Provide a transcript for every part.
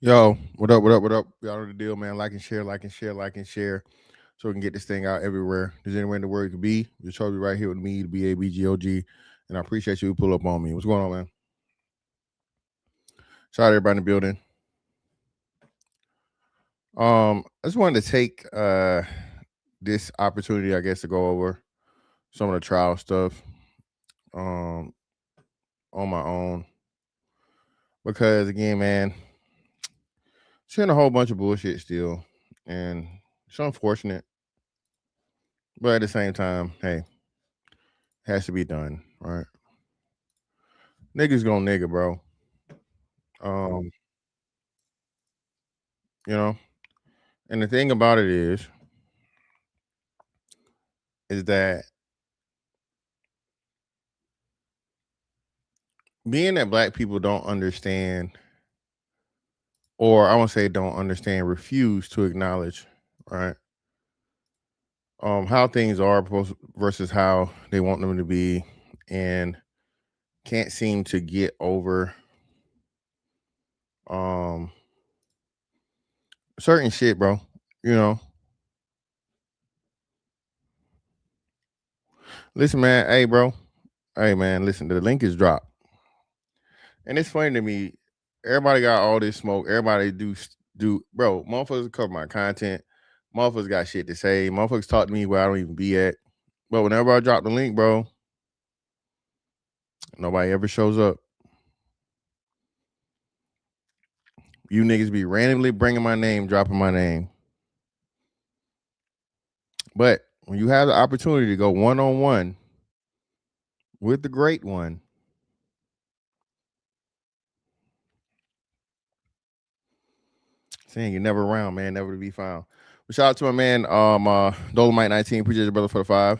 Yo, what up? What up? What up? Y'all know the deal, man. Like and share, like and share, like and share, so we can get this thing out everywhere. There's anywhere in the world you could be. You're totally right here with me, the BABGOG, and I appreciate you who pull up on me. What's going on, man? Shout out to everybody in the building. I just wanted to take this opportunity, I guess, to go over some of the trial stuff um on my own because again, man, seeing a whole bunch of bullshit still, and it's unfortunate, but at the same time, hey, has to be done, right? Niggas gonna nigga, bro. Um, you know, and the thing about it is that being that black people don't understand, or I won't say don't understand, refuse to acknowledge, right? How things are versus how they want them to be, and can't seem to get over um certain shit, bro. You know, listen, man. Hey, bro. Hey, man. Listen, the link is dropped. And it's funny to me, everybody got all this smoke. Everybody do bro, motherfuckers cover my content. Motherfuckers got shit to say. Motherfuckers talk to me where I don't even be at. But whenever I drop the link, bro, nobody ever shows up. You niggas be randomly bringing my name, dropping my name. But when you have the opportunity to go one-on-one with the great one, saying you're never around, man, never to be found. But shout out to my man, Dolomite 19. Appreciate your brother for the 5.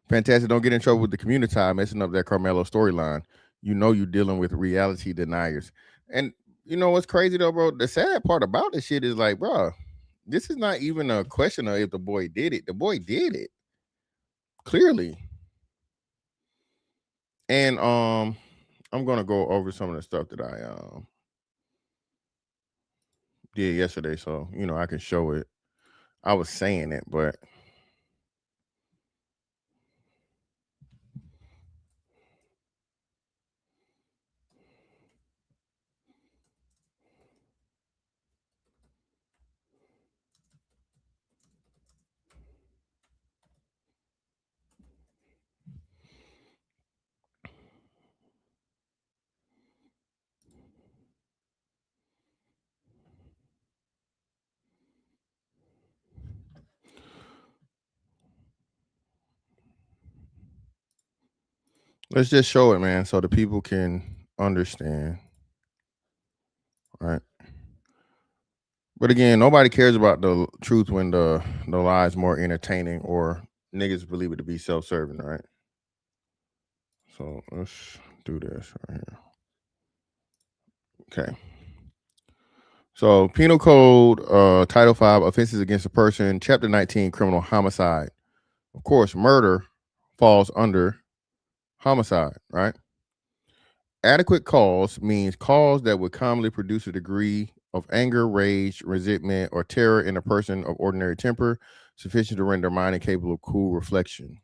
Fantastic. Don't get in trouble with the Kommunitah messing up that Karmelo storyline. You know you're dealing with reality deniers. And you know what's crazy though, bro? The sad part about this shit is like, bro, this is not even a question of if the boy did it. The boy did it. Clearly. And I'm gonna go over some of the stuff that I did yesterday, so you know I can show it. I was saying it, but let's just show it, man, so the people can understand. Right. But again, nobody cares about the truth when the lie is more entertaining or niggas believe it to be self-serving, right? So let's do this right here. Okay. So Penal Code, Title 5, Offenses Against a Person, Chapter 19, Criminal Homicide. Of course, murder falls under homicide, right? Adequate cause means cause that would commonly produce a degree of anger, rage, resentment, or terror in a person of ordinary temper, sufficient to render mind incapable of cool reflection.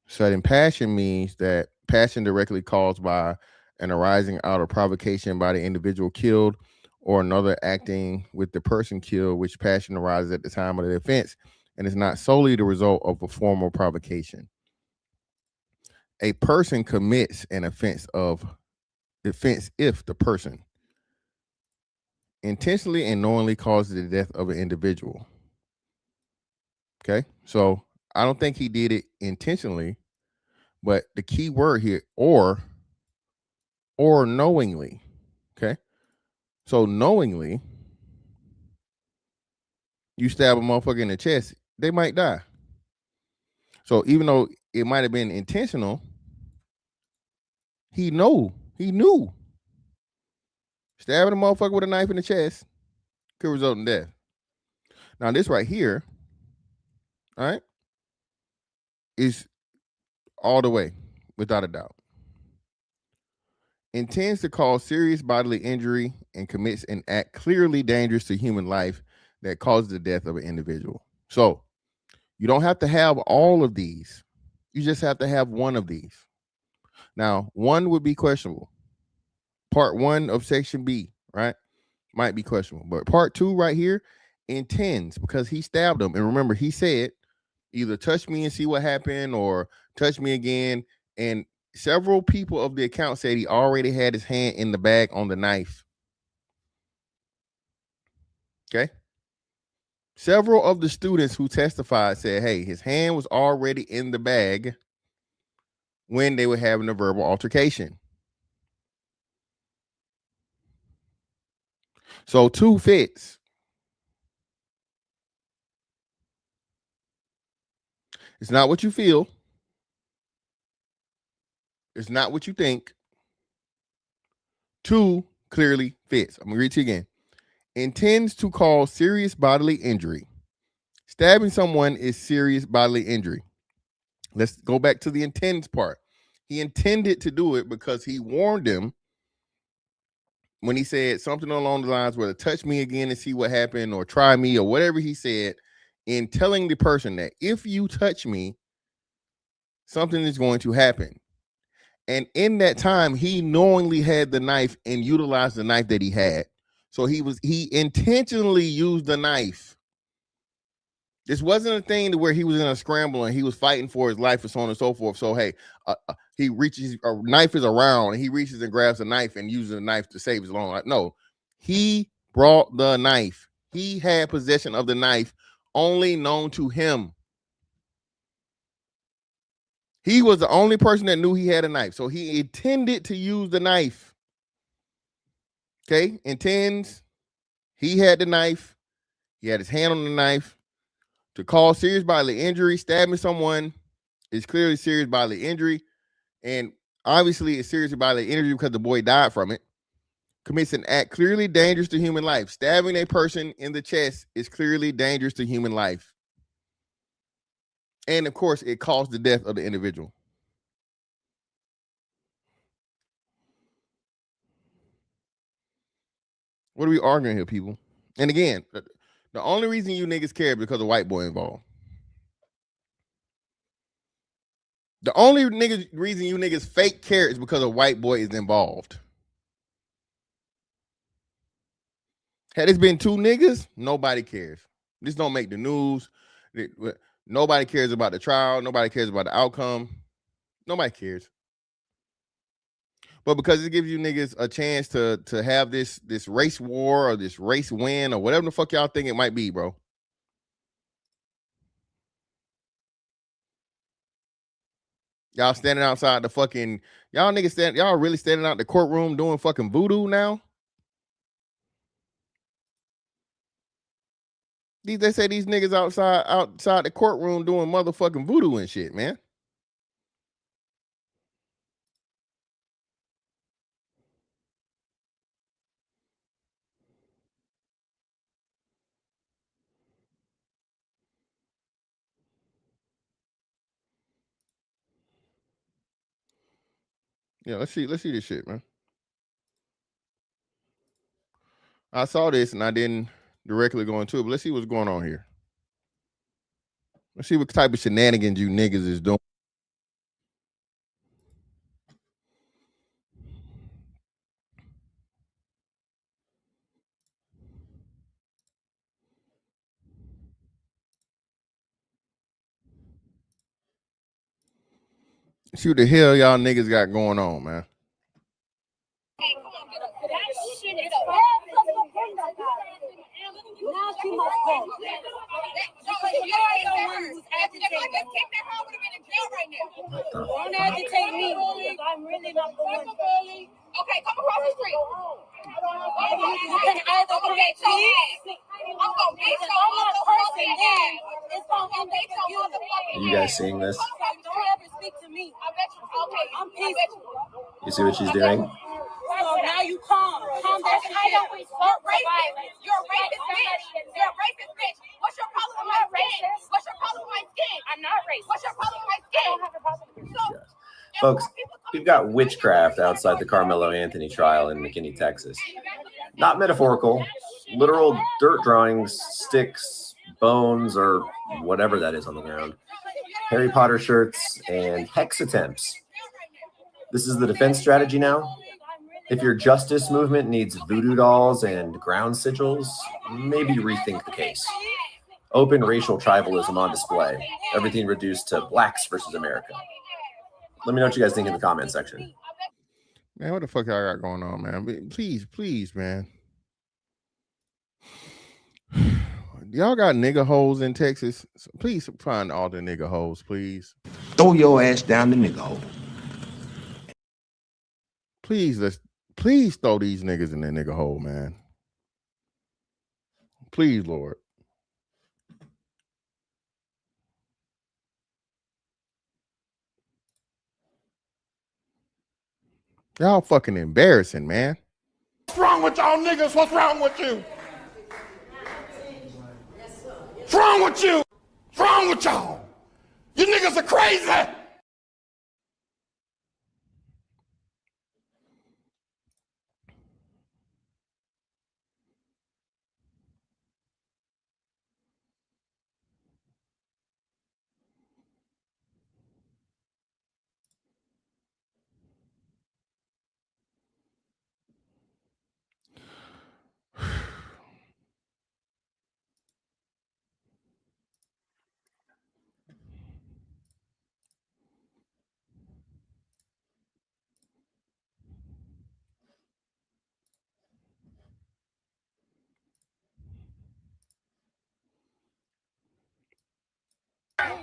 Sudden passion means that passion directly caused by an arising out of provocation by the individual killed or another acting with the person killed, which passion arises at the time of the offense and is not solely the result of a formal provocation. A person commits an offense if the person intentionally and knowingly causes the death of an individual. Okay, so I don't think he did it intentionally, but the key word here, or knowingly. Okay, so knowingly, you stab a motherfucker in the chest, they might die. So even though it might have been intentional, he knew stabbing a motherfucker with a knife in the chest could result in death. Now this right here, all right, is all the way, without a doubt. Intends to cause serious bodily injury and commits an act clearly dangerous to human life that causes the death of an individual. So you don't have to have all of these. You just have to have one of these. Now, one would be questionable. Part 1 of section B, right? Might be questionable. But part 2 right here intends, because he stabbed him. And remember, he said, either touch me and see what happened or touch me again. And several people of the account said he already had his hand in the bag on the knife. Okay. Several of the students who testified said, hey, his hand was already in the bag when they were having a verbal altercation. So 2 fits. It's not what you feel. It's not what you think. 2 clearly fits. I'm going to read it again. Intends to cause serious bodily injury. Stabbing someone is serious bodily injury. Let's go back to the intends part. He intended to do it because he warned him when he said something along the lines whether touch me again and see what happened or try me or whatever he said, in telling the person that if you touch me, something is going to happen. And in that time, he knowingly had the knife and utilized the knife that he had. So he intentionally used the knife. This wasn't a thing to where he was in a scramble and he was fighting for his life and so on and so forth. So, hey, he reaches, a knife is around and he reaches and grabs a knife and uses the knife to save his own life. No, he brought the knife. He had possession of the knife only known to him. He was the only person that knew he had a knife. So he intended to use the knife. Okay, intends. He had the knife. He had his hand on the knife. To cause serious bodily injury, stabbing someone is clearly serious bodily injury. And obviously it's serious bodily injury because the boy died from it. Commits an act clearly dangerous to human life. Stabbing a person in the chest is clearly dangerous to human life. And of course, it caused the death of the individual. What are we arguing here, people? And again, the only reason you niggas care is because of white boy involved. The only reason you niggas fake care is because a white boy is involved. Had this been 2 niggas, nobody cares. This don't make the news. Nobody cares about the trial. Nobody cares about the outcome. Nobody cares. But because it gives you niggas a chance to have this race war or this race win or whatever the fuck y'all think it might be, bro. Y'all standing outside the fucking, y'all niggas y'all really standing out the courtroom doing fucking voodoo now? They say these niggas outside the courtroom doing motherfucking voodoo and shit, man. Yeah, let's see this shit, man. I saw this and I didn't directly go into it, but let's see what's going on here. Let's see what type of shenanigans you niggas is doing. See what the hell y'all niggas got going on, man. Hey, come on, get up. That shit is bad. Now she must go. Don't agitate me. I'm really not going. Okay, come across the street. You can either get me. I'm gonna beat your motherfucking ass. It's gonna end up with you. You guys seeing this? Don't ever speak to me. I bet you. Okay, I'm peaceful. You see what she's doing? So now you calm down. I don't respond to violence. You're a racist bitch. You're a racist bitch. What's your problem with my skin? What's your problem with my skin? I'm not racist. What's your problem with my skin? Yes. Folks, we've got witchcraft outside the Karmelo Anthony trial in McKinney, Texas. Not metaphorical, literal dirt drawings, sticks, bones, or whatever that is on the ground. Harry Potter shirts, and hex attempts. This is the defense strategy now. If your justice movement needs voodoo dolls and ground sigils, maybe rethink the case. Open racial tribalism on display. Everything reduced to blacks versus America. Let me know what you guys think in the comment section. Man, what the fuck I got going on, man? Please, man. Y'all got nigga holes in Texas? So please find all the nigga holes, please. Throw your ass down the nigga hole. Please throw these niggas in the nigga hole, man. Please, Lord. Y'all fucking embarrassing, man. What's wrong with y'all niggas? What's wrong with you? What's wrong with you? What's wrong with y'all? You niggas are crazy.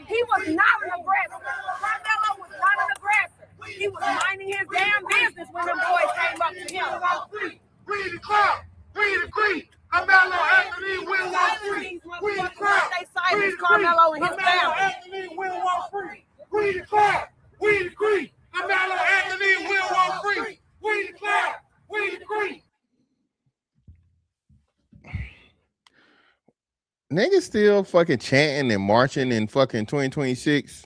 He was not an aggressor. Karmelo was not an aggressor. He was minding his damn business when them boys came up to him. We the crowd. We the creep. Karmelo Anthony will walk free. We the crowd. They silenced Karmelo and his family. Anthony will walk free. We the crowd. We the creep. Karmelo Anthony will walk free. We the crowd. We the creep. Niggas still fucking chanting and marching in fucking 2026.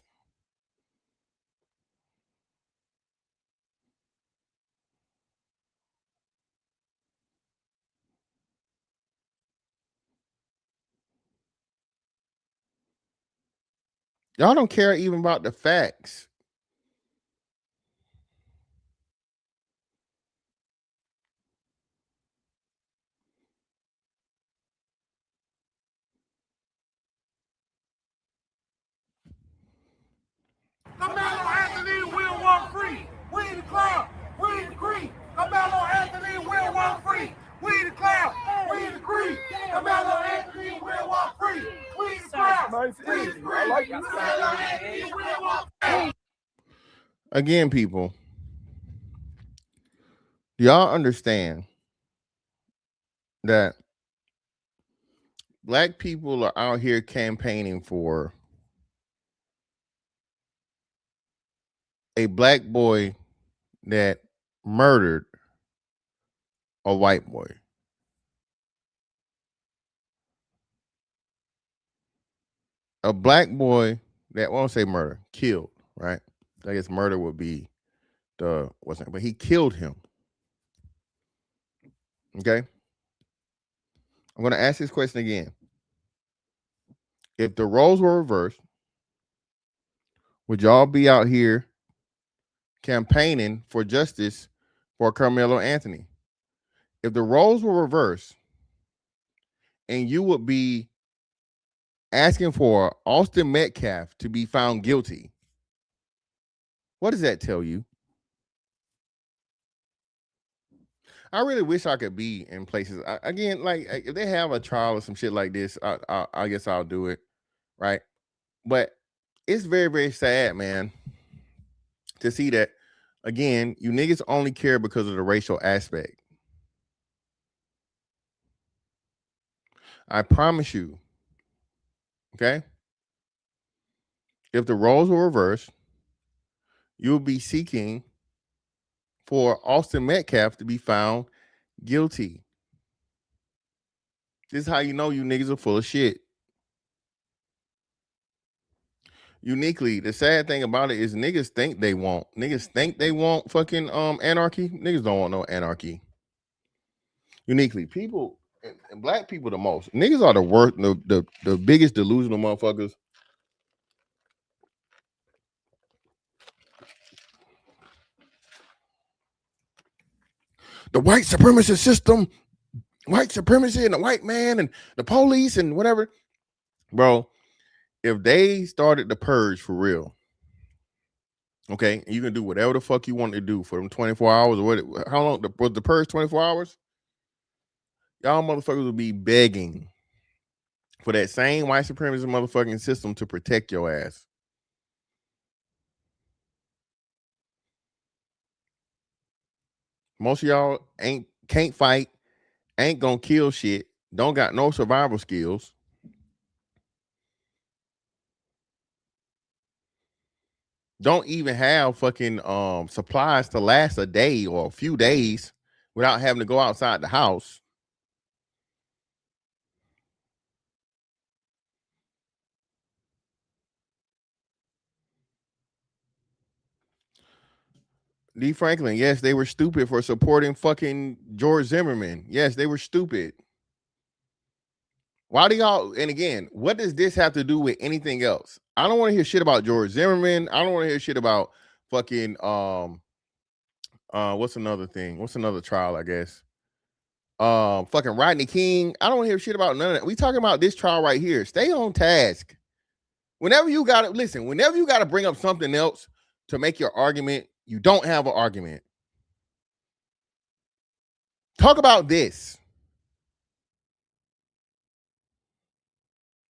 Y'all don't care even about the facts. Karmelo Anthony will walk free. We the crowd. We the creep. Karmelo Anthony will walk free. We the crowd. We the creep. Karmelo Anthony will walk free. We the crowd. We the creep. Karmelo Anthony will walk free. Again, people, do y'all understand that black people are out here campaigning for a black boy that murdered a white boy? A black boy that won't say murder, killed, right? I guess murder would be the wasn't, but he killed him. Okay. I'm going to ask this question again. If the roles were reversed, would y'all be out here campaigning for justice for Karmelo Anthony? If the roles were reversed and you would be asking for Austin Metcalf to be found guilty, what does that tell you? I really wish I could be in places. Again, like if they have a trial or some shit like this, I guess I'll do it, right? But it's very, very sad, man, to see that, again, you niggas only care because of the racial aspect. I promise you, okay, if the roles were reversed, you'll be seeking for Austin Metcalf to be found guilty. This is how you know you niggas are full of shit. Uniquely, the sad thing about it is niggas think they want fucking anarchy. Niggas don't want no anarchy. Uniquely, people and black people the most. Niggas are the worst, the biggest delusional motherfuckers. The white supremacist system, white supremacy and the white man and the police and whatever. Bro, if they started the purge for real, okay, and you can do whatever the fuck you want to do for them 24 hours or what? How long was the purge? 24 hours? Y'all motherfuckers would be begging for that same white supremacist motherfucking system to protect your ass. Most of y'all can't fight, ain't gonna kill shit, don't got no survival skills. Don't even have fucking supplies to last a day or a few days without having to go outside the house. D. Franklin, yes, they were stupid for supporting fucking George Zimmerman. Yes, they were stupid. Why do y'all, and again, what does this have to do with anything else? I don't want to hear shit about George Zimmerman. I don't want to hear shit about fucking what's another thing? What's another trial, I guess? Fucking Rodney King. I don't want to hear shit about none of that. We talking about this trial right here. Stay on task. Whenever you got to listen, whenever you got to bring up something else to make your argument, you don't have an argument. Talk about this.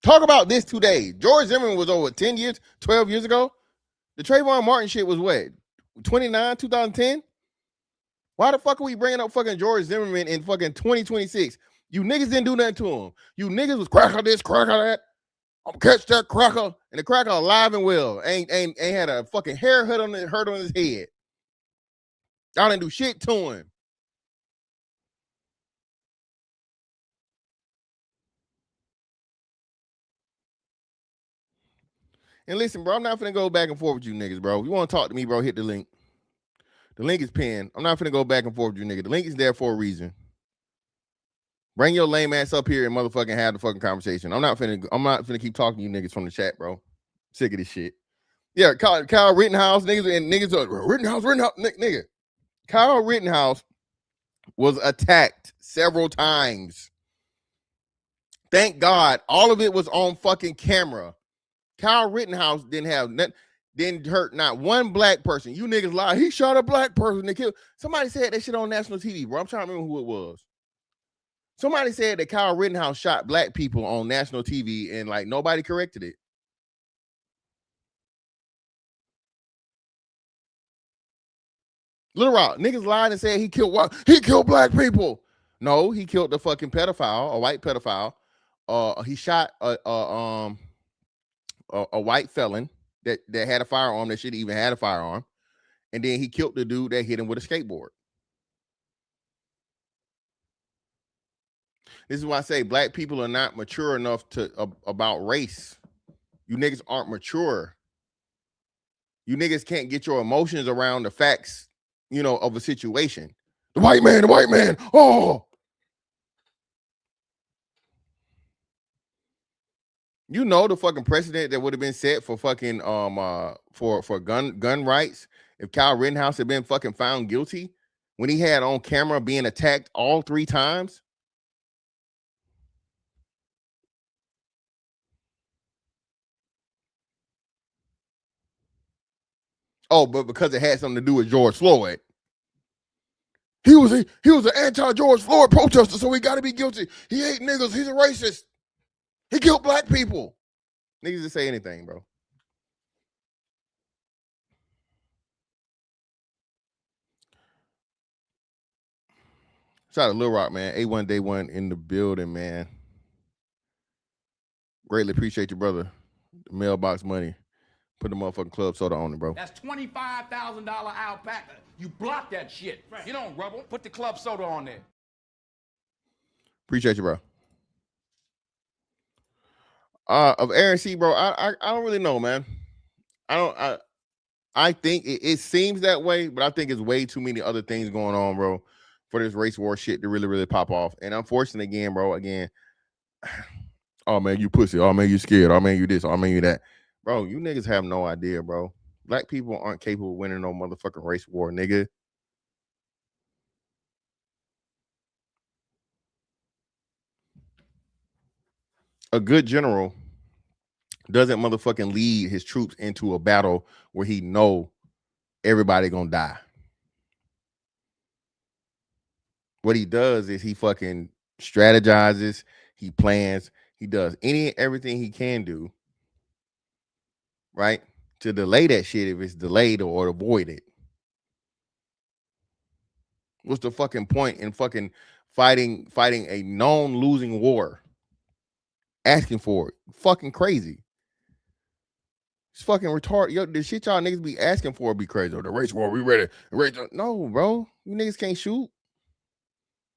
Talk about this today. George Zimmerman was over 10 years, 12 years ago. The Trayvon Martin shit was what? 2010? Why the fuck are we bringing up fucking George Zimmerman in fucking 2026? You niggas didn't do nothing to him. You niggas was cracker this, cracker that. I'm gonna catch that cracker, and the cracker alive and well. Ain't had a fucking hair hurt on his head. Y'all didn't do shit to him. And listen, bro, I'm not finna go back and forth with you niggas, bro. If you want to talk to me, bro, hit the link. The link is pinned. I'm not finna go back and forth with you niggas. The link is there for a reason. Bring your lame ass up here and motherfucking have the fucking conversation. I'm not finna keep talking to you niggas from the chat, bro. Sick of this shit. Yeah, Kyle Rittenhouse, niggas Rittenhouse, nigga. Kyle Rittenhouse was attacked several times. Thank God, all of it was on fucking camera. Kyle Rittenhouse didn't hurt not one black person. You niggas lie. He shot a black person to kill. Somebody said that shit on national TV, bro. I'm trying to remember who it was. Somebody said that Kyle Rittenhouse shot black people on national TV and like nobody corrected it. Little Rock, niggas lied and said he killed black people. No, he killed the fucking pedophile, a white pedophile. He shot a white felon that had a firearm that shouldn't even had a firearm, and then he killed the dude that hit him with a skateboard. This is why I say black people are not mature enough about race. You niggas aren't mature. You niggas can't get your emotions around the facts, of a situation. The white man, oh. The fucking precedent that would have been set for fucking for gun rights if Kyle Rittenhouse had been fucking found guilty when he had on camera being attacked all 3 times. Oh, but because it had something to do with George Floyd. He was an anti-George Floyd protester, so he got to be guilty. He ate niggas. He's a racist. He killed black people. Niggas just say anything, bro. Shout out to Lil Rock, man. A1 Day 1 in the building, man. Greatly appreciate you, brother. The mailbox money. Put the motherfucking club soda on it, bro. That's $25,000 alpaca. You block that shit. Right. You don't rubble. Put the club soda on there. Appreciate you, bro. Of Aaron C, bro, I don't really know, man. I think it seems that way, but I think it's way too many other things going on, bro, for this race war shit to really, really pop off. And unfortunately, again, bro, oh man, you pussy. Oh man, you scared. Oh man, you this. Oh man, you that. Bro, you niggas have no idea, bro. Black people aren't capable of winning no motherfucking race war, nigga. A good general doesn't motherfucking lead his troops into a battle where he know everybody gonna die. What he does is he fucking strategizes, he plans, he does everything he can do, right, to delay that shit if it's delayed or avoid it. What's the fucking point in fucking fighting a known losing war? Asking for it. Fucking crazy. It's fucking retarded. Yo, the shit y'all niggas be asking for be crazy. Oh, the race war, we ready. No, bro. You niggas can't shoot.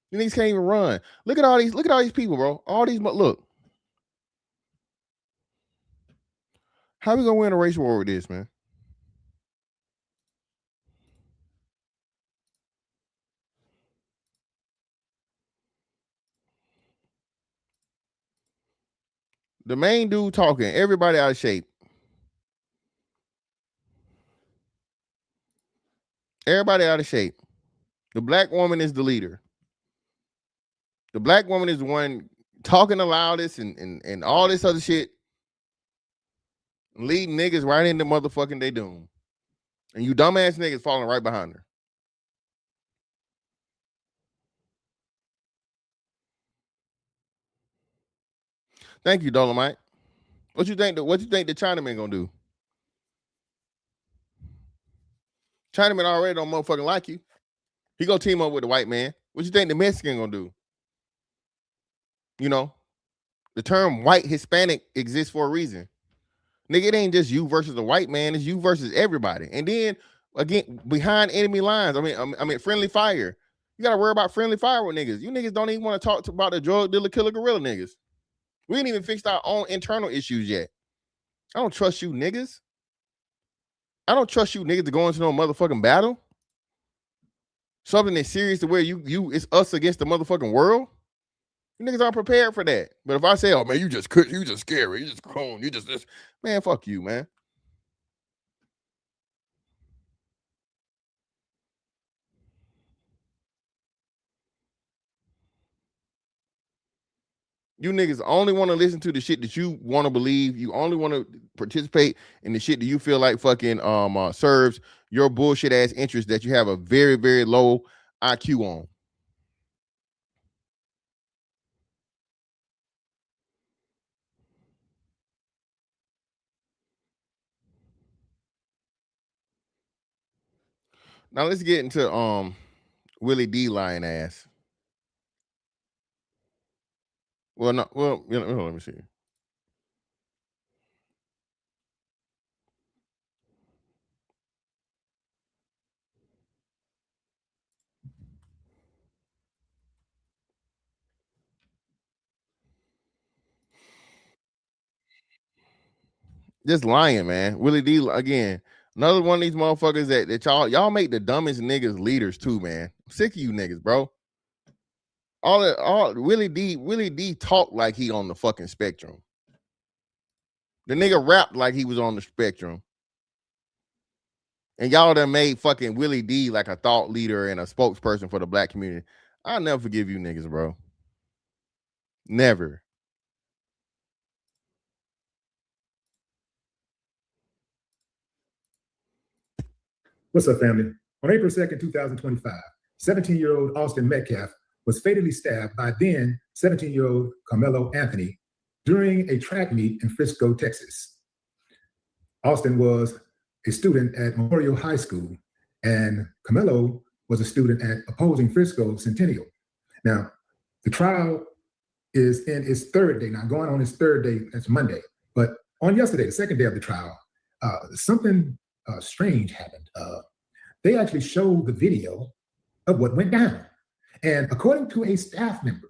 You niggas can't even run. Look at all these people, bro. All these, look. How we gonna win a race war with this, man? The main dude talking, everybody out of shape. Everybody out of shape. The black woman is the leader. The black woman is the one talking the loudest and all this other shit. Leading niggas right into motherfucking they doom. And you dumbass niggas falling right behind her. Thank you, Dolomite. What you think the Chinaman gonna do? Chinaman already don't motherfucking like you. He gonna team up with the white man. What you think the Mexican gonna do? You know, the term white Hispanic exists for a reason. Nigga, it ain't just you versus the white man, it's you versus everybody. And then again, behind enemy lines, I mean friendly fire. You gotta worry about friendly fire with niggas. You niggas don't even want to talk about the drug dealer, killer, gorilla niggas. We ain't even fixed our own internal issues yet. I don't trust you niggas. I don't trust you niggas to go into no motherfucking battle. Something that's serious to where you it's us against the motherfucking world. You niggas aren't prepared for that. But if I say, oh man, you just scary, you just clone, you just this, man, fuck you, man. You niggas only want to listen to the shit that you want to believe. You only want to participate in the shit that you feel like fucking serves your bullshit ass interest that you have a very, very low IQ on. Now let's get into Willie D lying ass. Well, no, well, you know, let me see. Just lying, man. Willie D again. Another one of these motherfuckers that y'all make the dumbest niggas leaders too, man. I'm sick of you niggas, bro. All Willie D talked like he on the fucking spectrum. The nigga rapped like he was on the spectrum. And y'all done made fucking Willie D like a thought leader and a spokesperson for the black community. I'll never forgive you niggas, bro. Never. What's up, family? On April 2nd, 2025, 17-year-old Austin Metcalf was fatally stabbed by then 17-year-old Karmelo Anthony during a track meet in Frisco, Texas. Austin was a student at Memorial High School, and Karmelo was a student at opposing Frisco Centennial. Now, the trial is in its third day, now going on its third day, that's Monday. But on yesterday, the second day of the trial, something strange happened. They actually showed the video of what went down. And according to a staff member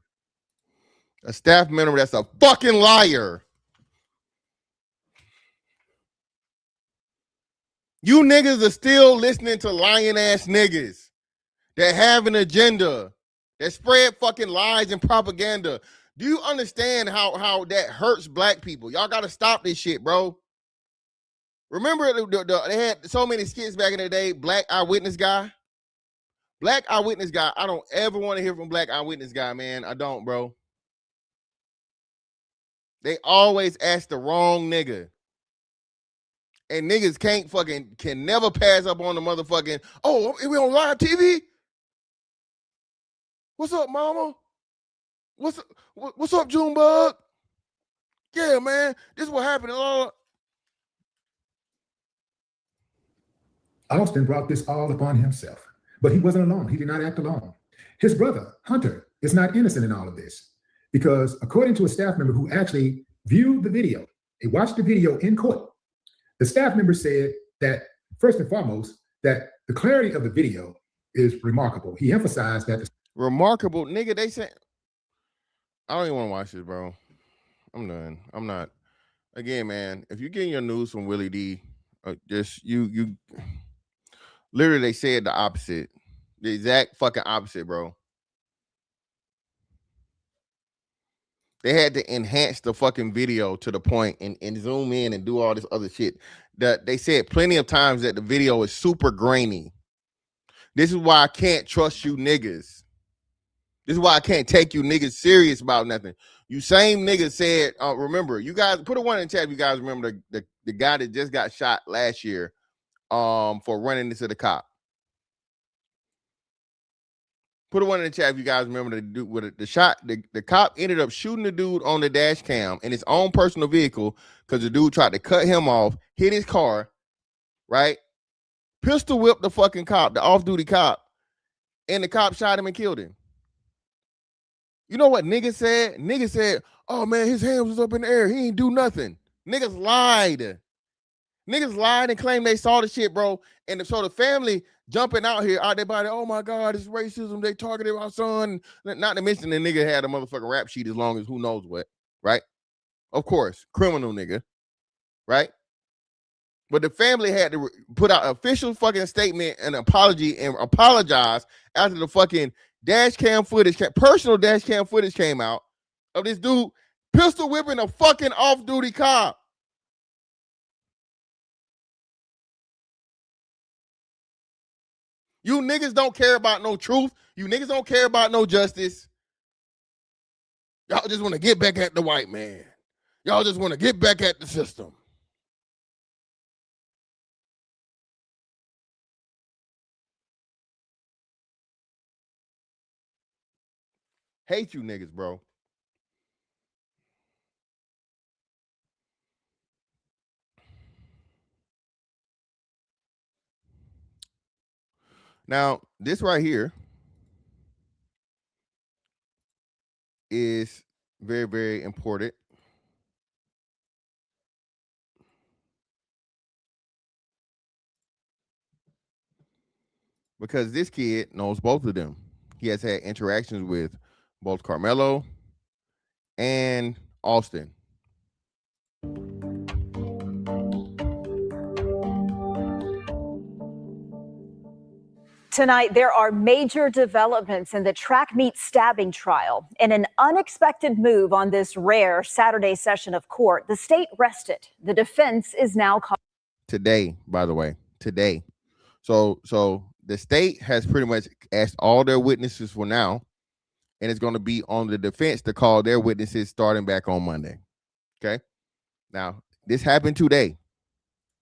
that's a fucking liar. You niggas are still listening to lying ass niggas that have an agenda, that spread fucking lies and propaganda. Do you understand how that hurts black people? Y'all got to stop this shit, bro. Remember they had so many skits back in the day, Black Eyewitness Guy? Black Eyewitness Guy, I don't ever want to hear from Black Eyewitness Guy, man. I don't, bro. They always ask the wrong nigga. And niggas can never pass up on the motherfucking, oh, we on live TV? What's up, mama? What's up, Junebug? Yeah, man, this is what happened. Austin brought this all upon himself, but he wasn't alone. He did not act alone. His brother, Hunter, is not innocent in all of this because according to a staff member who actually viewed the video, he watched the video in court, the staff member said that, first and foremost, that the clarity of the video is remarkable. He emphasized that. Remarkable, nigga, they said, I don't even want to watch this, bro. I'm done. I'm not. Again, man, if you're getting your news from Willie D, just you literally, they said the opposite. The exact fucking opposite, bro. They had to enhance the fucking video to the point and zoom in and do all this other shit. They said plenty of times that the video is super grainy. This is why I can't trust you niggas. This is why I can't take you niggas serious about nothing. You same niggas said, remember, you guys, put a one in the chat if you guys remember the guy that just got shot last year for running into the cop. Put a one in the chat if you guys remember the dude with the shot. The cop ended up shooting the dude on the dash cam in his own personal vehicle because the dude tried to cut him off, hit his car, right? Pistol whipped the fucking cop, the off-duty cop, and the cop shot him and killed him. You know what niggas said? Niggas said, oh man, his hands was up in the air. He ain't do nothing. Niggas lied. Niggas lied and claimed they saw the shit, bro. And so the family jumping out their body, oh my God, it's racism. They targeted our son. Not to mention the nigga had a motherfucking rap sheet as long as who knows what, right? Of course, criminal nigga, right? But the family had to put out an official fucking statement and apology and apologize after the fucking dash cam footage, personal dash cam footage came out of this dude pistol whipping a fucking off-duty cop. You niggas don't care about no truth. You niggas don't care about no justice. Y'all just want to get back at the white man. Y'all just want to get back at the system. Hate you niggas, bro. Now, this right here is very, very important. Because this kid knows both of them. He has had interactions with both Karmelo and Austin. Tonight, there are major developments in the track meet stabbing trial. In an unexpected move on this rare Saturday session of court, the state rested. The defense is now called today, by the way, today. So the state has pretty much asked all their witnesses for now, and it's going to be on the defense to call their witnesses starting back on Monday. Okay. Now, this happened today.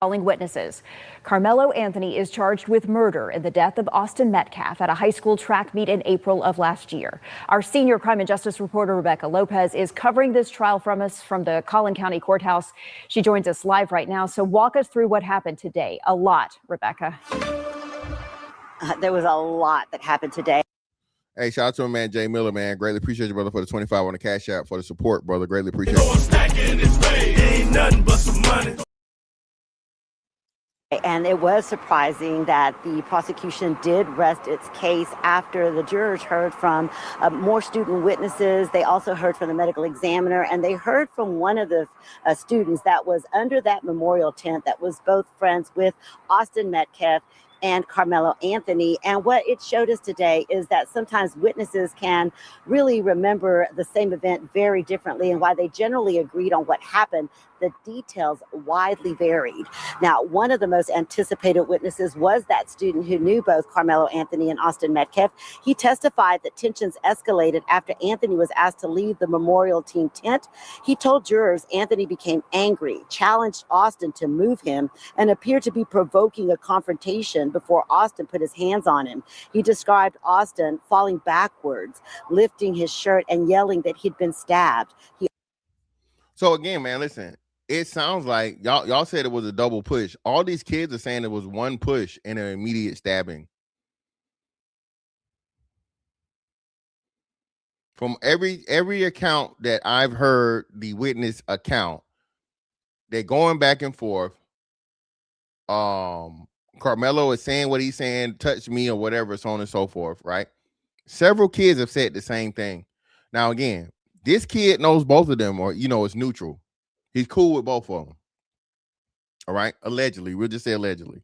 calling witnesses. Karmelo Anthony is charged with murder in the death of Austin Metcalf at a high school track meet in April of last year. Our senior crime and justice reporter, Rebecca Lopez, is covering this trial from us from the Collin County Courthouse. She joins us live right now. So walk us through what happened today. A lot, Rebecca. There was a lot that happened today. Hey, shout out to my man, Jay Miller, man. Greatly appreciate you, brother, for the 25 on the cash app, for the support, brother. Greatly appreciate it. Ain't nothing but some money. And it was surprising that the prosecution did rest its case after the jurors heard from more student witnesses. They also heard from the medical examiner, and they heard from one of the students that was under that memorial tent that was both friends with Austin Metcalf and Karmelo Anthony. And what it showed us today is that sometimes witnesses can really remember the same event very differently, and while they generally agreed on what happened, the details widely varied. Now, one of the most anticipated witnesses was that student who knew both Karmelo Anthony and Austin Metcalf. He testified that tensions escalated after Anthony was asked to leave the memorial team tent. He told jurors Anthony became angry, challenged Austin to move him, and appeared to be provoking a confrontation before Austin put his hands on him. He described Austin falling backwards, lifting his shirt, and yelling that he'd been stabbed. So again, man, listen, it sounds like y'all said it was a double push. All these kids are saying it was one push and an immediate stabbing. From every account that I've heard, the witness account, they're going back and forth. Karmelo is saying what he's saying, touch me or whatever, so on and so forth, right? Several kids have said the same thing. Now, again, this kid knows both of them, or, it's neutral. He's cool with both of them. All right? Allegedly. We'll just say allegedly.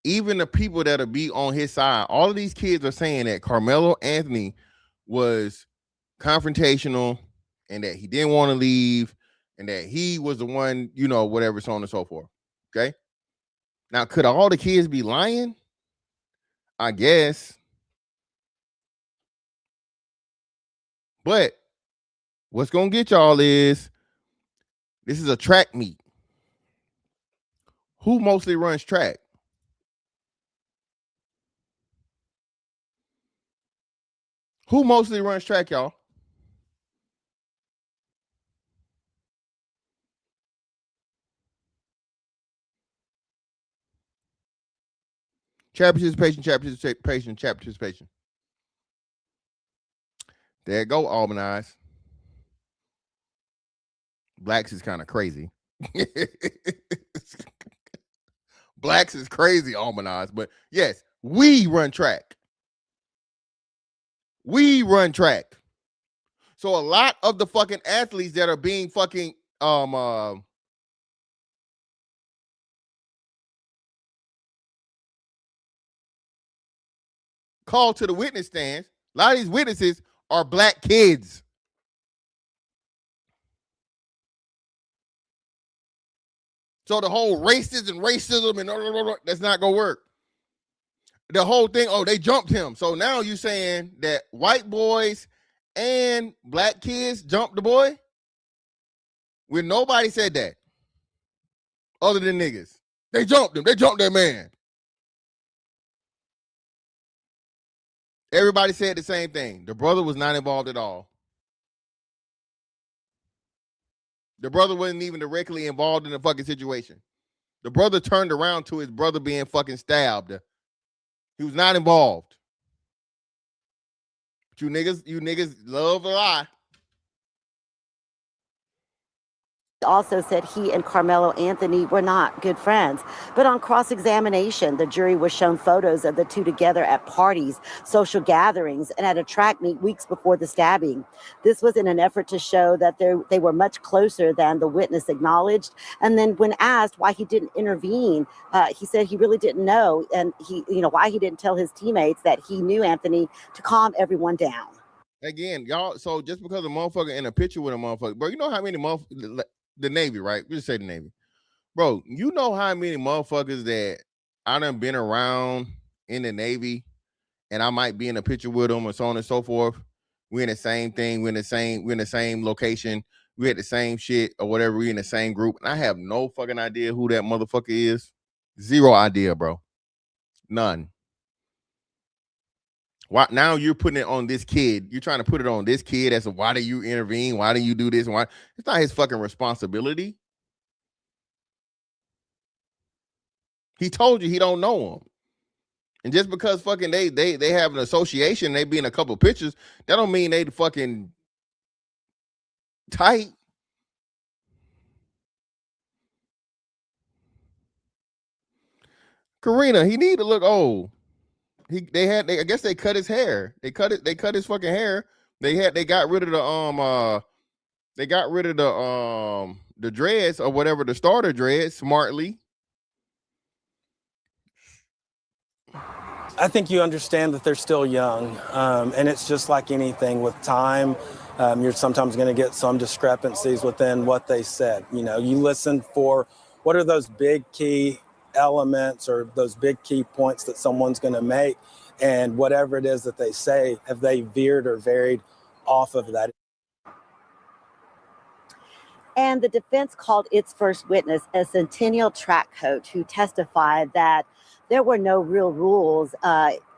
Even the people that'll be on his side, all of these kids are saying that Karmelo Anthony was confrontational and that he didn't want to leave and that he was the one, whatever, so on and so forth. Okay? Now, could all the kids be lying? I guess. But what's going to get y'all is this is a track meet. Who mostly runs track? Who mostly runs track, y'all? Chat participation. There you go, Albanize. Blacks is kind of crazy. Blacks is crazy, Albanize. But yes, we run track. We run track. So a lot of the fucking athletes that are being fucking called to the witness stands, a lot of these witnesses are black kids. So the whole racism and that's not gonna work. The whole thing, they jumped him. So now you saying that white boys and black kids jumped the boy? When nobody said that. Other than niggas. They jumped him. They jumped that man. Everybody said the same thing. The brother was not involved at all. The brother wasn't even directly involved in the fucking situation. The brother turned around to his brother being fucking stabbed. He was not involved. But you niggas love a lie. Also said he and Karmelo Anthony were not good friends. But on cross-examination, the jury was shown photos of the two together at parties, social gatherings, and at a track meet weeks before the stabbing. This was in an effort to show that they were much closer than the witness acknowledged. And then when asked why he didn't intervene, he said he really didn't know, and why he didn't tell his teammates that he knew Anthony to calm everyone down. Again, y'all, so just because a motherfucker in a picture with a motherfucker, bro, you know how many motherfuckers, the Navy, right? We just say the Navy. Bro, you know how many motherfuckers that I done been around in the Navy and I might be in a picture with them or so on and so forth. We're in the same thing. We're in the same location. We at the same shit or whatever. We in the same group. And I have no fucking idea who that motherfucker is. Zero idea, bro. None. Why now you're putting it on this kid? You're trying to put it on this kid as to why do you intervene? Why do you do this? Why? It's not his fucking responsibility. He told you he don't know him. And just because fucking they have an association, they be in a couple pictures, that don't mean they fucking tight. Karina, he need to look old. I guess they cut his hair. They cut his fucking hair. They got rid of the the dreads or whatever, the starter dreads smartly. I think you understand that they're still young, and it's just like anything with time. You're sometimes going to get some discrepancies within what they said. You know, you listen for what are those big key elements or those big key points that someone's going to make, and whatever it is that they say, have they veered or varied off of that? And the defense called its first witness a Centennial track coach who testified that there were no real rules,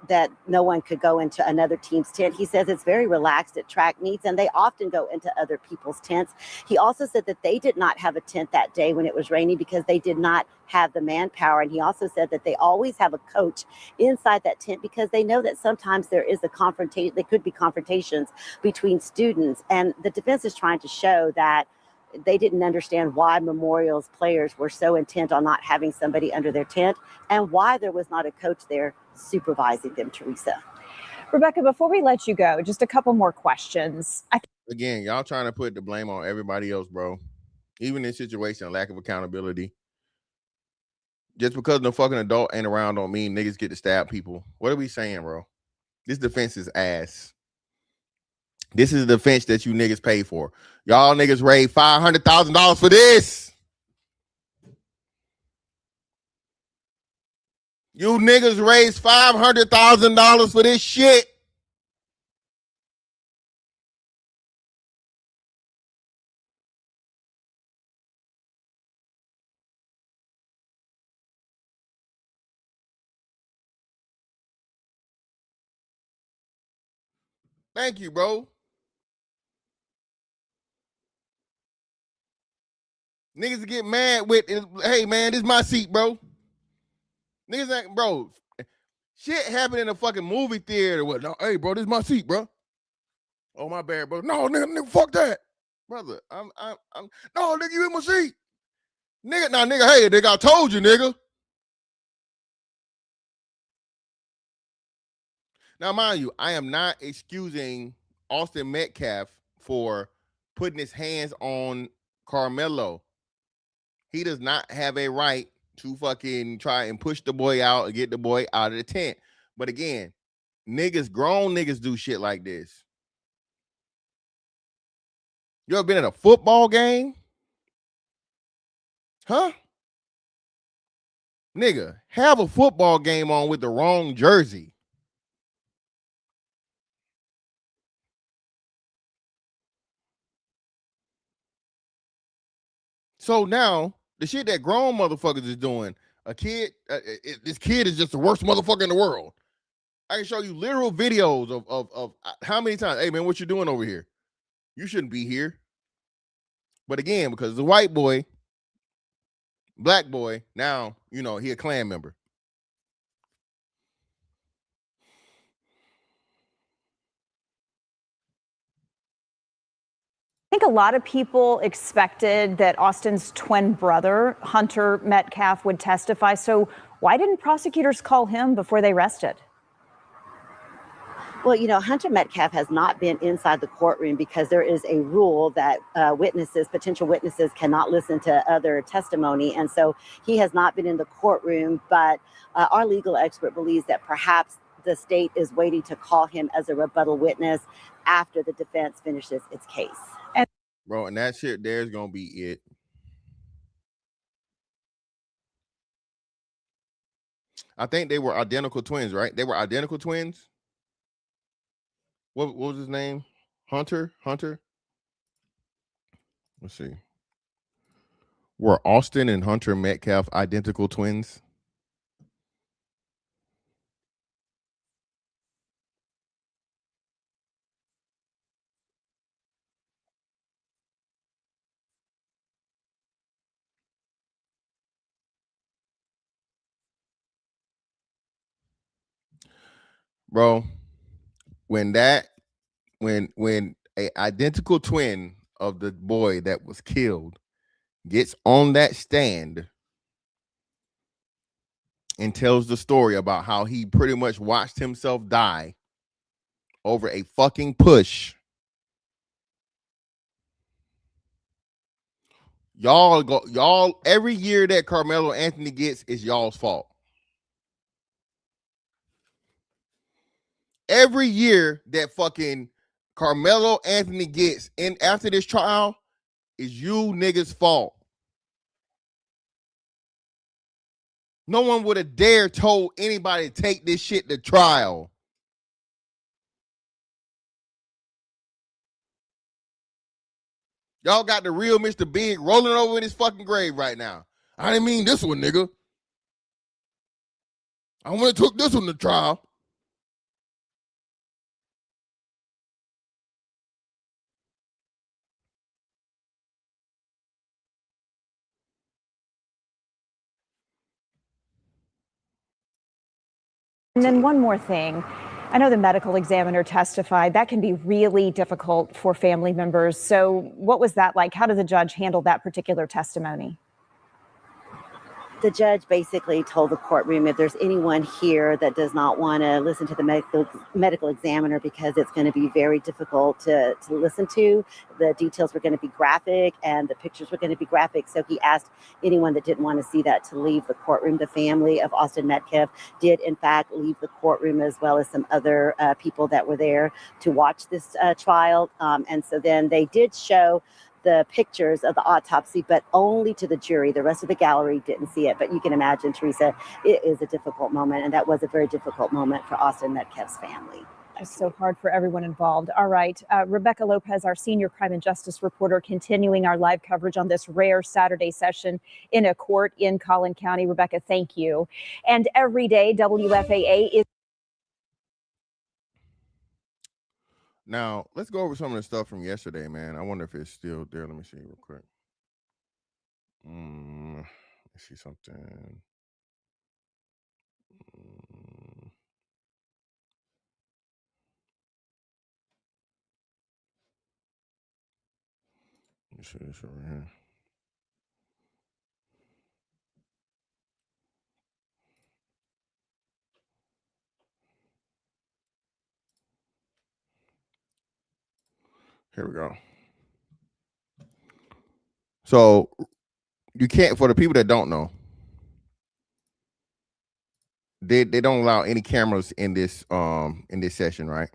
that no one could go into another team's tent. He says it's very relaxed at track meets and they often go into other people's tents. He also said that they did not have a tent that day when it was raining because they did not have the manpower. And he also said that they always have a coach inside that tent because they know that sometimes there is a confrontation, there could be confrontations between students. And the defense is trying to show that they didn't understand why Memorial's players were so intent on not having somebody under their tent and why there was not a coach there supervising them, Teresa. Rebecca, before we let you go, just a couple more questions. Again, y'all trying to put the blame on everybody else, bro. Even in situation, lack of accountability. Just because the fucking adult ain't around don't mean niggas get to stab people. What are we saying, bro? This defense is ass. This is the defense that you niggas pay for. Y'all niggas raised $500,000 for this. You niggas raised $500,000 for this shit. Thank you, bro. Niggas get mad with, hey, man, this is my seat, bro. Niggas ain't, bro, shit happened in a fucking movie theater. What? No, hey, bro, this is my seat, bro. Oh, my bad, bro. No, nigga, fuck that. Brother, I'm no, nigga, you in my seat. Nigga, nah, nigga, hey, nigga, I told you, nigga. Now, mind you, I am not excusing Austin Metcalf for putting his hands on Karmelo. He does not have a right to fucking try and push the boy out and get the boy out of the tent. But again, grown niggas do shit like this. You ever been at a football game? Huh? Nigga, have a football game on with the wrong jersey. So now, the shit that grown motherfuckers is doing, this kid is just the worst motherfucker in the world. I can show you literal videos of how many times, hey man, what you doing over here? You shouldn't be here. But again, because the white boy, black boy, now, you know, he a Klan member. I think a lot of people expected that Austin's twin brother, Hunter Metcalf, would testify. So why didn't prosecutors call him before they arrested? Well, you know, Hunter Metcalf has not been inside the courtroom because there is a rule that potential witnesses cannot listen to other testimony. And so he has not been in the courtroom, but our legal expert believes that perhaps the state is waiting to call him as a rebuttal witness after the defense finishes its case. Bro, and that shit there's going to be it. I think they were identical twins, right? They were identical twins. What was his name? Hunter? Let's see. Were Austin and Hunter Metcalf identical twins? Bro, when a identical twin of the boy that was killed gets on that stand and tells the story about how he pretty much watched himself die over a fucking push. Y'all, every year that Karmelo Anthony gets is y'all's fault. Every year that fucking Karmelo Anthony gets in after this trial is you niggas' fault. No one would have dared told anybody to take this shit to trial. Y'all got the real Mr. Big rolling over in his fucking grave right now. I didn't mean this one, nigga. I would have took this one to trial. And then one more thing. I know the medical examiner testified. That can be really difficult for family members. So what was that like? How did the judge handle that particular testimony? The judge basically told the courtroom, if there's anyone here that does not want to listen to the medical examiner because it's going to be very difficult to listen to, the details were going to be graphic and the pictures were going to be graphic. So he asked anyone that didn't want to see that to leave the courtroom. The family of Austin Metcalf did, in fact, leave the courtroom, as well as some other people that were there to watch this trial. And so then they did show the pictures of the autopsy, but only to the jury. The rest of the gallery didn't see it. But you can imagine, Teresa, it is a difficult moment. And that was a very difficult moment for Austin Metcalf's family. It's so hard for everyone involved. All right. Rebecca Lopez, our senior crime and justice reporter, continuing our live coverage on this rare Saturday session in a court in Collin County. Rebecca, thank you. And every day, WFAA is. Now, let's go over some of the stuff from yesterday, man. I wonder if it's still there. Let me see real quick. Let's see something. Let me see this over here. Here we go. So you can't, for the people that don't know, they don't allow any cameras in this session, right?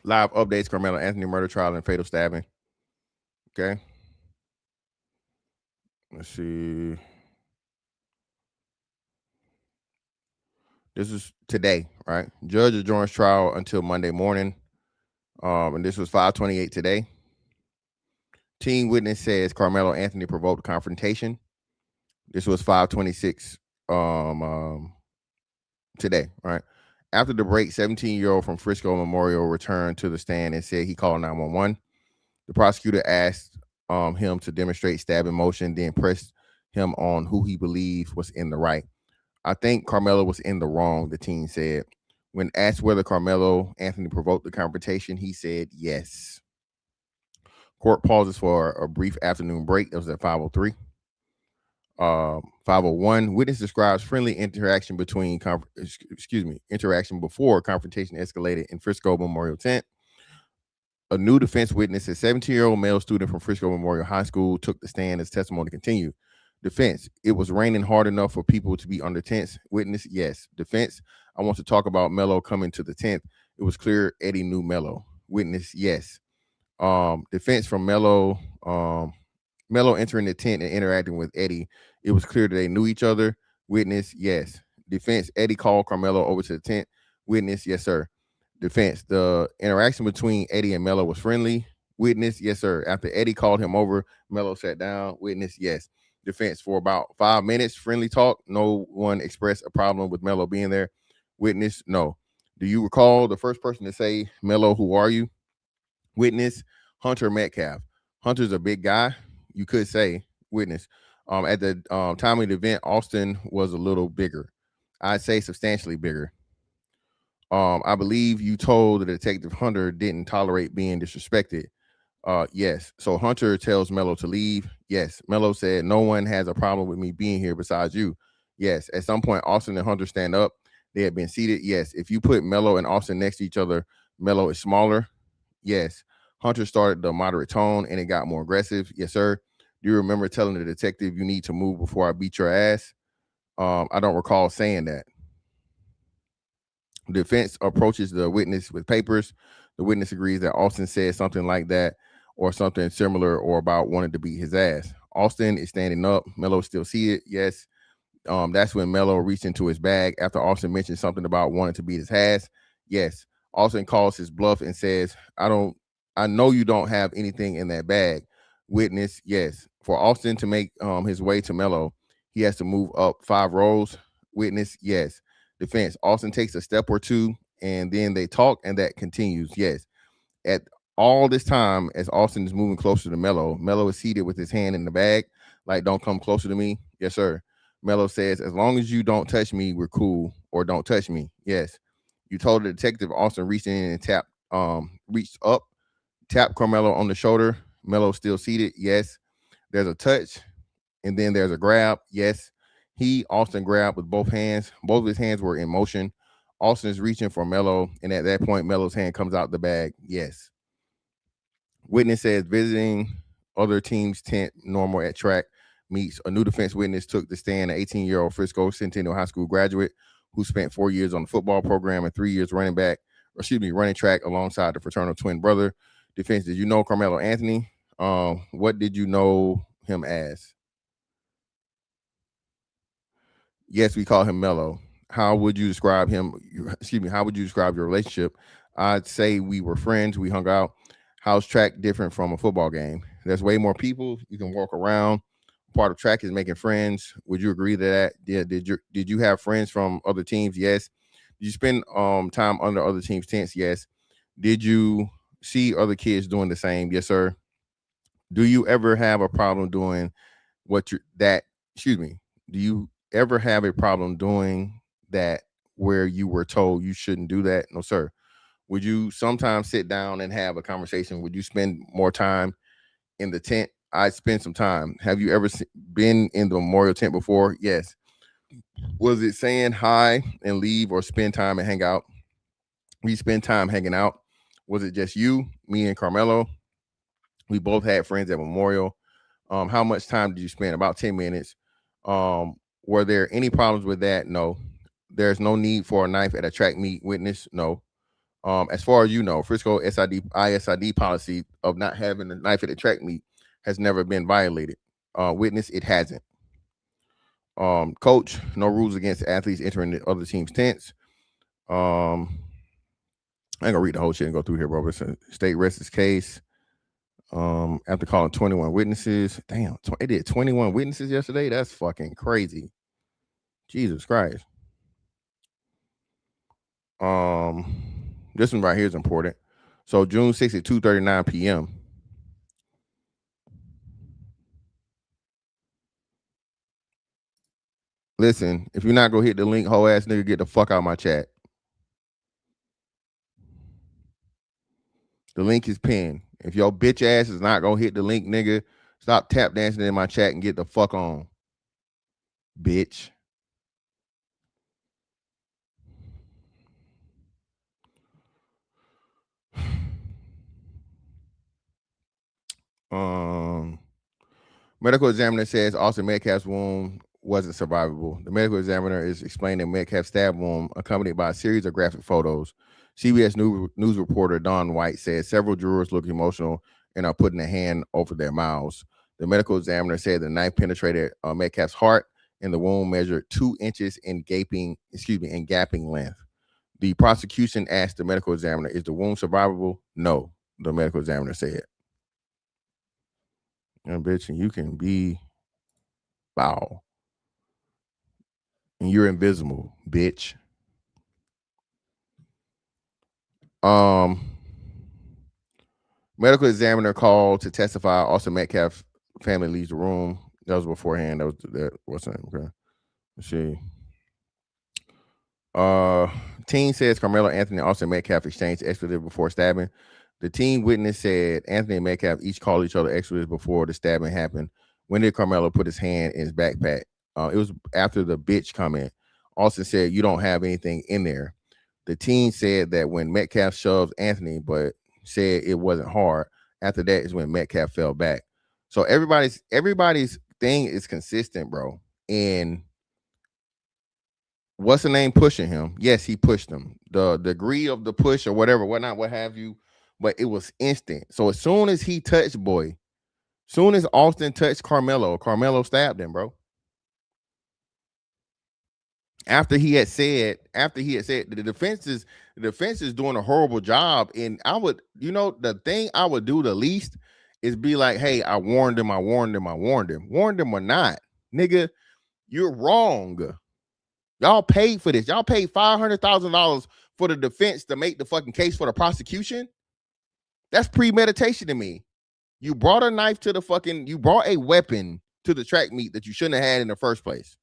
Live updates, Karmelo Anthony murder trial and fatal stabbing. Okay. Let's see. This is today, right? Judge adjourns trial until Monday morning. And this was 5:28 today. Team witness says Karmelo Anthony provoked confrontation. This was 5:26 today, right? After the break, 17-year-old from Frisco Memorial returned to the stand and said he called 911. The prosecutor asked him to demonstrate stabbing motion, then pressed him on who he believed was in the right. I think Karmelo was in the wrong, the teen said. When asked whether Karmelo Anthony provoked the confrontation, he said yes. Court pauses for a brief afternoon break. It was at 5:03. 5:01. Witness describes friendly interaction between interaction before confrontation escalated in Frisco Memorial tent. A new defense witness, a 17-year-old male student from Frisco Memorial High School, took the stand as testimony continued. Defense: it was raining hard enough for people to be under tents. Witness: yes. Defense: I want to talk about Melo coming to the tent. It was clear Eddie knew Melo. Witness: yes. Defense from Melo entering the tent and interacting with Eddie. It was clear that they knew each other. Witness: yes. Defense: Eddie called Karmelo over to the tent. Witness: yes, sir. Defense: the interaction between Eddie and Melo was friendly. Witness: yes, sir. After Eddie called him over, Melo sat down. Witness: yes. Defense: for about 5 minutes, friendly talk. No one expressed a problem with Melo being there. Witness: no. Do you recall the first person to say, Melo, who are you? Witness: Hunter Metcalf. Hunter's a big guy, you could say. Witness: at the time of the event, Austin was a little bigger. I'd say substantially bigger. I believe you told the detective Hunter didn't tolerate being disrespected. Yes. So Hunter tells Melo to leave. Yes. Melo said, no one has a problem with me being here besides you. Yes. At some point, Austin and Hunter stand up. They had been seated. Yes. If you put Melo and Austin next to each other, Melo is smaller. Yes. Hunter started the moderate tone and it got more aggressive. Yes, sir. Do you remember telling the detective you need to move before I beat your ass? I don't recall saying that. The defense approaches the witness with papers. The witness agrees that Austin said something like that or something similar or about wanting to beat his ass. Austin is standing up. Melo still seated. Yes. That's when Melo reached into his bag after Austin mentioned something about wanting to beat his ass. Yes. Austin calls his bluff and says, I know you don't have anything in that bag. Witness, yes. For Austin to make his way to Melo, he has to move up 5 rows. Witness, yes. Defense, Austin takes a step or two and then they talk and that continues. Yes. At all this time, as Austin is moving closer to Melo, Melo is seated with his hand in the bag, like, don't come closer to me. Yes, sir. Melo says, as long as you don't touch me, we're cool, or don't touch me. Yes. You told the detective. Austin reached in and reached up, tapped Karmelo on the shoulder. Melo still seated. Yes. There's a touch, and then there's a grab. Yes. Austin grabbed with both hands. Both of his hands were in motion. Austin is reaching for Melo, and at that point, Melo's hand comes out the bag. Yes. Witness says visiting other team's tent normal at track meets. A new defense witness took the stand, an 18-year-old Frisco Centennial High School graduate who spent 4 years on the football program and 3 years running track alongside the fraternal twin brother. Defense, did you know Carmelo Anthony? What did you know him as? Yes, we call him Melo. How would you describe him? How would you describe your relationship? I'd say we were friends. We hung out. How's track different from a football game? There's way more people. You can walk around. Part of track is making friends. Would you agree to that? Yeah. Did you have friends from other teams? Yes. Did you spend time under other teams' tents? Yes. Did you see other kids doing the same? Yes, sir. Do you ever have a problem doing do you ever have a problem doing that where you were told you shouldn't do that? No, sir. Would you sometimes sit down and have a conversation? Would you spend more time in the tent? I'd spend some time. Have you ever been in the memorial tent before? Yes. Was it saying hi and leave or spend time and hang out? We spend time hanging out. Was it just you, me, and Carmelo? We both had friends at memorial. How much time did you spend? About 10 minutes. Were there any problems with that? No. There's no need for a knife at a track meet. Witness? No. As far as you know, Frisco ISID policy of not having a knife at a track meet has never been violated. Witness, it hasn't. Coach, no rules against athletes entering the other team's tents. I ain't gonna read the whole shit and go through here, bro. But state rests its case. After calling 21 witnesses. Damn, it did 21 witnesses yesterday. That's fucking crazy. Jesus Christ. This one right here is important. So June 6th at 2:39 p.m. Listen, if you're not gonna hit the link, whole ass nigga, get the fuck out of my chat. The link is pinned. If your bitch ass is not gonna hit the link, nigga, stop tap dancing in my chat and get the fuck on. Bitch. Medical examiner says Austin Metcalf's wound wasn't survivable. The medical examiner is explaining Metcalf's stab wound accompanied by a series of graphic photos. CBS News reporter Don White said several jurors look emotional and are putting a hand over their mouths. The medical examiner said the knife penetrated Metcalf's heart and the wound measured 2 inches in gapping length. The prosecution asked the medical examiner, is the wound survivable? No, the medical examiner said. And bitch, and you can be foul. And you're invisible, bitch. Medical examiner called to testify. Austin Metcalf family leaves the room. That was beforehand. What's that? Okay. Let's see. Teen says Carmelo Anthony and Austin Metcalf exchanged expletive before stabbing. The teen witness said Anthony and Metcalf each called each other extras before the stabbing happened. When did Karmelo put his hand in his backpack? It was after the bitch comment. Austin said, you don't have anything in there. The teen said that when Metcalf shoved Anthony, but said it wasn't hard. After that is when Metcalf fell back. So everybody's thing is consistent, bro. And what's the name pushing him? Yes, he pushed him. The degree of the push or whatever, whatnot, what have you, but it was instant. So as soon as he touched soon as Austin touched Karmelo stabbed him, bro. After he had said the defense is doing a horrible job. And I would, the thing I would do the least is be like, hey, I warned him or not. Nigga, you're wrong. Y'all paid for this. Y'all paid $500,000 for the defense to make the fucking case for the prosecution. That's premeditation to me. You brought a knife to you brought a weapon to the track meet that you shouldn't have had in the first place.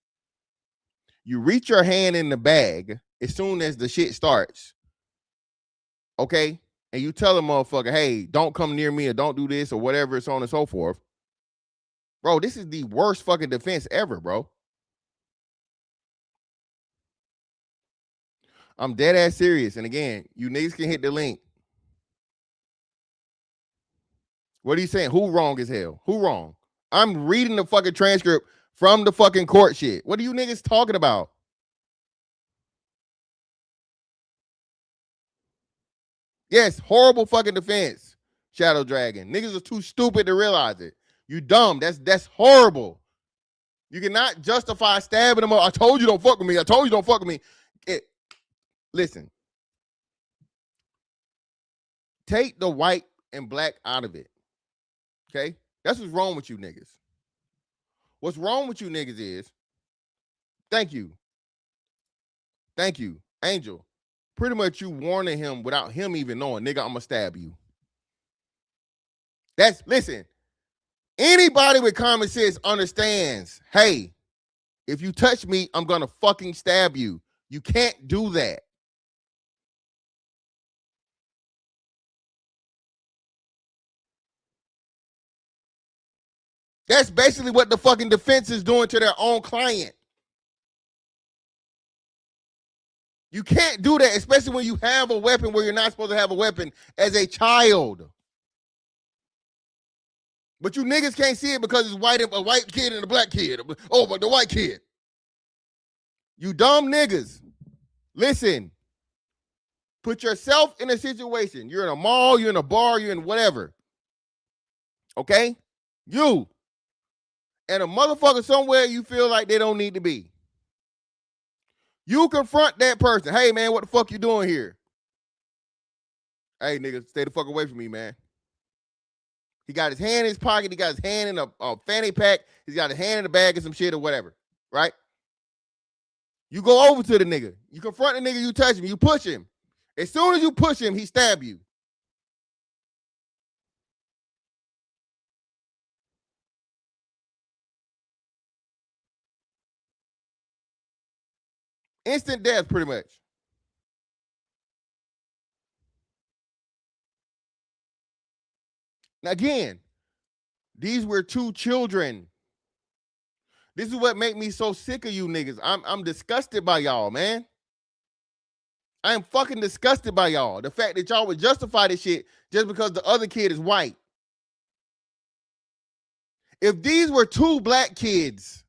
You reach your hand in the bag as soon as the shit starts. Okay? And you tell the motherfucker, hey, don't come near me or don't do this or whatever, so on and so forth. Bro, this is the worst fucking defense ever, bro. I'm dead ass serious. And again, you niggas can hit the link. What are you saying? Who wrong as hell? Who wrong? I'm reading the fucking transcript from the fucking court shit. What are you niggas talking about? Yes, horrible fucking defense, Shadow Dragon. Niggas are too stupid to realize it. You dumb. That's horrible. You cannot justify stabbing them up. I told you don't fuck with me. I told you don't fuck with me. Listen. Take the white and black out of it. Okay? That's what's wrong with you niggas. What's wrong with you niggas is, thank you, Angel. Pretty much you warning him without him even knowing, nigga, I'm gonna stab you. Listen, anybody with common sense understands, hey, if you touch me, I'm gonna fucking stab you. You can't do that. That's basically what the fucking defense is doing to their own client. You can't do that, especially when you have a weapon where you're not supposed to have a weapon as a child. But you niggas can't see it because it's a white kid and a black kid. Oh, but the white kid. You dumb niggas. Listen. Put yourself in a situation. You're in a mall, you're in a bar, you're in whatever. Okay? You. And a motherfucker somewhere you feel like they don't need to be. You confront that person. Hey, man, what the fuck you doing here? Hey, nigga, stay the fuck away from me, man. He got his hand in his pocket. He got his hand in a fanny pack. He's got his hand in a bag of some shit or whatever, right? You go over to the nigga. You confront the nigga, you touch him, you push him. As soon as you push him, he stab you. Instant death, pretty much. Now, again, these were two children. This is what make me so sick of you niggas. I'm disgusted by y'all, man. I am fucking disgusted by y'all. The fact that y'all would justify this shit just because the other kid is white. If these were two black kids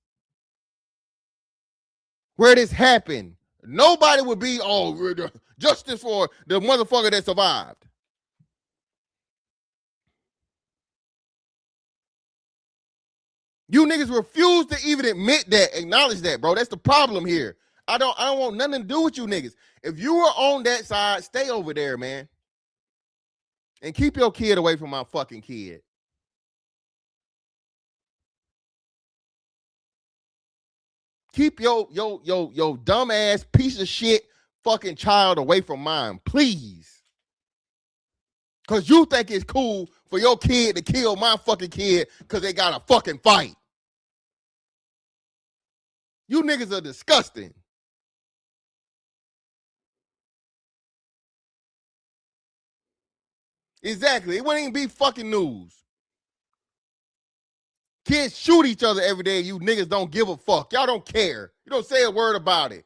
where this happened, nobody would be, justice for the motherfucker that survived. You niggas refuse to even admit that, acknowledge that, bro. That's the problem here. I don't want nothing to do with you niggas. If you were on that side, stay over there, man. And keep your kid away from my fucking kid. Keep your dumbass piece of shit fucking child away from mine, please. Because you think it's cool for your kid to kill my fucking kid because they got a fucking fight. You niggas are disgusting. Exactly. It wouldn't even be fucking news. Kids shoot each other every day. You niggas don't give a fuck. Y'all don't care. You don't say a word about it.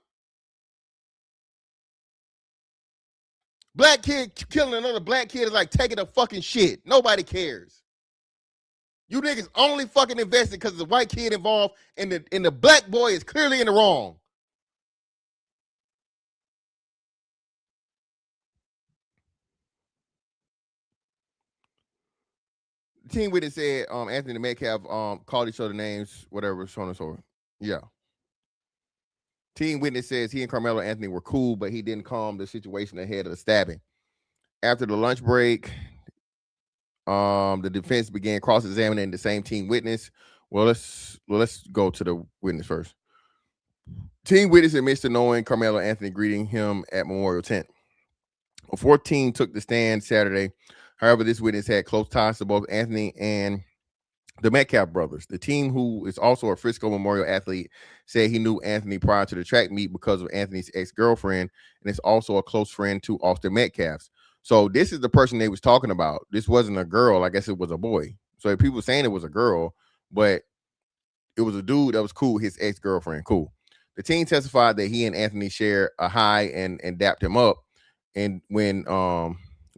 Black kid killing another black kid is like taking a fucking shit. Nobody cares. You niggas only fucking invested because the white kid involved and the black boy is clearly in the wrong. Team witness said Anthony Metcalf called each other names, whatever, so on and so forth. Yeah. Team witness says he and Karmelo Anthony were cool, but he didn't calm the situation ahead of the stabbing. After the lunch break, the defense began cross-examining the same team witness. Well, let's go to the witness first. Team witness admits to knowing Karmelo Anthony greeting him at Memorial Tent. A 14 took the stand Saturday. However, this witness had close ties to both Anthony and the Metcalf brothers. The team, who is also a Frisco Memorial athlete, said he knew Anthony prior to the track meet because of Anthony's ex-girlfriend, and is also a close friend to Austin Metcalf's. So this is the person they was talking about. This wasn't a girl. I guess it was a boy. So people saying it was a girl, but it was a dude that was cool, his ex-girlfriend. Cool. The team testified that he and Anthony shared a high and dapped him up. And when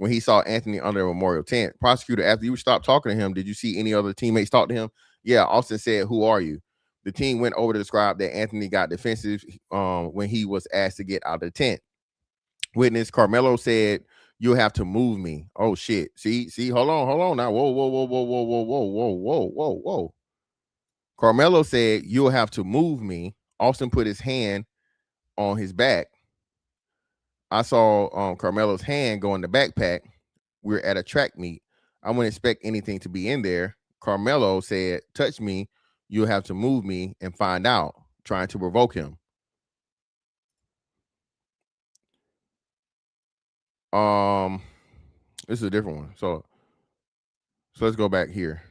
he saw Anthony under a Memorial Tent, prosecutor, after you stopped talking to him, did you see any other teammates talk to him? Yeah, Austin said, "Who are you?" The team went over to describe that Anthony got defensive when he was asked to get out of the tent. Witness Karmelo said, "You'll have to move me." Oh shit. See, hold on now. Whoa. Karmelo said, "You'll have to move me." Austin put his hand on his back. I saw Karmelo's hand go in the backpack. We're at a track meet. I wouldn't expect anything to be in there. Karmelo said, "Touch me. You'll have to move me and find out," trying to provoke him. This is a different one. So let's go back here.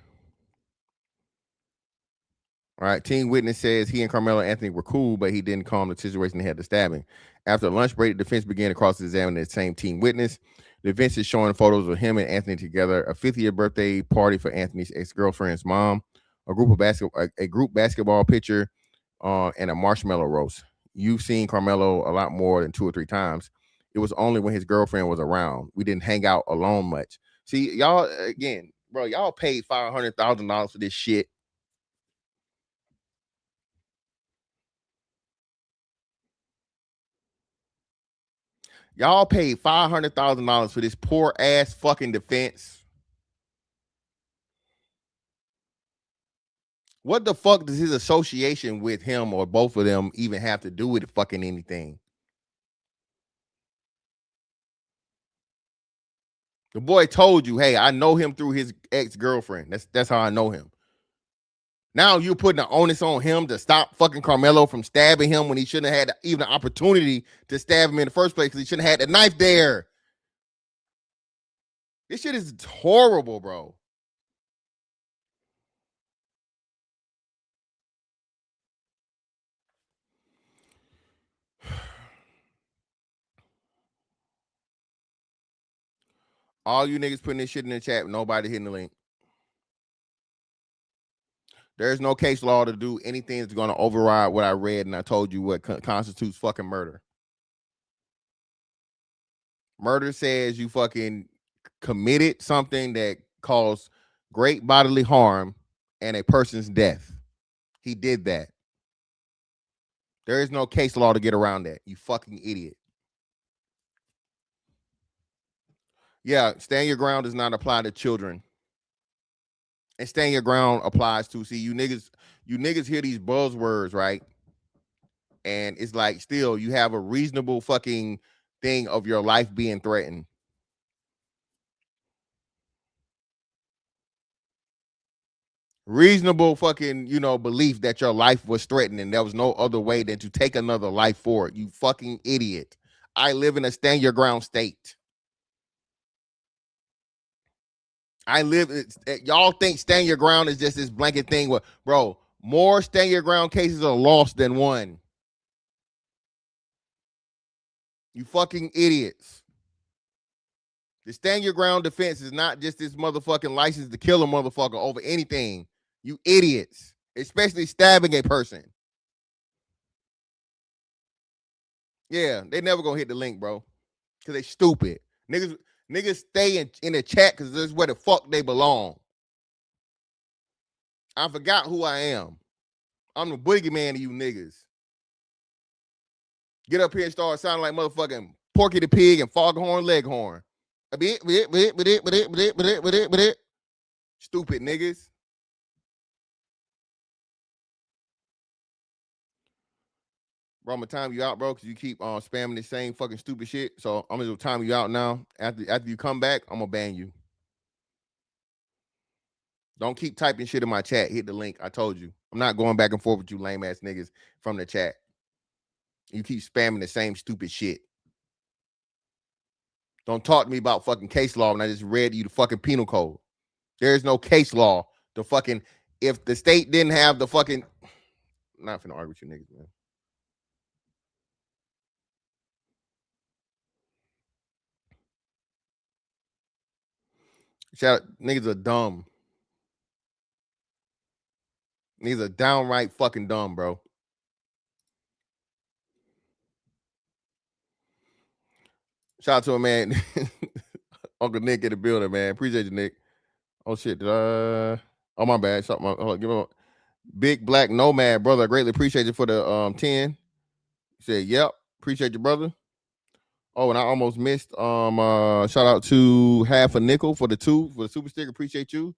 All right. Team witness says he and Karmelo Anthony were cool, but he didn't calm the situation ahead of the stabbing. After lunch break, the defense began to cross-examine the same team witness. The defense is showing photos of him and Anthony together, a 50th birthday party for Anthony's ex-girlfriend's mom, a group basketball picture, and a marshmallow roast. You've seen Karmelo a lot more than 2 or 3 times. It was only when his girlfriend was around. We didn't hang out alone much. See, y'all, again, bro, y'all paid $500,000 for this shit. Y'all paid $500,000 for this poor ass fucking defense. What the fuck does his association with him or both of them even have to do with fucking anything? The boy told you, "Hey, I know him through his ex-girlfriend. That's how I know him." Now you're putting the onus on him to stop fucking Karmelo from stabbing him when he shouldn't have had even the opportunity to stab him in the first place because he shouldn't have had the knife there. This shit is horrible, bro. All you niggas putting this shit in the chat, nobody hitting the link. There's no case law to do anything that's going to override what I read and I told you what constitutes fucking murder. Murder says you fucking committed something that caused great bodily harm and a person's death. He did that. There is no case law to get around that. You fucking idiot. Yeah, stand your ground does not apply to children. And stand your ground applies to, see, you niggas hear these buzzwords, right? And it's like, still, you have a reasonable fucking thing of your life being threatened. Reasonable fucking, belief that your life was threatened and there was no other way than to take another life for it. You fucking idiot. I live in a stand your ground state. Y'all think stand your ground is just this blanket thing where, bro, more stand your ground cases are lost than one. You fucking idiots. The stand your ground defense is not just this motherfucking license to kill a motherfucker over anything. You idiots, especially stabbing a person. Yeah, they never gonna hit the link, bro, because they stupid. Niggas stay in the chat because this is where the fuck they belong. I forgot who I am. I'm the boogeyman of you niggas. Get up here and start sounding like motherfucking Porky the Pig and Foghorn Leghorn. Stupid niggas. Bro, I'm gonna time you out, bro, because you keep spamming the same fucking stupid shit. So I'm gonna time you out now. After you come back, I'm gonna ban you. Don't keep typing shit in my chat. Hit the link. I told you. I'm not going back and forth with you lame ass niggas from the chat. You keep spamming the same stupid shit. Don't talk to me about fucking case law when I just read you the fucking penal code. There is no case law. The fucking, if the state didn't have the fucking, I'm not finna argue with you niggas, man. Shout out, niggas are dumb. Niggas are downright fucking dumb, bro. Shout out to a man, Uncle Nick in the building, man. Appreciate you, Nick. Oh shit, did I? Oh my bad. Something. Give him a Big Black Nomad, brother. I greatly appreciate you for the 10. He said, "Yep, appreciate you, brother." Oh, and I almost missed. Shout out to Half a Nickel for the super sticker. Appreciate you.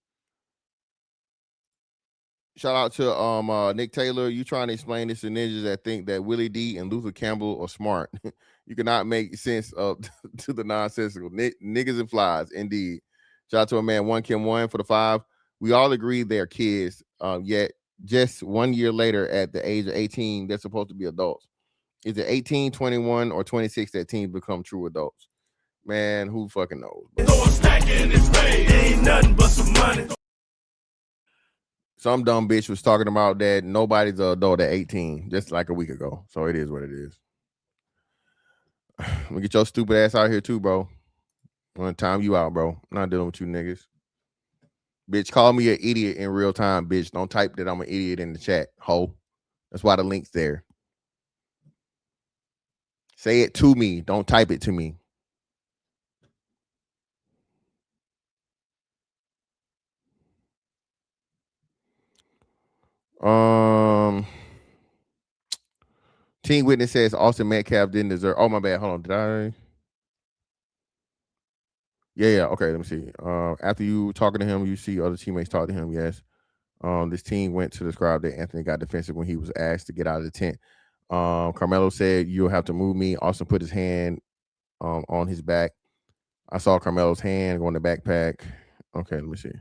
Shout out to Nick Taylor. You trying to explain this to ninjas that think that Willie D and Luther Campbell are smart. You cannot make sense of to the nonsensical. Niggas and flies, indeed. Shout out to a man, 1 Kim 1 for the 5. We all agree they're kids, yet just 1 year later at the age of 18, they're supposed to be adults. Is it 18, 21, or 26 that teens become true adults? Man, who fucking knows? Ain't nothing but some money. Some dumb bitch was talking about that nobody's an adult at 18 just like a week ago. So it is what it is. I'm gonna get your stupid ass out here too, bro. I'm gonna time you out, bro. I'm not dealing with you niggas. Bitch, call me an idiot in real time, bitch. Don't type that I'm an idiot in the chat, ho. That's why the link's there. Say it to me. Don't type it to me. Teen Witness says Austin Metcalf didn't deserve. Oh, my bad. Hold on. Did I? Yeah. Okay, let me see. After you talking to him, you see other teammates talk to him. Yes. This team went to describe that Anthony got defensive when he was asked to get out of the tent. Karmelo said, "You'll have to move me." Austin put his hand on his back. I saw Carmelo's hand go in the backpack. Okay, let me see.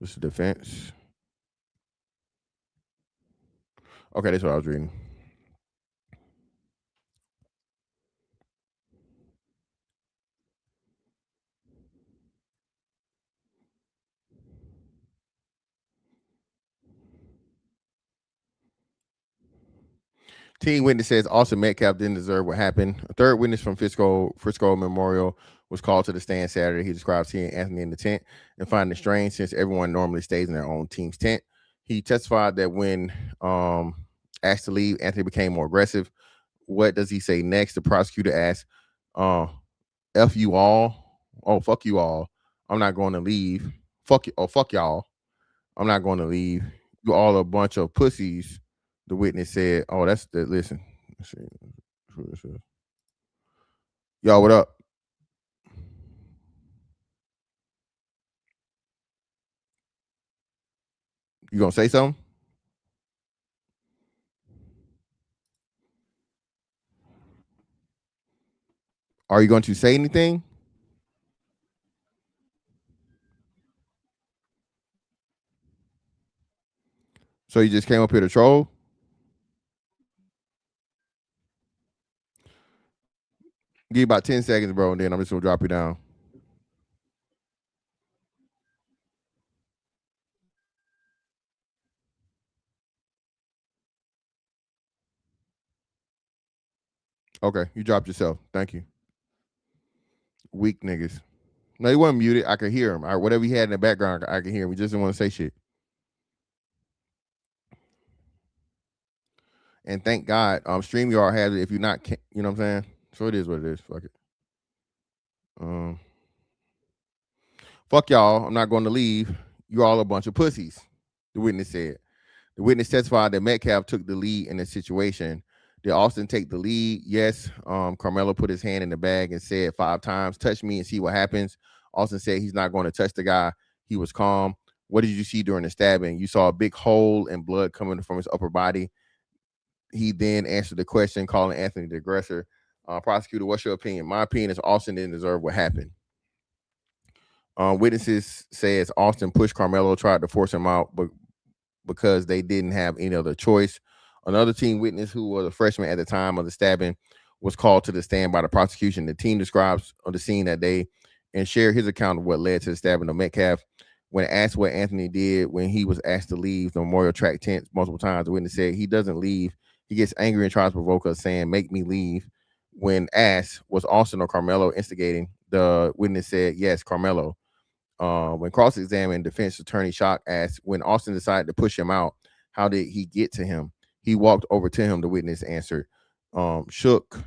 This is defense. Okay, that's what I was reading. Teen witness says Austin Metcalf didn't deserve what happened. A third witness from Frisco Memorial was called to the stand Saturday. He described seeing Anthony in the tent and finding it strange since everyone normally stays in their own team's tent. He testified that when asked to leave, Anthony became more aggressive. What does he say next? The prosecutor asked, F you all. Oh, fuck you all. I'm not going to leave. Fuck you. Oh, fuck y'all. I'm not going to leave. You all a bunch of pussies. The witness said, oh, that's the, listen. Let's see who this is. Y'all, what up? You gonna say something? Are you going to say anything? So you just came up here to troll? Give you about 10 seconds, bro, and then I'm just gonna drop you down. Okay, you dropped yourself. Thank you. weak niggas. No, he wasn't muted. I could hear him. Whatever he had in the background, I could hear him. He just didn't want to say shit. And thank God, StreamYard has it. If you're not, you know what I'm saying? So it is what it is. Fuck it. Fuck y'all. I'm not going to leave. You're all a bunch of pussies, the witness said. The witness testified that Metcalf took the lead in the situation. Did Austin take the lead? Yes. Karmelo put his hand in the bag and said 5 times, touch me and see what happens. Austin said he's not going to touch the guy. He was calm. What did you see during the stabbing? You saw a big hole and blood coming from his upper body. He then answered the question, calling Anthony the aggressor. Prosecutor, what's your opinion? My opinion is Austin didn't deserve what happened. Witnesses says Austin pushed Karmelo, tried to force him out, but because they didn't have any other choice. Another team witness, who was a freshman at the time of the stabbing, was called to the stand by the prosecution. The team describes the scene that day and shared his account of what led to the stabbing of Metcalf. When asked what Anthony did when he was asked to leave the memorial track tent multiple times, the witness said he doesn't leave. He gets angry and tries to provoke us, saying, make me leave. When asked, was Austin or Karmelo instigating, the witness said, yes, Karmelo. When cross-examined, defense attorney Shock asked, when Austin decided to push him out, how did he get to him? He walked over to him, the witness answered. Shook.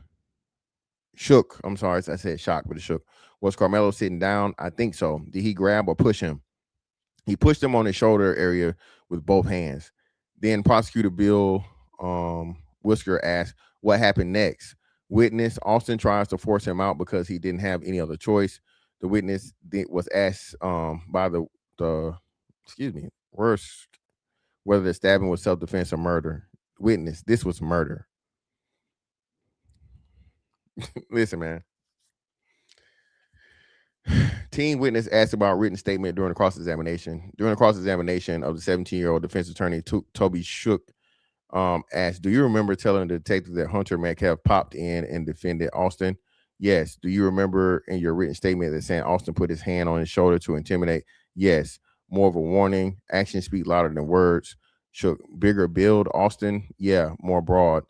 I'm sorry, I said Shock, but it shook. Was Karmelo sitting down? I think so. Did he grab or push him? He pushed him on his shoulder area with both hands. Then prosecutor Bill Whisker asked, what happened next? Witness, Austin tries to force him out because he didn't have any other choice. The witness was asked by the whether the stabbing was self-defense or murder. Witness, this was murder. Listen, man. Team witness asked about written statement during the cross-examination. During the cross-examination of the 17-year-old defense attorney, Toby Shook asked, do you remember telling the detective that Hunter Metcalf popped in and defended Austin? Yes. Do you remember in your written statement that saying Austin put his hand on his shoulder to intimidate? Yes. More of a warning. Actions speak louder than words. Shook. Bigger build, Austin? Yeah, more broad.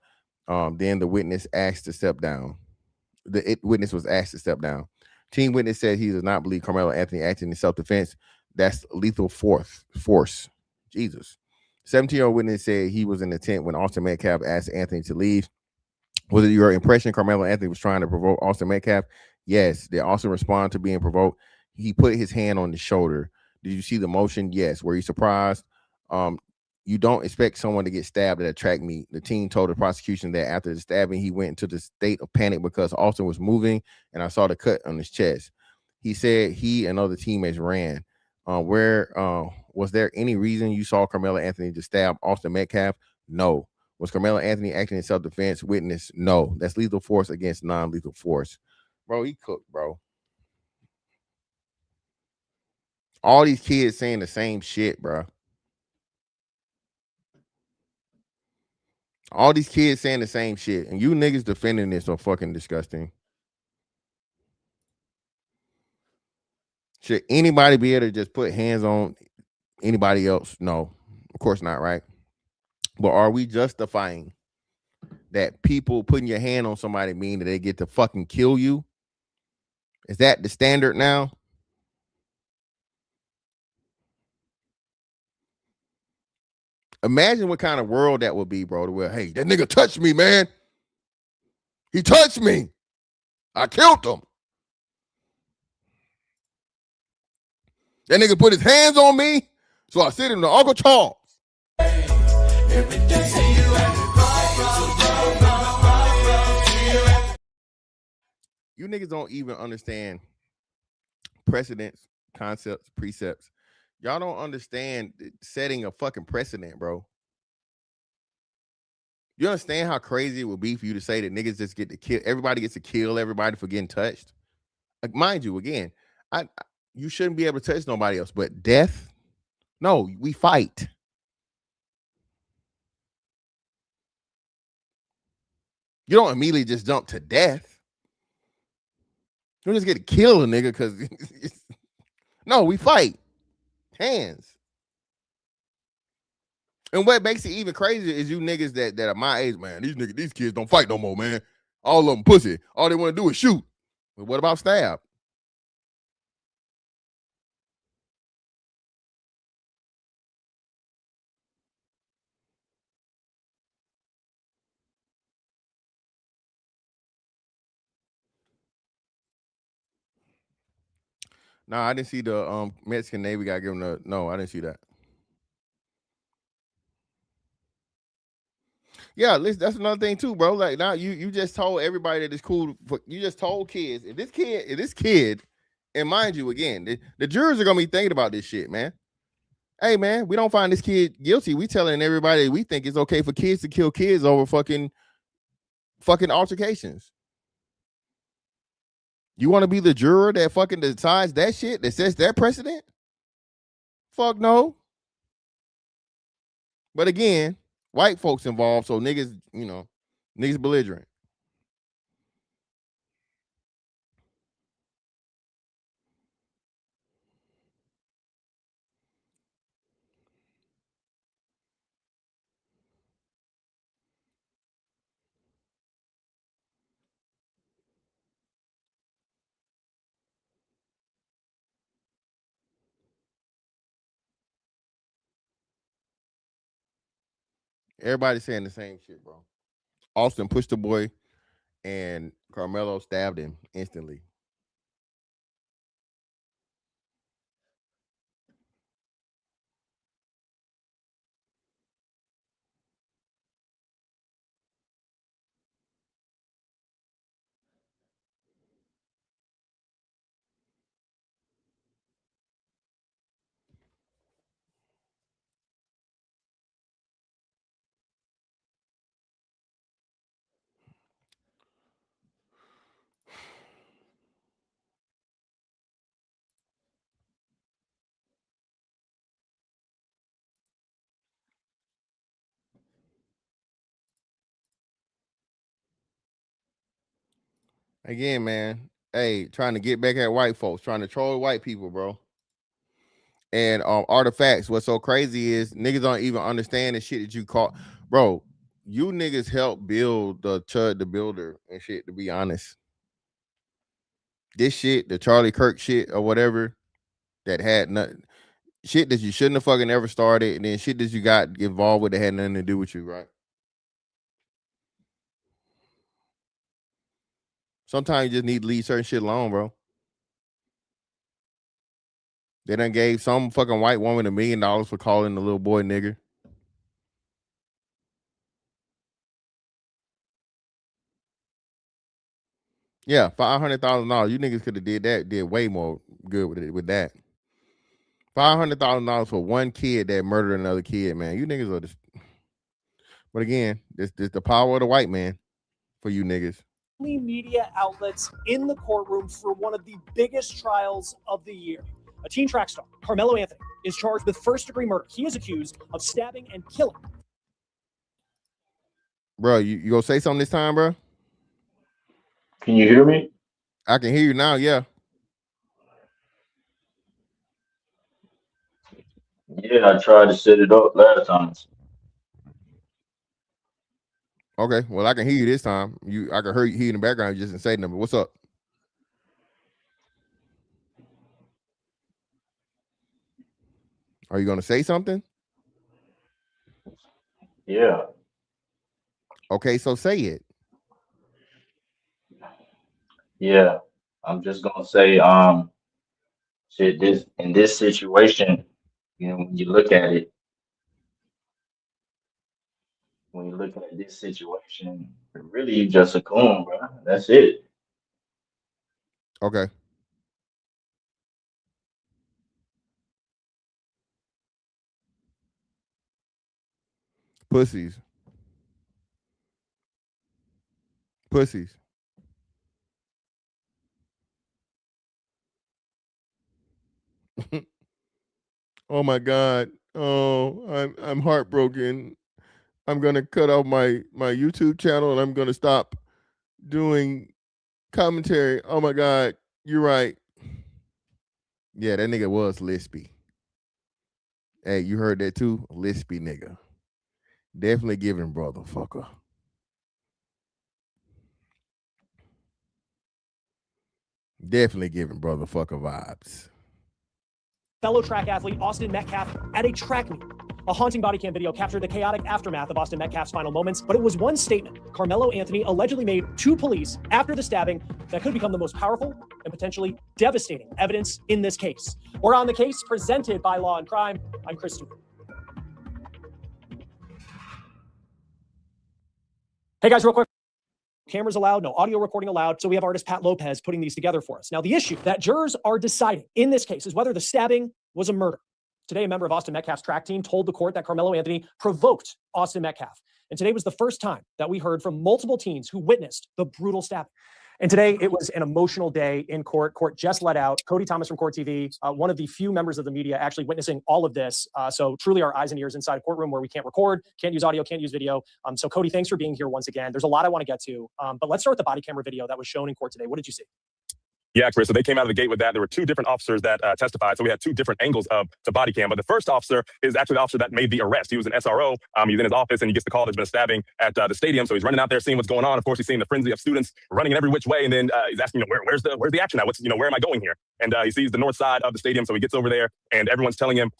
Then the witness asked to step down. The witness was asked to step down. Team witness said he does not believe Karmelo Anthony acted in self-defense. That's lethal force. Jesus. 17-year-old witness said he was in the tent when Austin Metcalf asked Anthony to leave. Was it your impression Karmelo Anthony was trying to provoke Austin Metcalf? Yes. Did Austin respond to being provoked? He put his hand on his shoulder. Did you see the motion? Yes. Were you surprised? You don't expect someone to get stabbed at a track meet. The team told the prosecution that after the stabbing, he went into the state of panic because Austin was moving, and I saw the cut on his chest. He said he and other teammates ran. Was there any reason you saw Karmelo Anthony to stab Austin Metcalf? No. Was Karmelo Anthony acting in self-defense? Witness, no. That's lethal force against non-lethal force. Bro, he cooked, bro. All these kids saying the same shit, bro. All these kids saying the same shit. And you niggas defending this are fucking disgusting. Should anybody be able to just put hands on anybody else? No, of course not, right? But are we justifying that people putting your hand on somebody mean that they get to fucking kill you? Is that the standard now? Imagine what kind of world that would be, bro. Where, hey, that nigga touched me, man. He touched me. I killed him. That nigga put his hands on me, so I sent him to Uncle Charles. You niggas don't even understand precedents, concepts, precepts. Y'all don't understand setting a fucking precedent, bro. You understand how crazy it would be for you to say that niggas just get to kill, everybody gets to kill everybody for getting touched? Like, mind you, again, you shouldn't be able to touch nobody else, but death? No, we fight. You don't immediately just jump to death. You don't just get to kill a nigga because no, we fight. Hands. And what makes it even crazier is you niggas that are my age, man. These kids don't fight no more, man. All of them pussy. All they want to do is shoot. But what about stab? No, I didn't see the Mexican Navy guy giving the. No, I didn't see that. Yeah, listen, that's another thing too, bro. Like now, you just told everybody that it's cool. You just told kids. If this kid, and mind you, again, the jurors are gonna be thinking about this shit, man. Hey, man, we don't find this kid guilty. We telling everybody we think it's okay for kids to kill kids over fucking altercations. You want to be the juror that fucking decides that shit, that sets that precedent? Fuck no. But again, white folks involved, so niggas, niggas belligerent. Everybody's saying the same shit, bro. Austin pushed the boy, and Karmelo stabbed him instantly. Again, man. Hey, trying to get back at white folks, trying to troll white people, bro. And artifacts. What's so crazy is niggas don't even understand the shit that you call, bro. You niggas helped build the Chud the Builder and shit. To be honest, this shit, the Charlie Kirk shit or whatever, that had nothing, shit that you shouldn't have fucking ever started, and then shit that you got involved with that had nothing to do with you, right? Sometimes you just need to leave certain shit alone, bro. They done gave some fucking white woman $1 million for calling the little boy nigger. Yeah, $500,000. You niggas could have did way more good with that. $500,000 for one kid that murdered another kid, man. You niggas are just. But again, this the power of the white man for you niggas. Media outlets in the courtroom for one of the biggest trials of the year. A teen track star, Karmelo Anthony, is charged with first-degree murder. He is accused of stabbing and killing. Bro, you gonna say something this time, bro? Can you hear me? I can hear you now, yeah. Yeah, I tried to set it up last time. Okay, well, I can hear you this time. I can hear you in the background. You just didn't say nothing. What's up? Are you gonna say something? Yeah. Okay, so say it. Yeah. I'm just gonna say, shit, in this situation, when you look at it, when you look at this situation, really you just a coon, bro. That's it. Okay. Pussies. Oh my God. Oh, I'm heartbroken. I'm gonna cut off my YouTube channel and I'm gonna stop doing commentary. Oh my God, you're right. Yeah, that nigga was lispy. Hey, you heard that too? Lispy nigga. Definitely giving brother fucker. Definitely giving brother fucker vibes. Fellow track athlete Austin Metcalf at a track meet. A haunting body cam video captured the chaotic aftermath of Austin Metcalf's final moments, but it was one statement Karmelo Anthony allegedly made to police after the stabbing that could become the most powerful and potentially devastating evidence in this case. We're on the case presented by Law and Crime. I'm Chris Stewart. Hey guys, real quick. Cameras allowed, no audio recording allowed. So we have artist Pat Lopez putting these together for us. Now, the issue that jurors are deciding in this case is whether the stabbing was a murder. Today, a member of Austin Metcalf's track team told the court that Karmelo Anthony provoked Austin Metcalf. And today was the first time that we heard from multiple teens who witnessed the brutal stabbing. And today it was an emotional day in court. Court just let out Cody Thomas from Kourt TV, one of the few members of the media actually witnessing all of this. So truly our eyes and ears inside a courtroom where we can't record, can't use audio, can't use video. So Cody, thanks for being here once again. There's a lot I want to get to, but let's start with the body camera video that was shown in court today. What did you see? Yeah, Chris, so they came out of the gate with that. There were two different officers that testified. So we had two different angles of the body cam. But the first officer is actually the officer that made the arrest. He was an SRO. He's in his office and he gets the call there's been a stabbing at the stadium. So he's running out there seeing what's going on. Of course, he's seeing the frenzy of students running in every which way. And then he's asking, where's the action at? Where am I going here? And he sees the north side of the stadium. So he gets over there and everyone's telling him,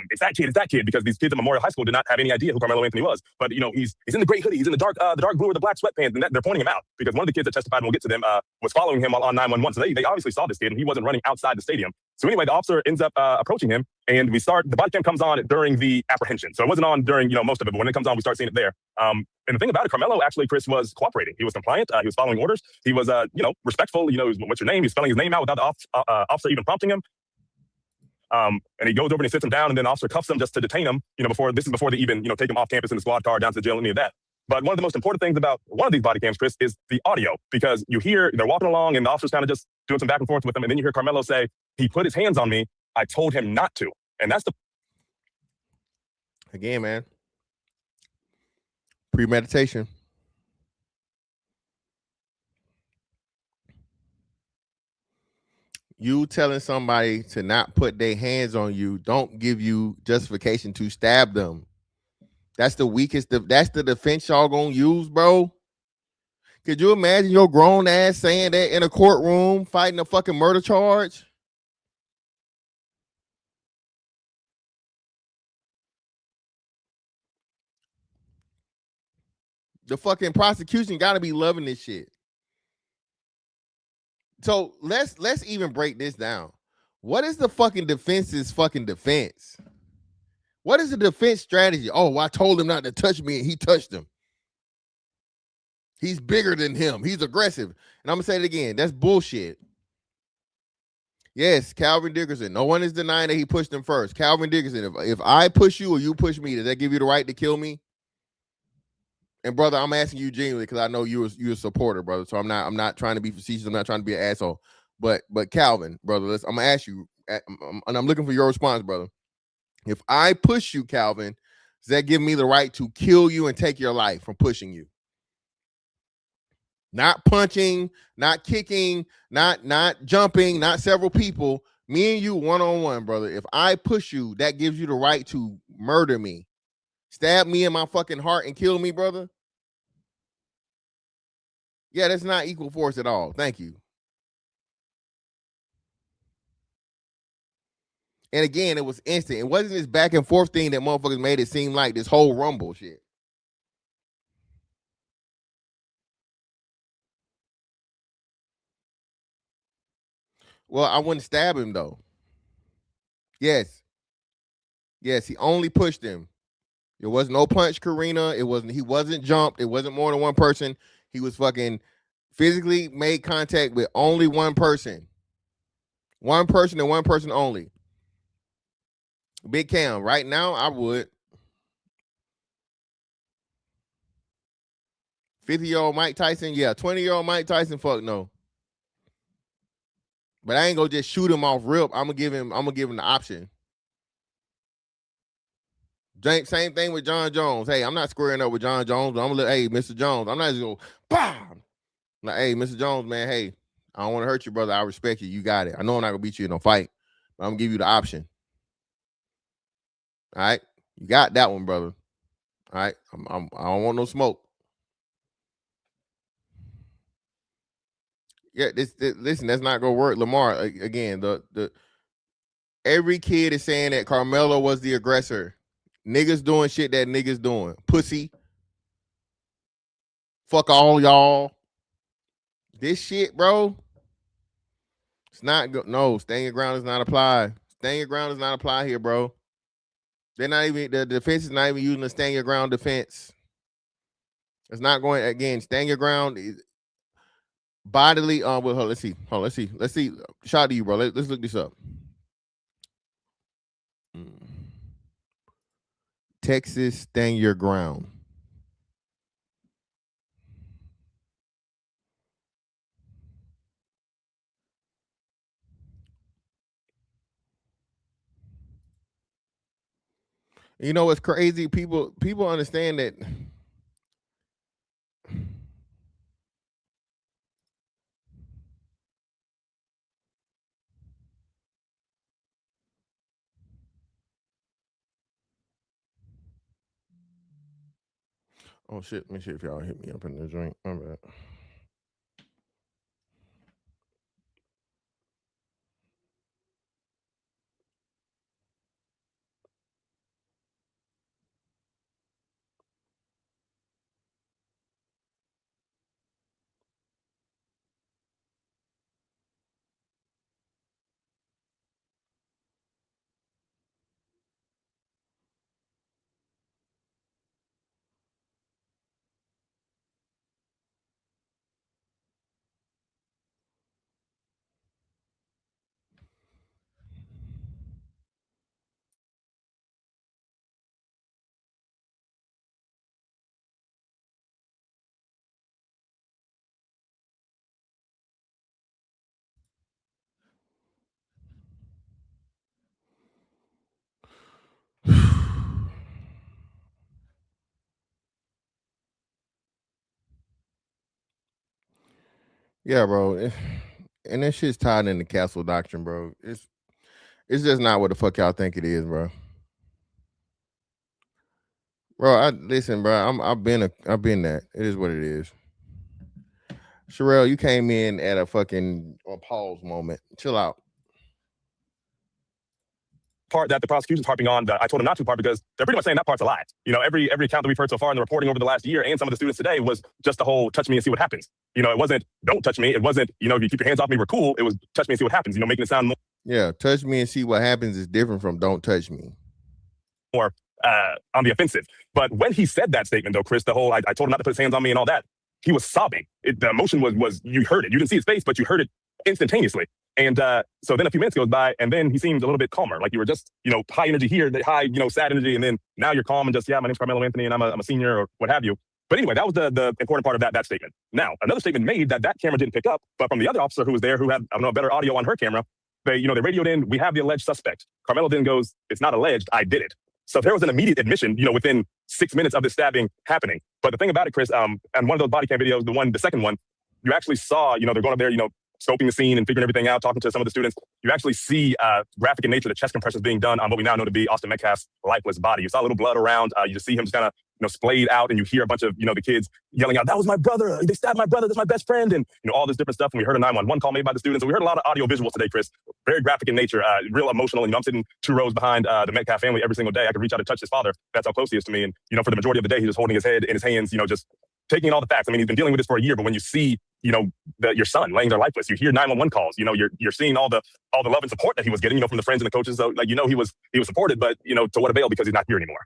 it's that kid, because these kids at Memorial High School did not have any idea who Karmelo Anthony was. But, he's in the gray hoodie. He's in the dark blue or the black sweatpants. And they're pointing him out because one of the kids that testified, and we'll get to them, was following him on 911. So they obviously saw this kid and he wasn't running outside the stadium. So anyway, the officer ends up approaching him and the body cam comes on during the apprehension. So it wasn't on during, most of it, but when it comes on, we start seeing it there. And the thing about it, Karmelo actually, Chris, was cooperating. He was compliant. He was following orders. He was, respectful. What's your name? He's spelling his name out without the officer even prompting him. And he goes over and he sits him down and then the officer cuffs him just to detain him, before they even, take him off campus in the squad car down to the jail, any of that. But one of the most important things about one of these body cams, Chris, is the audio, because you hear they're walking along and the officer's kind of just doing some back and forth with them. And then you hear Karmelo say, he put his hands on me. I told him not to. And that's again, man, premeditation. You telling somebody to not put their hands on you don't give you justification to stab them. That's the weakest. That's the defense y'all gonna use, bro. Could you imagine your grown ass saying that in a courtroom fighting a fucking murder charge? The fucking prosecution got to be loving this shit. So let's even break this down. What is the fucking defense's fucking defense? What is the defense strategy? Oh, I told him not to touch me and he touched him. He's bigger than him. He's aggressive. And I'm going to say it again. That's bullshit. Yes, Calvin Dickerson. No one is denying that he pushed him first. Calvin Dickerson, if I push you or you push me, does that give you the right to kill me? And brother, I'm asking you genuinely because I know you're a supporter, brother. So I'm not trying to be facetious. I'm not trying to be an asshole. But Calvin, brother, I'm going to ask you, and I'm looking for your response, brother. If I push you, Calvin, does that give me the right to kill you and take your life from pushing you? Not punching, not kicking, not jumping, not several people. Me and you one-on-one, brother. If I push you, that gives you the right to murder me. Stab me in my fucking heart and kill me, brother. Yeah, that's not equal force at all. Thank you. And again, it was instant. It wasn't this back and forth thing that motherfuckers made it seem like this whole rumble shit. Well, I wouldn't stab him though. Yes, he only pushed him. There was no punch, Karina. He wasn't jumped. It wasn't more than one person. He was fucking physically made contact with only one person. One person and one person only. Big Cam, right now, I would. 50-year-old Mike Tyson, yeah. 20-year-old Mike Tyson, fuck no. But I ain't gonna just shoot him off rip. I'm gonna give him the option. Same thing with John Jones. Hey, I'm not squaring up with John Jones, but I'm gonna hey, Mr. Jones. I'm not just gonna bam. Like, hey, Mr. Jones, man, hey, I don't want to hurt you, brother. I respect you. You got it. I know I'm not gonna beat you in no fight, but I'm gonna give you the option. All right, you got that one, brother. All right, I don't want no smoke. Yeah, listen, that's not gonna work. Lamar, again, the every kid is saying that Karmelo was the aggressor. Niggas doing shit that niggas doing. Pussy. Fuck all y'all. This shit, bro. It's not good. No, stand your ground does not apply. Stand your ground does not apply here, bro. They're not even, the defense is not even using the stand your ground defense. It's not going, again, stand your ground is bodily, well, let's see. Shout out to you, bro. Let's look this up. Texas, stand your ground. You know what's crazy? People understand that. Oh shit, let me see if y'all hit me up in the joint. My bad. Yeah, bro. And that shit's tied in the castle doctrine, bro. It's just not what the fuck y'all think it is, bro. Bro, listen, bro. I've been that. It is what it is. Sherelle, you came in at a fucking pause moment. Chill out. Part that the prosecution's harping on, that I told them not to part, because they're pretty much saying that part's a lie. You know, every account that we've heard so far in the reporting over the last year, and some of the students today, was just the whole touch me and see what happens. You know, it wasn't don't touch me. It wasn't, you know, if you keep your hands off me, we're cool. It was touch me and see what happens. You know, making it sound more. Yeah, touch me and see what happens is different from don't touch me. More on the offensive. But when he said that statement, though, Chris, the whole I told him not to put his hands on me and all that, he was sobbing. The emotion was you heard it. You didn't see his face, but you heard it instantaneously. And so then a few minutes goes by, and then he seems a little bit calmer. Like you were just, you know, high energy here, high, you know, sad energy, and then now you're calm and just, yeah, my name's Karmelo Anthony, and I'm a senior or what have you. But anyway, that was the important part of that statement. Now, another statement made that camera didn't pick up, but from the other officer who was there, who had, I don't know, better audio on her camera, they radioed in, we have the alleged suspect. Karmelo then goes, it's not alleged, I did it. So there was an immediate admission, you know, within 6 minutes of this stabbing happening. But the thing about it, Chris, and one of those body cam videos, the second one, you actually saw, you know, they're going up there, you know, scoping the scene and figuring everything out, talking to some of the students. You actually see graphic in nature, the chest compressions being done on what we now know to be Austin Metcalf's lifeless body. You saw a little blood around. You just see him just kind of, you know, splayed out, and you hear a bunch of, you know, the kids yelling out, that was my brother. They stabbed my brother. That's my best friend. And, you know, all this different stuff. And we heard a 911 call made by the students. And we heard a lot of audio visuals today, Chris. Very graphic in nature, real emotional. You know, I'm sitting 2 rows behind the Metcalf family every single day. I could reach out and touch his father. That's how close he is to me. And, you know, for the majority of the day, he's just holding his head in his hands, you know, just taking in all the facts. I mean, he's been dealing with this for a year, but when you see, you know, your son laying there lifeless, you hear 911 calls, you know, you're seeing all the love and support that he was getting, you know, from the friends and the coaches. So, like, you know, he was supported, but, you know, to what avail, because he's not here anymore.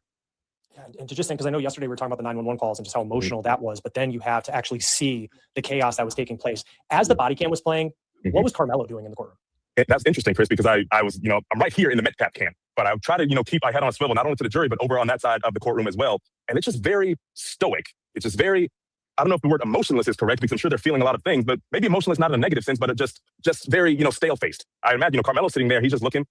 Yeah, and to just think, because I know yesterday we were talking about the 911 calls and just how emotional that was, but then you have to actually see the chaos that was taking place. As the body cam was playing, what was Karmelo doing in the courtroom? That's interesting, Chris, because I was, you know, I'm right here in the Metcalf camp, but I try to, you know, keep my head on a swivel, not only to the jury, but over on that side of the courtroom as well. And it's just very stoic. It's just very, I don't know if the word emotionless is correct, because I'm sure they're feeling a lot of things, but maybe emotionless not in a negative sense, but it just very, you know, stale-faced. I imagine, you know, Karmelo's sitting there, he's just looking.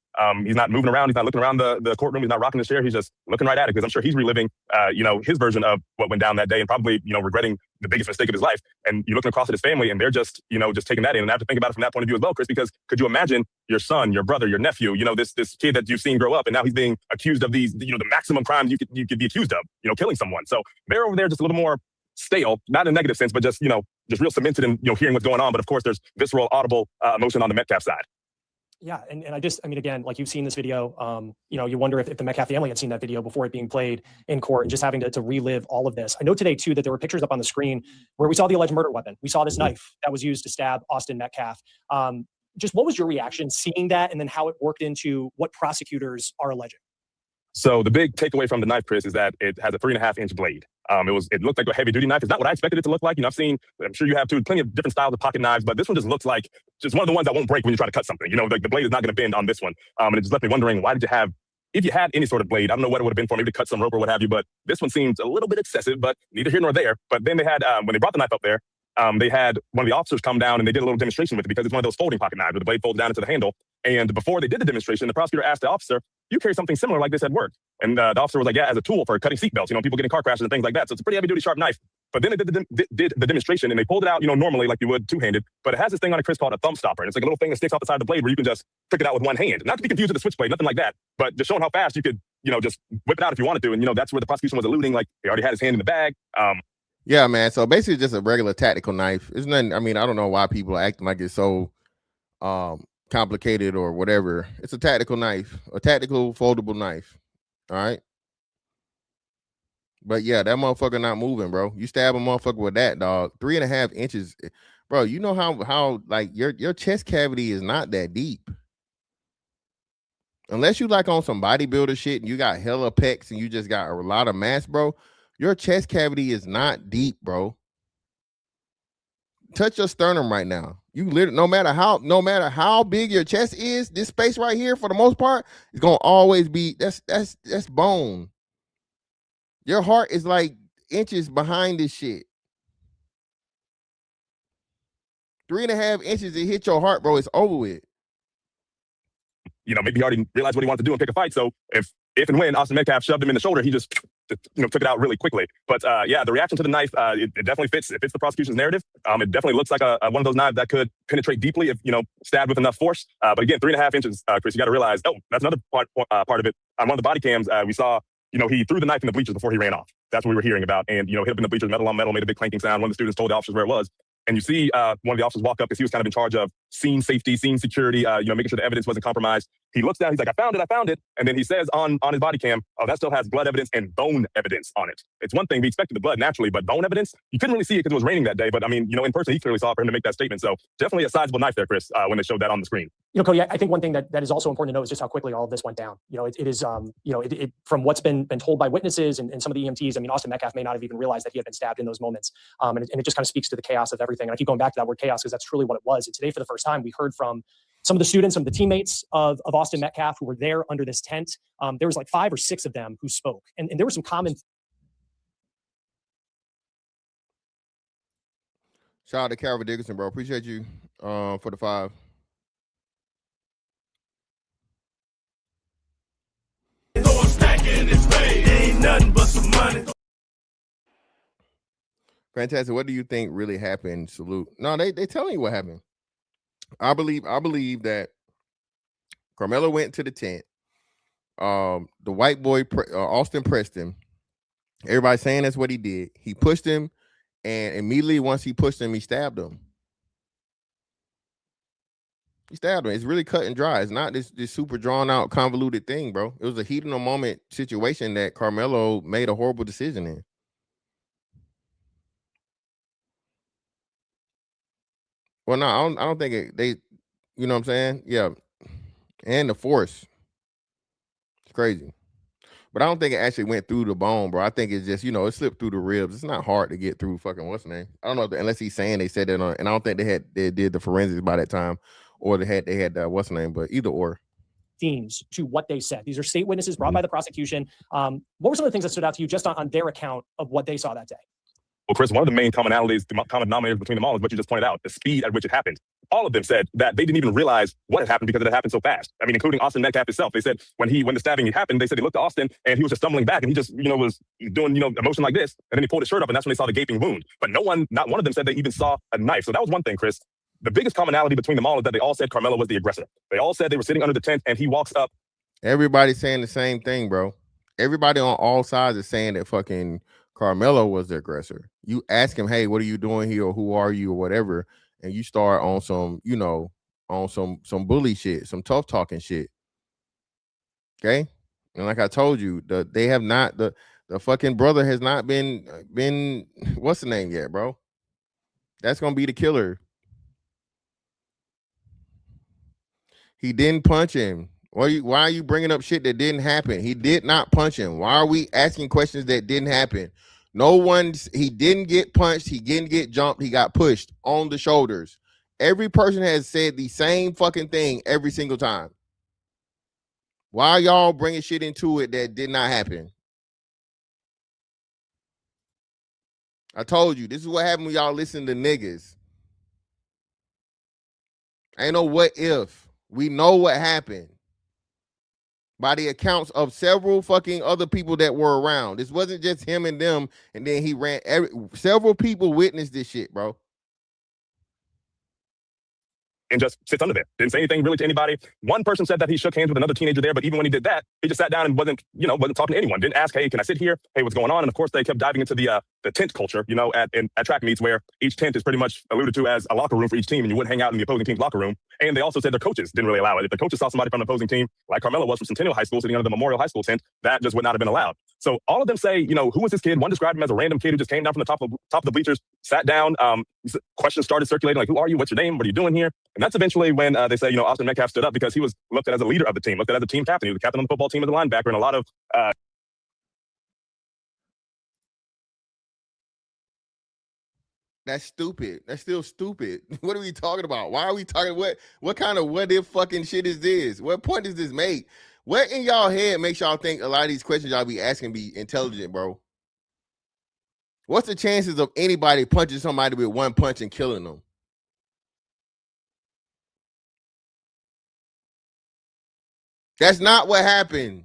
He's not moving around. He's not looking around the courtroom. He's not rocking his chair. He's just looking right at it, because I'm sure he's reliving, you know, his version of what went down that day, and probably, you know, regretting the biggest mistake of his life. And you're looking across at his family, and they're just, you know, just taking that in. And I have to think about it from that point of view as well, Chris, because could you imagine your son, your brother, your nephew, you know, this kid that you've seen grow up, and now he's being accused of these, you know, the maximum crimes you could be accused of, you know, killing someone. So they're over there just a little more stale, not in a negative sense, but just, you know, just real cemented in, you know, hearing what's going on. But of course, there's visceral, audible emotion on the Metcalf side. Yeah, and I mean, again, like you've seen this video, you wonder if the Metcalf family had seen that video before it being played in court and just having to relive all of this. I know today, too, that there were pictures up on the screen where we saw the alleged murder weapon. We saw this knife that was used to stab Austin Metcalf. Just what was your reaction seeing that and then how it worked into what prosecutors are alleging? So the big takeaway from the knife, Chris, is that it has a 3.5-inch blade. It looked like a heavy duty knife. It's not what I expected it to look like. I'm sure you have too, plenty of different styles of pocket knives, but this one just looks like just one of the ones that won't break when you try to cut something. Like the blade is not going to bend on this one. And it just left me wondering, why did you have, if you had any sort of blade, I don't know what it would have been for, maybe to cut some rope or what have you, but this one seems a little bit excessive, but neither here nor there. But then they had, when they brought the knife up there, they had one of the officers come down and they did a little demonstration with it because it's one of those folding pocket knives where the blade folds down into the handle. And before they did the demonstration, the prosecutor asked the officer, "You carry something similar like this at work?" And the officer was like, "Yeah, as a tool for cutting seatbelts, people get in car crashes and things like that. So it's a pretty heavy duty, sharp knife." But then they did the demonstration and they pulled it out, normally like you would two-handed, but it has this thing on it, Chris, called a thumb stopper. And it's like a little thing that sticks off the side of the blade where you can just pick it out with one hand. Not to be confused with a switchblade, nothing like that, but just showing how fast you could, just whip it out if you wanted to. And, that's where the prosecution was alluding, like he already had his hand in the bag. Yeah, man. So basically just a regular tactical knife. It's nothing, I don't know why people are acting like it's so complicated or whatever. It's a tactical knife, a tactical foldable knife. All right. But yeah, that motherfucker not moving, bro. You stab a motherfucker with that, dog. 3.5 inches, bro. You know how like your chest cavity is not that deep. Unless you like on some bodybuilder shit and you got hella pecs and you just got a lot of mass, bro. Your chest cavity is not deep, bro. Touch your sternum right now. You literally, no matter how big your chest is, this space right here, for the most part, is gonna always be that's bone. Your heart is like inches behind this shit. 3.5 inches, it hit your heart, bro. It's over with. Maybe he already realized what he wanted to do and pick a fight. So if and when Austin Metcalf shoved him in the shoulder, he just took it out really quickly. But yeah, the reaction to the knife, it definitely fits. It fits the prosecution's narrative. It definitely looks like one of those knives that could penetrate deeply if stabbed with enough force. But again, 3.5 inches, Chris. You got to realize. Oh, that's another part of it. On one of the body cams, we saw. He threw the knife in the bleachers before he ran off. That's what we were hearing about. And hit up in the bleachers, metal on metal, made a big clanking sound. One of the students told the officers where it was. And you see one of the officers walk up because he was kind of in charge of scene safety, scene security, making sure the evidence wasn't compromised. He looks down, he's like, I found it. And then he says on his body cam, oh, that still has blood evidence and bone evidence on it. It's one thing, we expected the blood naturally, but bone evidence, you couldn't really see it because it was raining that day. But in person, he clearly saw it for him to make that statement. So definitely a sizable knife there, Chris, when they showed that on the screen. Cody, I think one thing that is also important to know is just how quickly all of this went down. It is, from what's been told by witnesses and some of the EMTs, Austin Metcalf may not have even realized that he had been stabbed in those moments. And it just kind of speaks to the chaos of everything. And I keep going back to that word chaos because that's truly what it was. And today, for the first time, we heard from some of the students, some of the teammates of Austin Metcalf who were there under this tent. There was like 5 or 6 of them who spoke. And there were some common. Shout out to Calvin Dickerson, bro. Appreciate you for the 5. Ain't nothing but some money. Fantastic. What do you think really happened? Salute. No, they telling you what happened. I believe that Karmelo went to the tent. The white boy Austin pressed him. Everybody saying that's what he did. He pushed him, and immediately once he pushed him, he stabbed him. It's really cut and dry. It's not this super drawn out, convoluted thing, bro. It was a heat in the moment situation that Karmelo made a horrible decision in. Well, no, I don't think they, you know what I'm saying? Yeah. And the force. It's crazy. But I don't think it actually went through the bone, bro. I think it's just, it slipped through the ribs. It's not hard to get through fucking what's the name? I don't know, unless he's saying they said that on, and I don't think they did the forensics by that time, or they had what's the name, but either or. Themes to what they said. These are state witnesses brought by the prosecution. What were some of the things that stood out to you just on their account of what they saw that day? Well, Chris, one of the main commonalities, the common denominators between them all is what you just pointed out, the speed at which it happened. All of them said that they didn't even realize what had happened because it had happened so fast. Including Austin Metcalf himself. They said when the stabbing happened, they said he looked at Austin and he was just stumbling back and he just, was doing, a motion like this. And then he pulled his shirt up and that's when they saw the gaping wound. But not one of them said they even saw a knife. So that was one thing, Chris. The biggest commonality between them all is that they all said Karmelo was the aggressor. They all said they were sitting under the tent and he walks up. Everybody's saying the same thing, bro. Everybody on all sides is saying that fucking Karmelo was the aggressor. You ask him, hey, what are you doing here, or who are you, or whatever, and you start on some, on some bully shit, some tough talking shit. Okay, and like I told you, the fucking brother has not been what's the name yet, bro? That's gonna be the killer. He didn't punch him. Why are you bringing up shit that didn't happen? He did not punch him. Why are we asking questions that didn't happen? He didn't get punched. He didn't get jumped. He got pushed on the shoulders. Every person has said the same fucking thing every single time. Why are y'all bringing shit into it that did not happen? I told you, this is what happened when y'all listen to niggas. Ain't no what if. We know what happened by the accounts of several fucking other people that were around. This wasn't just him and them, and then he ran. Several people witnessed this shit, bro. And just sits under there. Didn't say anything really to anybody. One person said that he shook hands with another teenager there, but even when he did that, he just sat down and wasn't talking to anyone. Didn't ask, hey, can I sit here? Hey, what's going on? And of course, they kept diving into the tent culture, at track meets, where each tent is pretty much alluded to as a locker room for each team, and you wouldn't hang out in the opposing team's locker room. And they also said their coaches didn't really allow it. If the coaches saw somebody from the opposing team, like Karmelo was from Centennial High School, sitting under the Memorial High School tent, that just would not have been allowed. So all of them say, who was this kid? One described him as a random kid who just came down from the top of the bleachers, sat down. Questions started circulating, like, who are you? What's your name? What are you doing here? And that's eventually when they say, Austin Metcalf stood up because he was looked at as a leader of the team, looked at as a team captain. He was the captain on the football team as a linebacker, and a lot of That's stupid. That's still stupid. What are we talking about? Why are we talking? What kind of what if fucking shit is this? What point does this make? What in y'all head makes y'all think a lot of these questions y'all be asking be intelligent, bro? What's the chances of anybody punching somebody with one punch and killing them? That's not what happened.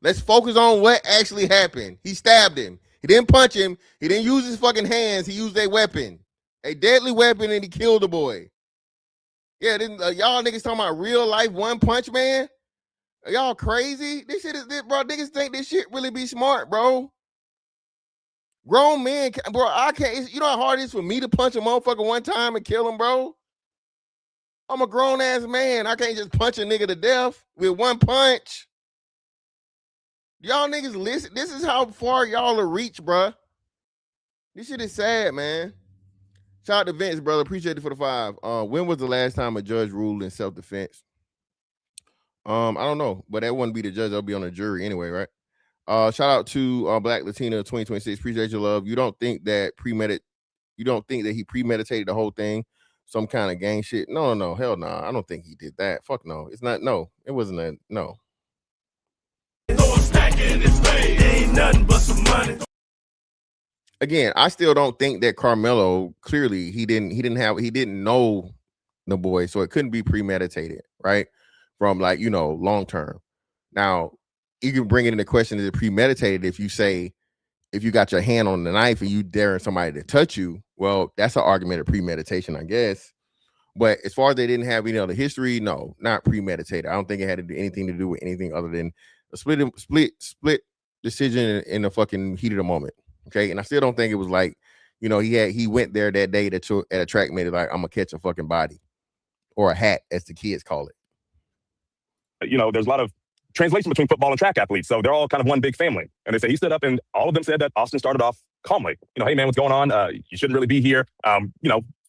Let's focus on what actually happened. He stabbed him. He didn't punch him. He didn't use his fucking hands. He used a weapon, a deadly weapon, and he killed the boy. Yeah, y'all niggas talking about real life one punch man? Are y'all crazy? This shit is, bro, niggas think this shit really be smart, bro. Grown men, bro, I can't, you know how hard it is for me to punch a motherfucker one time and kill him, bro? I'm a grown-ass man. I can't just punch a nigga to death with one punch. Y'all niggas listen. This is how far y'all will reach, bro. This shit is sad, man. Shout out to Vince, brother. Appreciate it for the 5. When was the last time a judge ruled in self-defense? I don't know, but that wouldn't be the judge. I'll be on the jury anyway, right? Shout out to Black Latina 2026. Appreciate your love. You don't think that he premeditated the whole thing? Some kind of gang shit? No, hell no. I don't think he did that. Fuck no. It's not. No, it wasn't a no. Ain't nothing but some money. Again, I still don't think that Karmelo, clearly he didn't know the boy, so it couldn't be premeditated, right? From long term. Now, you can bring it into question, is it premeditated if you got your hand on the knife and you daring somebody to touch you? Well, that's an argument of premeditation, I guess. But as far as they didn't have any other history, no, not premeditated. I don't think it had anything to do with anything other than a split decision in the fucking heat of the moment. Okay, and I still don't think it was like, he went there that day at a track meet, like, I'm gonna catch a fucking body or a hat, as the kids call it. There's a lot of translation between football and track athletes, so they're all kind of one big family. And they say he stood up, and all of them said that Austin started off calmly. Hey man, what's going on? You shouldn't really be here.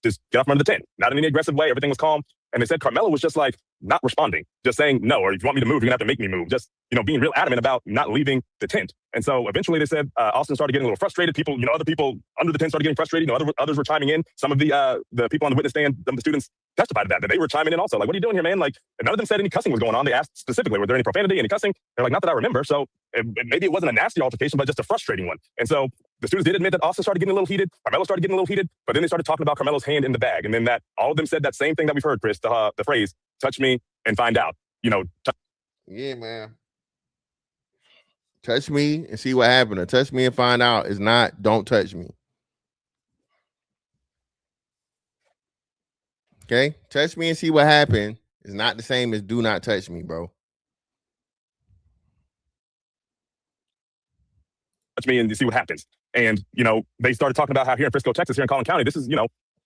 Just get off under the tent. Not in any aggressive way. Everything was calm. And they said Karmelo was just like not responding, just saying no, or if you want me to move, you're gonna have to make me move. Just being real adamant about not leaving the tent. And so eventually they said Austin started getting a little frustrated. People, other people under the tent started getting frustrated. Others were chiming in. Some of the people on the witness stand, some of the students testified to that they were chiming in also. Like, what are you doing here, man? Like, and none of them said any cussing was going on. They asked specifically, were there any profanity, any cussing? They're like, not that I remember. So maybe it wasn't a nasty altercation, but just a frustrating one. And so the students did admit that Austin started getting a little heated. Karmelo started getting a little heated, but then they started talking about Karmelo's hand in the bag. And then that all of them said that same thing that we've heard, Chris, the phrase, touch me and find out. Yeah, man. Touch me and see what happened. Or touch me and find out is not don't touch me. Okay? Touch me and see what happened is not the same as do not touch me, bro. Touch me and you see what happens. And, they started talking about how here in Frisco, Texas, here in Collin County, this is,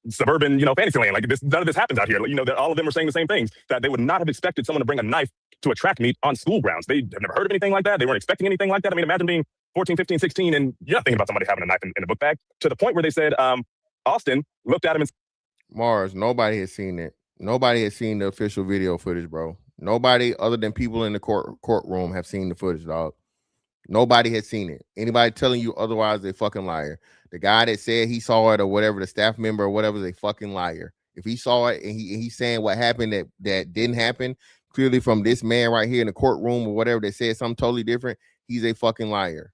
suburban, fantasy land. Like this, none of this happens out here. All of them are saying the same things, that they would not have expected someone to bring a knife to a track meet on school grounds. They have never heard of anything like that. They weren't expecting anything like that. I mean, imagine being 14, 15, 16, and you're not thinking about somebody having a knife in a book bag, to the point where they said Austin looked at him and Mars, nobody has seen it. Nobody has seen the official video footage, bro. Nobody other than people in the courtroom have seen the footage, dog. Nobody has seen it. Anybody telling you otherwise, they fucking liar. The guy that said he saw it or whatever, the staff member or whatever, is a fucking liar. If he saw it and he's saying what happened that didn't happen, clearly from this man right here in the courtroom or whatever that said something totally different, he's a fucking liar.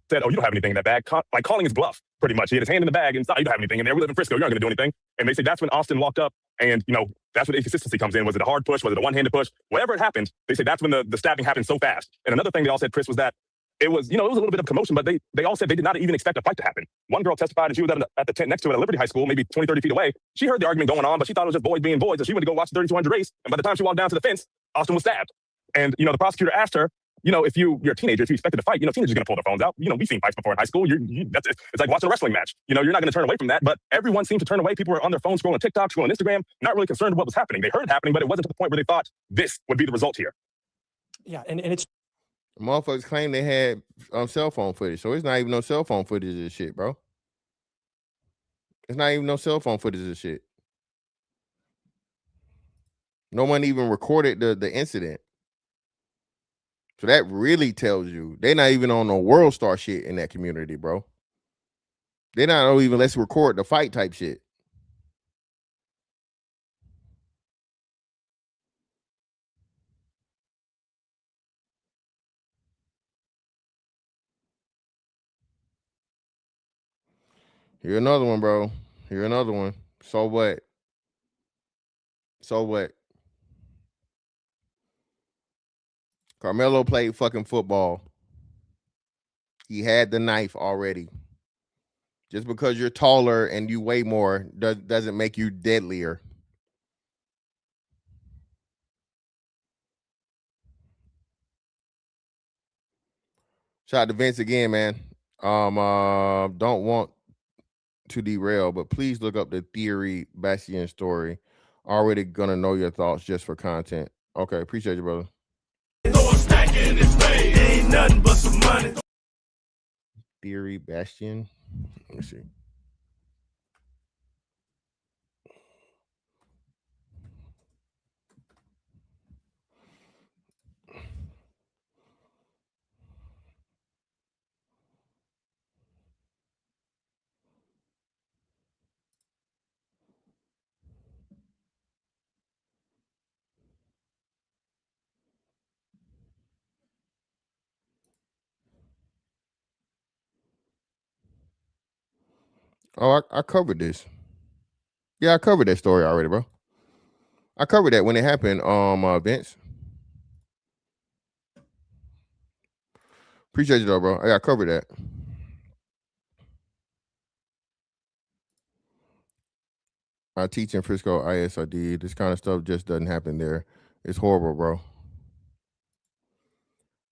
said, "Oh, you don't have anything in that bag," like calling his bluff, pretty much. He had his hand in the bag and said, "You don't have anything in there. We live in Frisco. You're not going to do anything." And they said that's when Austin walked up, and that's when the inconsistency comes in. Was it a hard push? Was it a one-handed push? Whatever it happened, they said that's when the stabbing happened so fast. And another thing they all said, Chris, was that it was, it was a little bit of commotion, but they all said they did not even expect a fight to happen. One girl testified, and she was at the tent next to it at Liberty High School, maybe 20, 30 feet away. She heard the argument going on, but she thought it was just boys being boys, so she went to go watch the 3200 race. And by the time she walked down to the fence, Austin was stabbed. And, the prosecutor asked her, if you're a teenager, if you expected to fight, teenagers are going to pull their phones out. We've seen fights before in high school. It's like watching a wrestling match. You're not going to turn away from that. But everyone seemed to turn away. People were on their phones scrolling TikTok, scrolling Instagram, not really concerned with what was happening. They heard it happening, but it wasn't to the point where they thought this would be the result here. Yeah, and it's motherfuckers claim they had cell phone footage, so it's not even no cell phone footage of this shit, bro. It's not even no cell phone footage of this shit. No one even recorded the incident. So that really tells you they're not even on no world star shit in that community, bro. They're not even let's record the fight type shit. Here another one, bro. Here another one. So what? So what? Karmelo played fucking football. He had the knife already. Just because you're taller and you weigh more doesn't make you deadlier. Shout out to Vince again, man. Don't want to derail, but please look up the Theory Bastian story. Already gonna know your thoughts just for content. Okay, appreciate you, brother. Ain't nothing but some money. Theory Bastian. Let me see. Oh, I covered this. Yeah, I covered that story already, bro. I covered that when it happened, Vince. Appreciate you though, bro. I covered that. I teach in Frisco ISID. This kind of stuff just doesn't happen there. It's horrible, bro.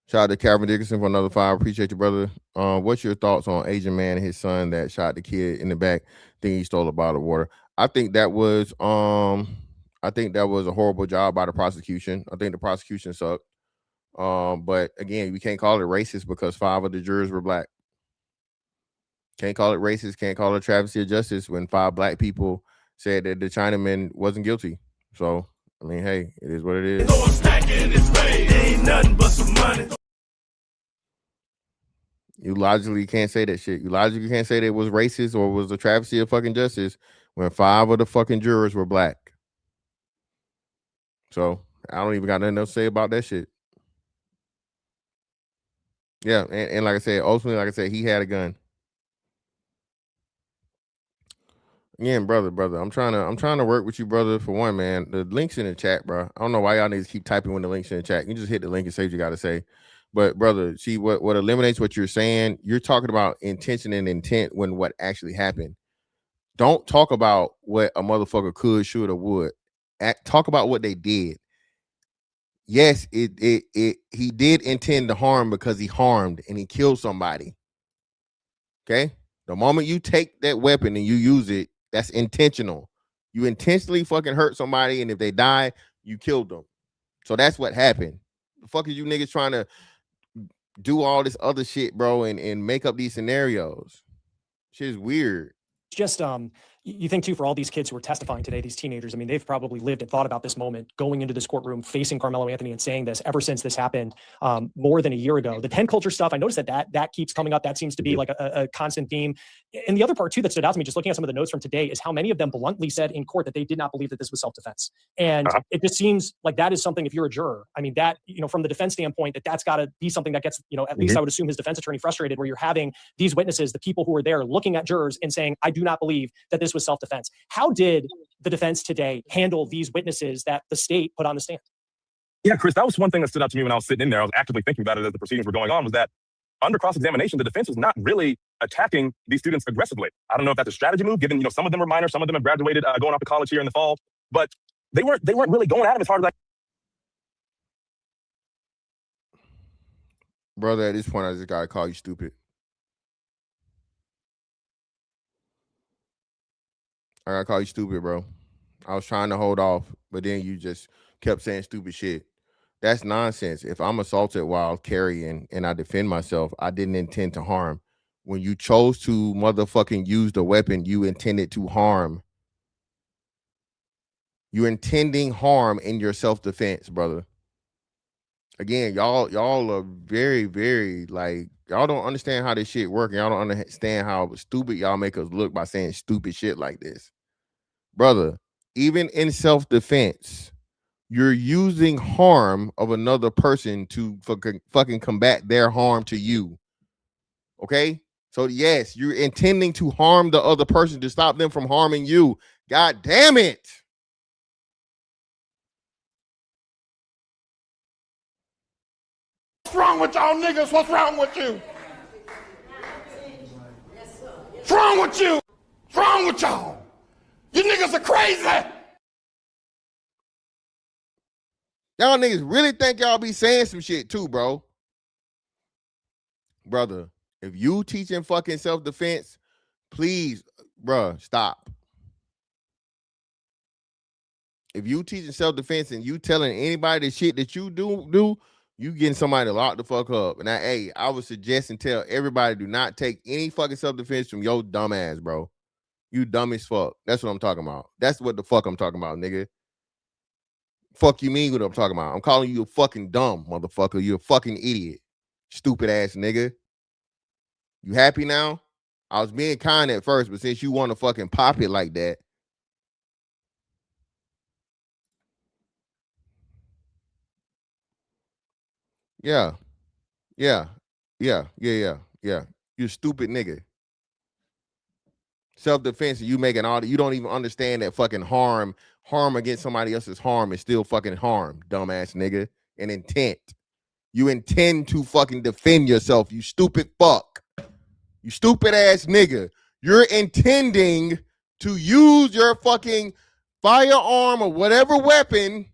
Shout out to Calvin Dickinson for another 5. Appreciate you, brother. What's your thoughts on Asian man and his son that shot the kid in the back, thinking he stole a bottle of water? I think that was a horrible job by the prosecution. I think the prosecution sucked. But again, we can't call it racist because 5 of the jurors were black. Can't call it racist, can't call it travesty of justice when 5 black people said that the Chinaman wasn't guilty. So, I mean, hey, it is what it is. Ain't nothing but some money. You logically can't say that shit. You logically can't say that it was racist or was a travesty of fucking justice when 5 of the fucking jurors were black. So, I don't even got nothing else to say about that shit. Yeah, and like I said, ultimately, like I said, he had a gun. Yeah, brother. I'm trying to work with you, brother. For one, man, the link's in the chat, bro. I don't know why y'all need to keep typing when the link's in the chat. You just hit the link and say what you got to say. But brother, see what eliminates what you're saying. You're talking about intention and intent when what actually happened. Don't talk about what a motherfucker could, should, or would. Talk about what they did. Yes, he did intend to harm because he harmed and he killed somebody. Okay, The moment you take that weapon and you use it, that's intentional. You intentionally fucking hurt somebody, and if they die, you killed them. So that's what happened. The fuck is you niggas trying to do all this other shit, bro, and make up these scenarios? Shit is weird. Just you think too, for all these kids who are testifying today, these teenagers, I mean, they've probably lived and thought about this moment, going into this courtroom, facing Karmelo Anthony and saying this ever since this happened more than a year ago. The 10 culture stuff, I noticed that keeps coming up. That seems to be like a constant theme. And the other part too that stood out to me, just looking at some of the notes from today, is how many of them bluntly said in court that they did not believe that this was self-defense. And it just seems like that is something, if you're a juror, I mean, that, from the defense standpoint, that's got to be something that gets, at least I would assume his defense attorney frustrated, where you're having these witnesses, the people who are there looking at jurors and saying, I do not believe that this was self-defense. How did the defense today handle these witnesses that the state put on the stand? Yeah, Chris, that was one thing that stood out to me when I was sitting in there. I was actively thinking about it as the proceedings were going on, was that under cross-examination, the defense was not really attacking these students aggressively. I don't know if that's a strategy move, given, some of them are minor, some of them have graduated, going off to college here in the fall, but they weren't really going at him as hard as Brother, at this point, I just gotta call you stupid. I gotta call you stupid, bro. I was trying to hold off, but then you just kept saying stupid shit. That's nonsense. If I'm assaulted while carrying and I defend myself, I didn't intend to harm. When you chose to motherfucking use the weapon, you intended to harm. You're intending harm in your self-defense, brother. Again, y'all are very, very, like, y'all don't understand how this shit works. Y'all don't understand how stupid y'all make us look by saying stupid shit like this. Brother, even in self-defense, you're using harm of another person to fucking combat their harm to you. Okay? So yes, you're intending to harm the other person to stop them from harming you. God damn it. What's wrong with y'all niggas? What's wrong with you? What's wrong with you? What's wrong with y'all? You niggas are crazy. Y'all niggas really think y'all be saying some shit too, bro. Brother, if you teaching fucking self-defense, please, bruh, stop. If you teaching self-defense and you telling anybody the shit that you do, you getting somebody to lock the fuck up. And I would suggest and tell everybody, do not take any fucking self-defense from your dumb ass, bro. You dumb as fuck. That's what I'm talking about. That's what the fuck I'm talking about, nigga. Fuck you mean what I'm talking about? I'm calling you a fucking dumb motherfucker. You're a fucking idiot. Stupid ass nigga. You happy now? I was being kind at first, but since you want to fucking pop it like that. Yeah. You stupid nigga. Self-defense, you making all you don't even understand that fucking harm against somebody else's harm is still fucking harm, dumbass nigga. And intent. You intend to fucking defend yourself, you stupid fuck. You stupid ass nigga. You're intending to use your fucking firearm or whatever weapon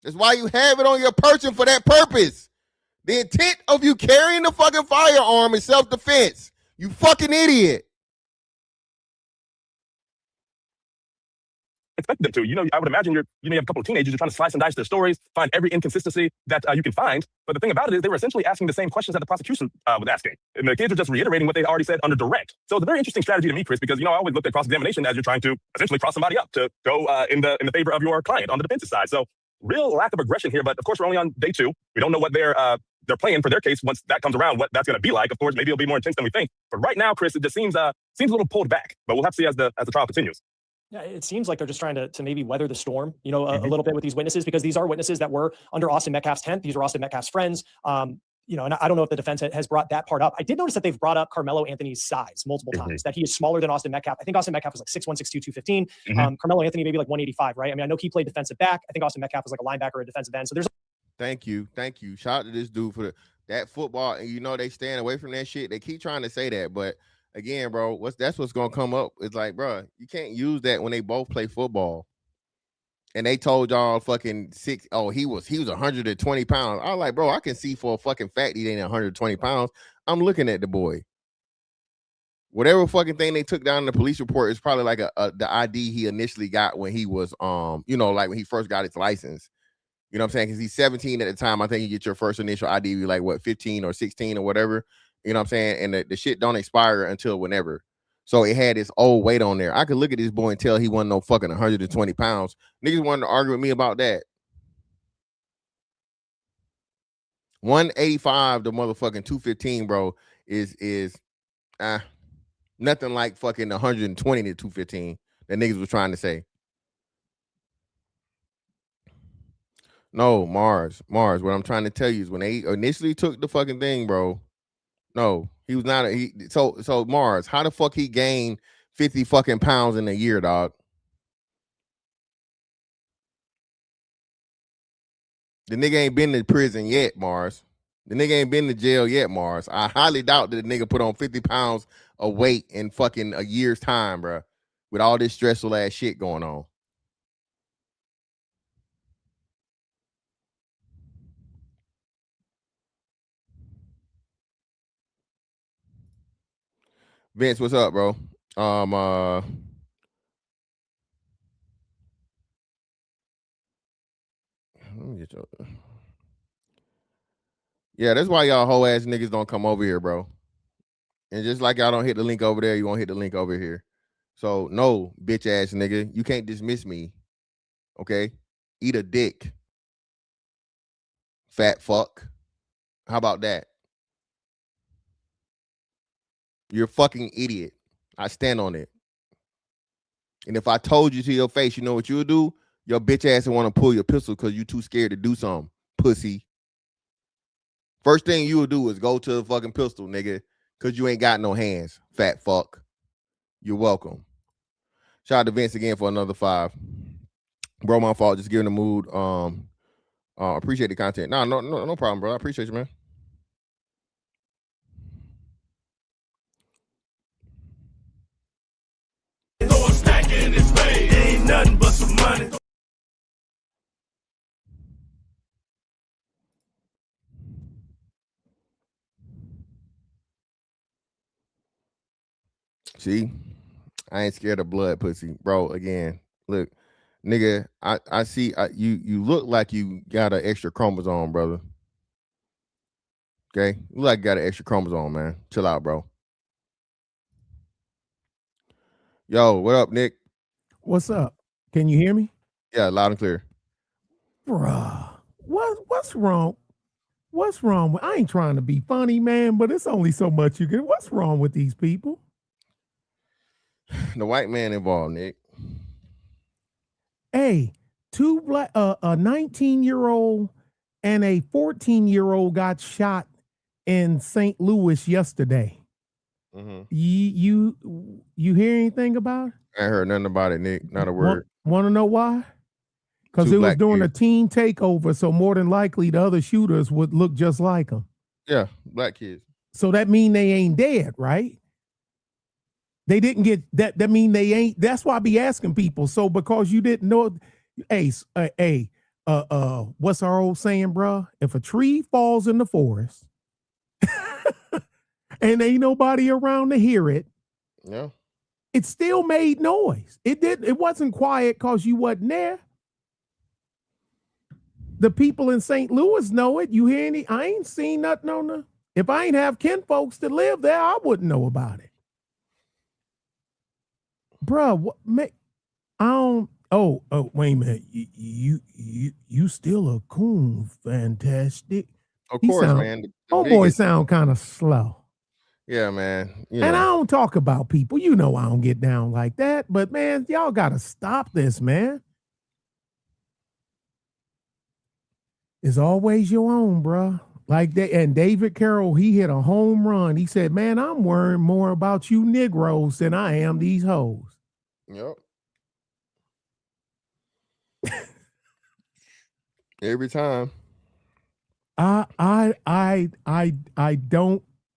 That's why you have it on your person for that purpose. The intent of you carrying the fucking firearm is self-defense. You fucking idiot. Expect them to. I would imagine you may have a couple of teenagers, you're trying to slice and dice their stories, find every inconsistency that you can find. But the thing about it is they were essentially asking the same questions that the prosecution was asking. And the kids are just reiterating what they already said under direct. So it's a very interesting strategy to me, Chris, because, I always looked at cross-examination as you're trying to essentially cross somebody up to go in the favor of your client on the defensive side. So real lack of aggression here. But of course, we're only on day 2. We don't know what they're playing for their case once that comes around, what that's going to be like. Of course, maybe it'll be more intense than we think. But right now, Chris, it just seems a little pulled back. But we'll have to see as the trial continues. Yeah, it seems like they're just trying to maybe weather the storm, a little bit with these witnesses, because these are witnesses that were under Austin Metcalf's tent. These are Austin Metcalf's friends. And I don't know if the defense has brought that part up. I did notice that they've brought up Karmelo Anthony's size multiple times, that he is smaller than Austin Metcalf. I think Austin Metcalf was like 6'1", 6'2", 215. Karmelo Anthony maybe like 185, right? I mean, I know he played defensive back. I think Austin Metcalf was like a linebacker or a defensive end. So there's. Thank you. Shout out to this dude for that football. And they stand away from that shit. They keep trying to say that, but again, bro, that's what's gonna come up. It's like, bro, you can't use that when they both play football. and they told y'all fucking he was 120 pounds. I was like, bro, I can see for a fucking fact he ain't 120 pounds. I'm looking at the boy. Whatever fucking thing they took down in the police report is probably like the ID he initially got when he was like when he first got his license. You know what I'm saying? Because he's 17 at the time. I think you get your first initial ID, like what, 15 or 16 or whatever. You know what I'm saying? And the shit don't expire until whenever. So it had this old weight on there. I could look at this boy and tell he wasn't no fucking 120 pounds. Niggas wanted to argue with me about that. 185 to motherfucking 215, bro, is nothing like fucking 120 to 215 that niggas was trying to say. No, Mars. What I'm trying to tell you is when they initially took the fucking thing, bro. No, he was not. So Mars, how the fuck he gained 50 fucking pounds in a year, dog? The nigga ain't been to prison yet, Mars. The nigga ain't been to jail yet, Mars. I highly doubt that the nigga put on 50 pounds of weight in fucking a year's time, bro, with all this stressful ass shit going on. Vince, what's up, bro? Let me get your... Yeah, that's why y'all whole ass niggas don't come over here, bro. And just like y'all don't hit the link over there, you won't hit the link over here. So no, bitch ass nigga, you can't dismiss me. Okay? Eat a dick. Fat fuck. How about that? You're a fucking idiot. I stand on it. And if I told you to your face, you know what you'll do? Your bitch ass will want to pull your pistol because you too scared to do something, pussy. First thing you will do is go to the fucking pistol, nigga, because you ain't got no hands, fat fuck. You're welcome. Shout out to Vince again for another 5. Bro, my fault. Just giving the mood. Appreciate the content. No problem, bro. I appreciate you, man. Ain't nothing but some money. See, I ain't scared of blood, pussy, bro. Again, look, nigga, I see you look like you got an extra chromosome, brother. Okay, you look like you got an extra chromosome, man. Chill out, bro. Yo, what up, Nick? What's up? Can you hear me? Yeah, loud and clear. Bruh, what's wrong? What's wrong with? I ain't trying to be funny, man, but it's only so much you can. What's wrong with these people? The white man involved, Nick. Hey, two black, a 19-year-old and a 14-year-old got shot in St. Louis yesterday. Mm-hmm. You hear anything about it? I ain't heard nothing about it, Nick. Not a word. Want to know why? Because it was during a teen takeover, so more than likely the other shooters would look just like them. Yeah, black kids. So that mean they ain't dead, right? They didn't get that. That mean they ain't. That's why I be asking people. So because you didn't know, what's our old saying, bro? If a tree falls in the forest and ain't nobody around to hear it, yeah, it still made noise. It wasn't quiet because you wasn't there. The people in St. Louis know it. You hear any? I ain't seen nothing on the. If I ain't have kin folks that live there, I wouldn't know about it. Bruh, I don't. Oh, wait a minute. You still a coon? Fantastic. Of course, man. Boy sound kind of slow. Yeah, man. And I don't talk about people. You know I don't get down like that. But man, y'all gotta stop this, man. It's always your own, bruh. Like that. And David Carroll, he hit a home run. He said, "Man, I'm worrying more about you Negroes than I am these hoes." Yep. Every time. I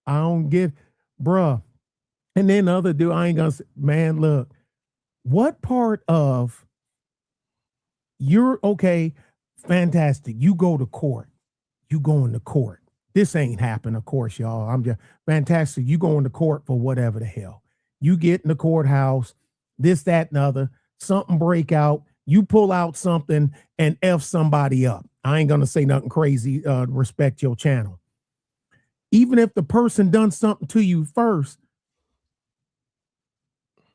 don't get, bruh. And then the other dude, I ain't gonna say, man, look, what part of You're okay, fantastic. You go to court. You going to court. This ain't happened, of course, y'all. I'm just fantastic. You going to court for whatever the hell. You get in the courthouse, this, that, and other, something break out, you pull out something and F somebody up. I ain't gonna say nothing crazy, respect your channel. Even if the person done something to you first,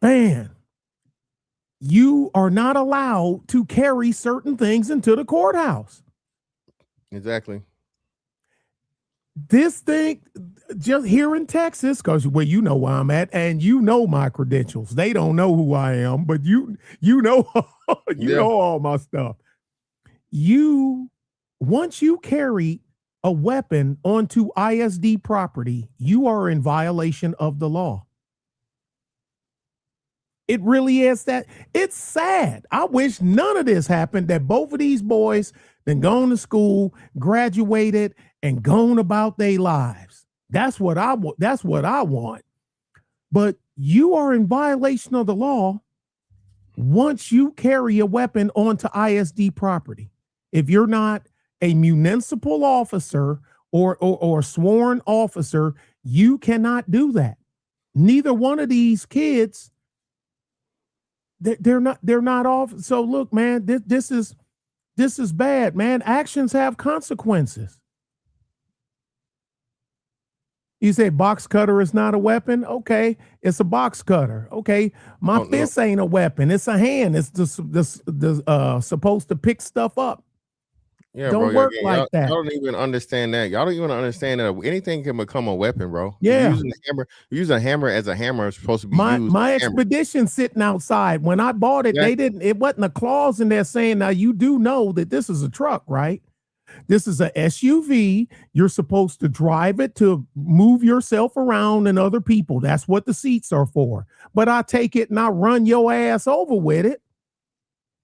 man, you are not allowed to carry certain things into the courthouse. Exactly. This thing, just here in Texas, because well, you know where I'm at, and you know my credentials. They don't know who I am, but you know you know all my stuff. Once you carry a weapon onto ISD property, you are in violation of the law. It really is that. It's sad. I wish none of this happened, that both of these boys then gone to school, graduated, and gone about their lives. That's what I want. That's what I want. But you are in violation of the law once you carry a weapon onto ISD property. If you're not a municipal officer or sworn officer, you cannot do that. Neither one of these kids, they're not off. So look, man, this is bad, man. Actions have consequences. You say box cutter is not a weapon? Okay, it's a box cutter. Okay, my fist ain't a weapon. It's a hand. It's supposed to pick stuff up. Yeah, don't bro, work like that. Y'all don't even understand that. Y'all don't even understand that anything can become a weapon, bro. Yeah. Use a hammer as a hammer is supposed to be used. My expedition sitting outside. When I bought it, it wasn't a clause in there saying, now you do know that this is a truck, right? This is a SUV. You're supposed to drive it to move yourself around and other people. That's what the seats are for. But I take it and I run your ass over with it.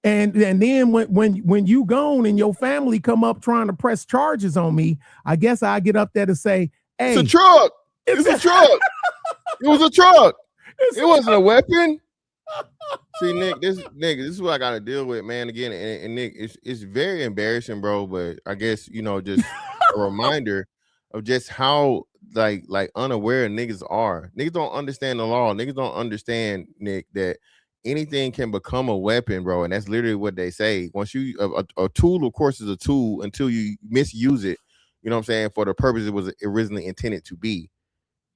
And then when you gone and your family come up trying to press charges on me, I guess I get up there to say, hey, it's a truck. It's a truck. It was a truck. It wasn't a weapon. See, Nick, this is what I gotta deal with, man. Again, and Nick, it's very embarrassing, bro. But I guess just a reminder of just how like unaware niggas are. Niggas don't understand the law. Niggas don't understand, Nick, that anything can become a weapon, bro. And that's literally what they say. Once you a tool, of course, is a tool until you misuse it. You know what I'm saying? For the purpose it was originally intended to be.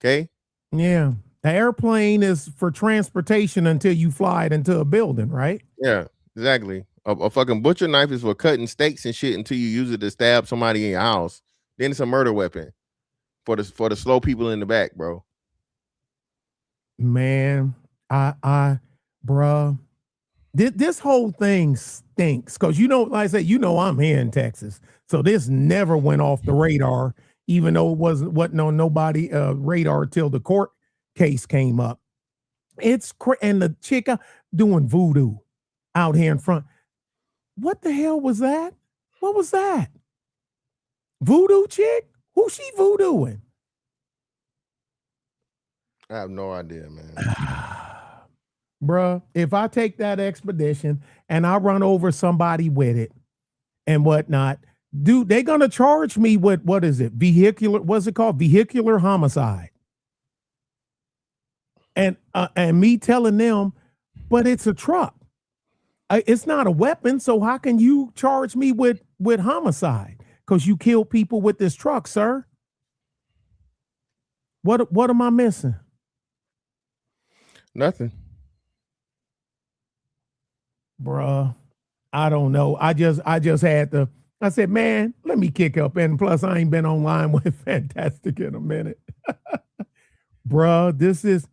Okay. Yeah. The airplane is for transportation until you fly it into a building, right? Yeah, exactly. A fucking butcher knife is for cutting steaks and shit until you use it to stab somebody in your house. Then it's a murder weapon for the slow people in the back, bro. Man, bruh, this whole thing stinks because like I said, I'm here in Texas, so this never went off the radar, even though it wasn't on nobody radar till the court case came up. It's and the chick doing voodoo out here in front. What the hell was that? What was that? Voodoo chick? Who she voodooing? I have no idea, man. Bruh, if I take that expedition and I run over somebody with it and whatnot, dude, they're gonna charge me with what is it? What's it called? Vehicular homicide. And me telling them, but it's a truck. It's not a weapon. So how can you charge me with homicide? Because you killed people with this truck, sir. What am I missing? Nothing. Bruh, I don't know. I just had to. I said, man, let me kick up. And plus, I ain't been online with Fantastic in a minute. Bruh, this is.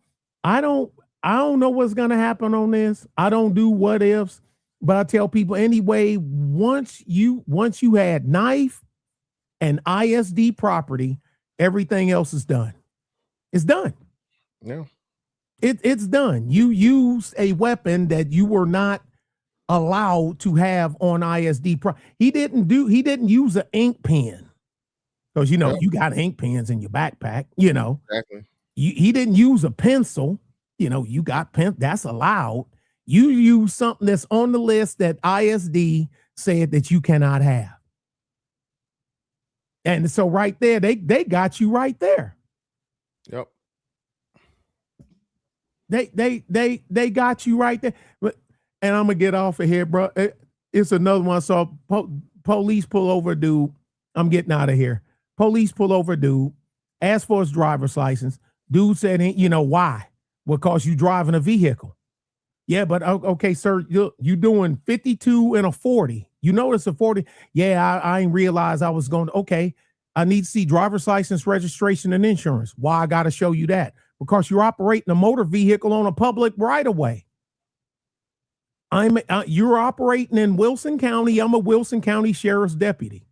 I don't know what's gonna happen on this. I don't do what ifs, but I tell people anyway, once you had knife and ISD property, everything else is done. It's done. Yeah. It's done. You use a weapon that you were not allowed to have on ISD. He didn't use an ink pen. Because you got ink pens in your backpack, Exactly. He didn't use a pencil, you got pen, that's allowed. You use something that's on the list that ISD said that you cannot have. And so right there, they got you right there. Yep. They got you right there. And I'm gonna get off of here, bro. It's another one. So police pull over a dude. I'm getting out of here. Police pull over a dude, ask for his driver's license. Dude said, you know why? Because you driving a vehicle. Yeah, but okay, sir, you doing 52 and a 40. You know it's a 40. Yeah, I ain't realized I was going to, okay, I need to see driver's license, registration, and insurance. Why I got to show you that? Because you're operating a motor vehicle on a public right-of-way. You're operating in Wilson County. I'm a Wilson County Sheriff's deputy.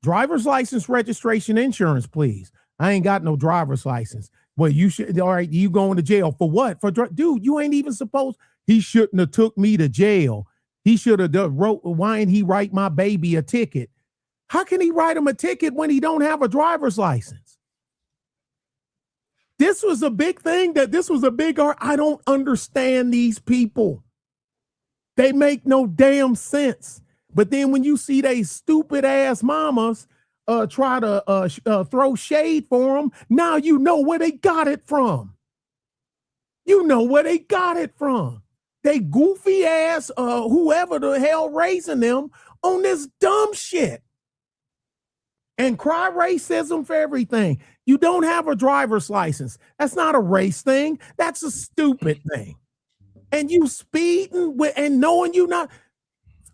Driver's license, registration, insurance, please. I ain't got no driver's license. Well, you should. All right, you going to jail for what? For dude, you ain't even supposed. He shouldn't have took me to jail. He should have wrote. Why didn't he write my baby a ticket? How can he write him a ticket when he don't have a driver's license? This was a big thing. This was a big. I don't understand these people. They make no damn sense. But then when you see they stupid ass mamas try to throw shade for them, now you know where they got it from. You know where they got it from. They goofy ass whoever the hell raising them on this dumb shit. And cry racism for everything. You don't have a driver's license. That's not a race thing. That's a stupid thing. And you speeding with and knowing you not,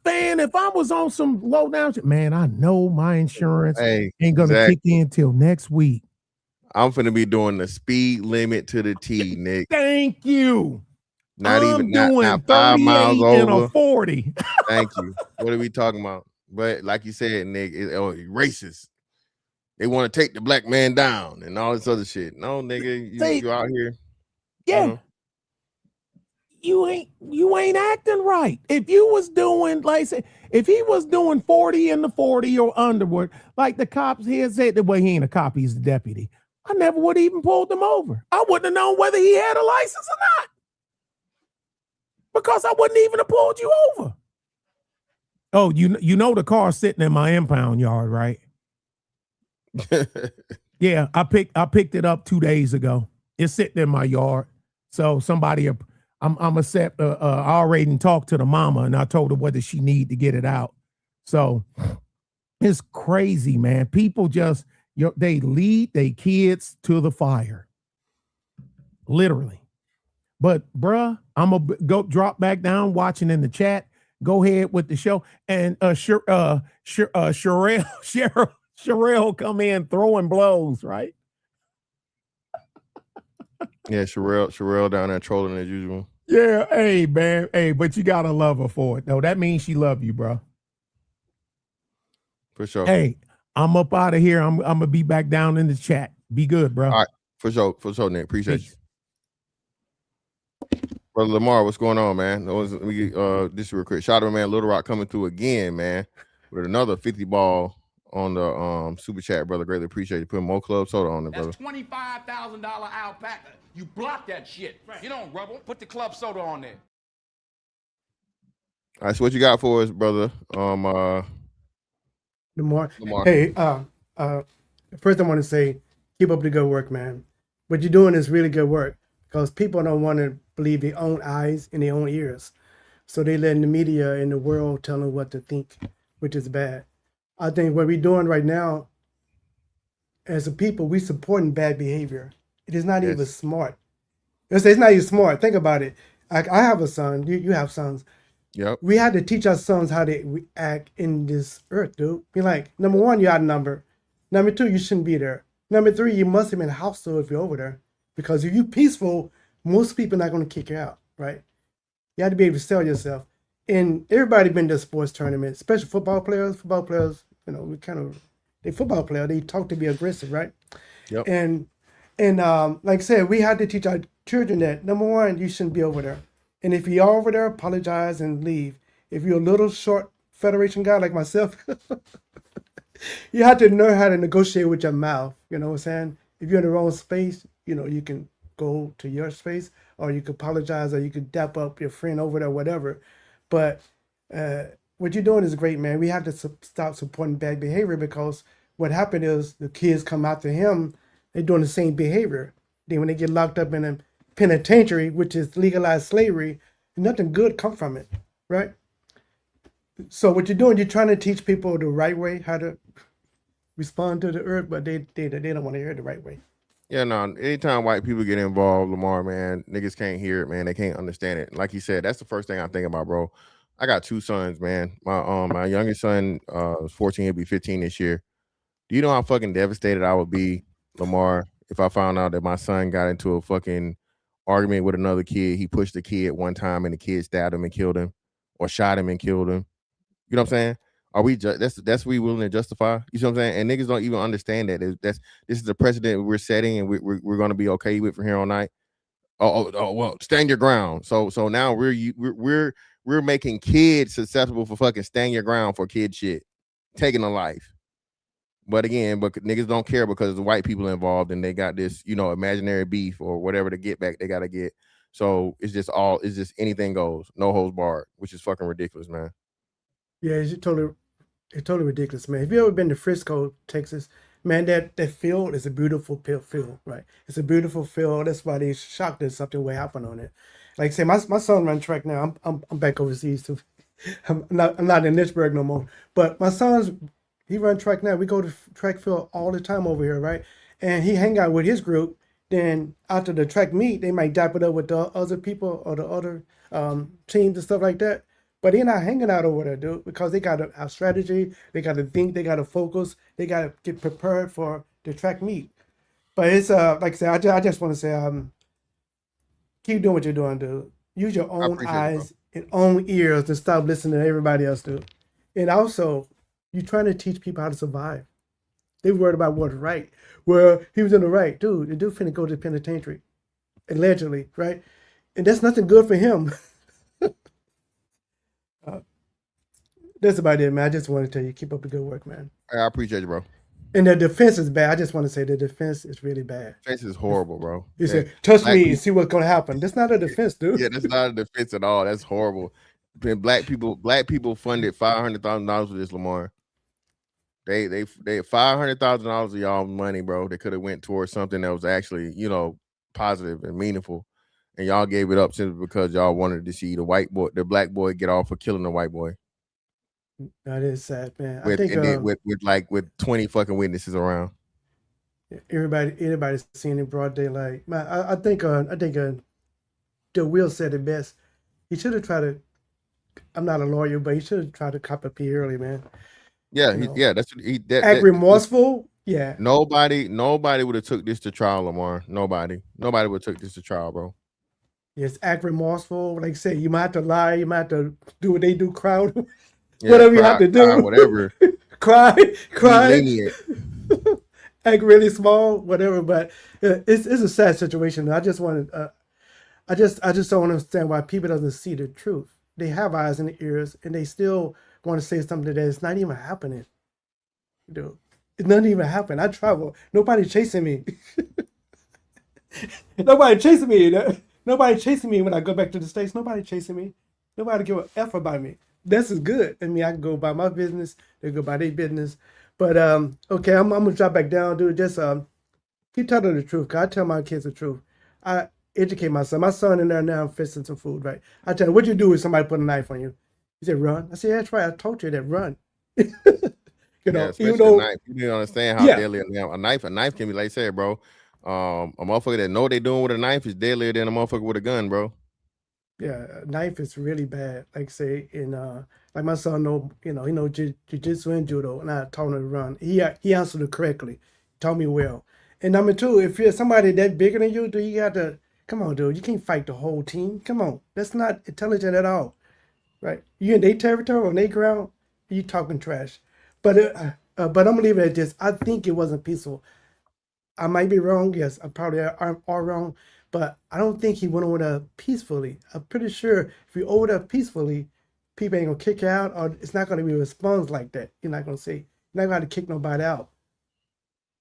man, if I was on some low down shit, man, I know my insurance ain't gonna kick in till next week. I'm finna be doing the speed limit to the T, Nick. Thank you. Not I'm even doing not 5 miles over. And a 40. Thank you. What are we talking about? But like you said, Nick, racist. They want to take the black man down and all this other shit. No, nigga, you out here. Yeah. You ain't acting right. If you was doing, like I said, if he was doing 40 in the 40 or underward, like the cops here said, well, he ain't a cop, he's the deputy. I never would have even pulled him over. I wouldn't have known whether he had a license or not. Because I wouldn't even have pulled you over. Oh, you know the car sitting in my impound yard, right? Yeah, I picked it up 2 days ago. It's sitting in my yard. So somebody, I'm accept. I already talked to the mama and I told her whether she need to get it out. So it's crazy, man. People just they lead their kids to the fire, literally. But bruh, I'm gonna go drop back down watching in the chat. Go ahead with the show and Sherelle come in throwing blows, right? Yeah, Sherelle down there trolling as usual. Yeah, hey man, hey, but you gotta love her for it. No, that means she love you, bro. For sure. Hey, I'm up out of here. I'm gonna be back down in the chat. Be good, bro. All right, for sure, Nick. Appreciate you. Brother Lamar, what's going on, man? This real quick. Shout out to man, Little Rock coming through again, man, with another 50 ball on the super chat, brother. Greatly appreciate you putting more club soda on it, brother. That's $25,000 alpaca. You block that shit. Right. You don't rubble. Put the club soda on there. All right, so what you got for us, brother? Lamar. Lamar. Hey, first I want to say, keep up the good work, man. What you're doing is really good work because people don't want to believe their own eyes and their own ears. So they letting the media and the world tell them what to think, which is bad. I think what we're doing right now, as a people, we supporting bad behavior. It is not even smart. It's not even smart. Think about it. I have a son. You have sons. Yep. We had to teach our sons how to act in this earth, dude. Be like, number one, you outnumbered. Number two, you shouldn't be there. Number three, you must have been hostile if you're over there. Because if you're peaceful, most people are not going to kick you out, right? You have to be able to sell yourself. And everybody been to sports tournaments, especially football players. Football players, they football player. They talk to be aggressive, right? Yep. And like I said, we had to teach our children that, number one, you shouldn't be over there. And if you're over there, apologize and leave. If you're a little short Federation guy like myself, you have to know how to negotiate with your mouth. You know what I'm saying? If you're in the wrong space, you can go to your space, or you could apologize, or you could dap up your friend over there, whatever. But what you're doing is great, man. We have to stop supporting bad behavior, because what happened is the kids come after him, they're doing the same behavior. Then when they get locked up in a penitentiary, which is legalized slavery, nothing good come from it, right? So what you're doing, you're trying to teach people the right way, how to respond to the earth, but they don't want to hear it the right way. Yeah, no. Anytime white people get involved, Lamar, man, niggas can't hear it, man. They can't understand it. Like you said, that's the first thing I think about, bro. I got 2 sons, man. My youngest son is 14. He'll be 15 this year. Do you know how fucking devastated I would be, Lamar, if I found out that my son got into a fucking argument with another kid? He pushed the kid one time and the kid stabbed him and killed him, or shot him and killed him. You know what I'm saying? Are we that's we willing to justify? You see what I'm saying? And niggas don't even understand that. This is the precedent we're setting, and we're gonna be okay with from here on night. Oh, well, stand your ground. So now we're making kids susceptible for fucking stand your ground for kid shit, taking a life. But again, niggas don't care because the white people involved, and they got this, imaginary beef or whatever to get back they gotta get. So it's just anything goes, no holds barred, which is fucking ridiculous, man. Yeah, it's totally ridiculous, man. Have you ever been to Frisco, Texas? Man, that field is a beautiful field, right? It's a beautiful field. That's why they shocked that something will happen on it. Like I say, my son runs track now. I'm back overseas too. I'm not in Lynchburg no more. But my he runs track now. We go to track field all the time over here, right? And he hang out with his group. Then after the track meet, they might dap it up with the other people or the other teams and stuff like that. But they're not hanging out over there, dude, because they got to have strategy. They got to think. They got to focus. They got to get prepared for the track meet. But it's like I said, I just want to say, keep doing what you're doing, dude. Use your own eyes and own ears to stop listening to everybody else, dude. And also, you're trying to teach people how to survive. They worried about what's right. Well, he was in the right, dude. The dude finna go to the penitentiary, allegedly, right? And that's nothing good for him. That's about it, man. I just want to tell you, keep up the good work, man. I appreciate you, bro. And the defense is bad. I just want to say the defense is really bad. Defense is horrible, bro. You said, touch me and see what's going to happen. That's not a defense, dude. Yeah, that's not a defense at all. That's horrible. Black people funded $500,000 for this, Lamar. They $500,000 of y'all money, bro. They could have went towards something that was actually, positive and meaningful. And y'all gave it up simply because y'all wanted to see the black boy get off for killing the white boy. That is sad, man. I think with 20 fucking witnesses around. Everybody's seeing in broad daylight. Man, I think Bill Will said it best. He should have tried to. I'm not a lawyer, but he should have tried to cop a plea early, man. Yeah, that's what he. Act remorseful. Yeah. Nobody would have took this to trial, Lamar. Nobody would have took this to trial, bro. Yes, act remorseful. Like I said, you might have to lie. You might have to do what they do, crowd. Whatever you have to do. Whatever. cry. Act really small, whatever. But it's a sad situation. I just wanted. I just don't understand why people doesn't see the truth. They have eyes and ears, and they still want to say something that is not even happening. Dude, it's not even happening. I travel. Nobody's chasing me. Nobody chasing me. Nobody chasing me when I go back to the States. Nobody chasing me. Nobody give a F about me. This is good. I mean, I can go by my business. They go by their business. But okay, I'm gonna drop back down, dude. Just keep telling the truth. Cause I tell my kids the truth. I educate my son. My son in there now fixing some food, right? I tell him, what you do if somebody put a knife on you? He said, run. I said, that's right. I told you that, run. Even though a knife, you didn't understand how deadly a knife can be. Like I said, bro, a motherfucker that know what they doing with a knife is deadlier than a motherfucker with a gun, bro. Yeah, a knife is really bad. Like say in like my son he know jiu-jitsu and judo, and I told him to run. He answered it correctly. Told me well. And number two, if you're somebody that bigger than you, you got to come on, dude. You can't fight the whole team. Come on, that's not intelligent at all, right? You in their territory on their ground, you talking trash. But I'm gonna leave it at this. I think it wasn't peaceful. I might be wrong. Yes, I probably are wrong. But I don't think he went over there peacefully. I'm pretty sure if you over there peacefully, people ain't gonna kick you out, or it's not gonna be a response like that. You're not gonna kick nobody out.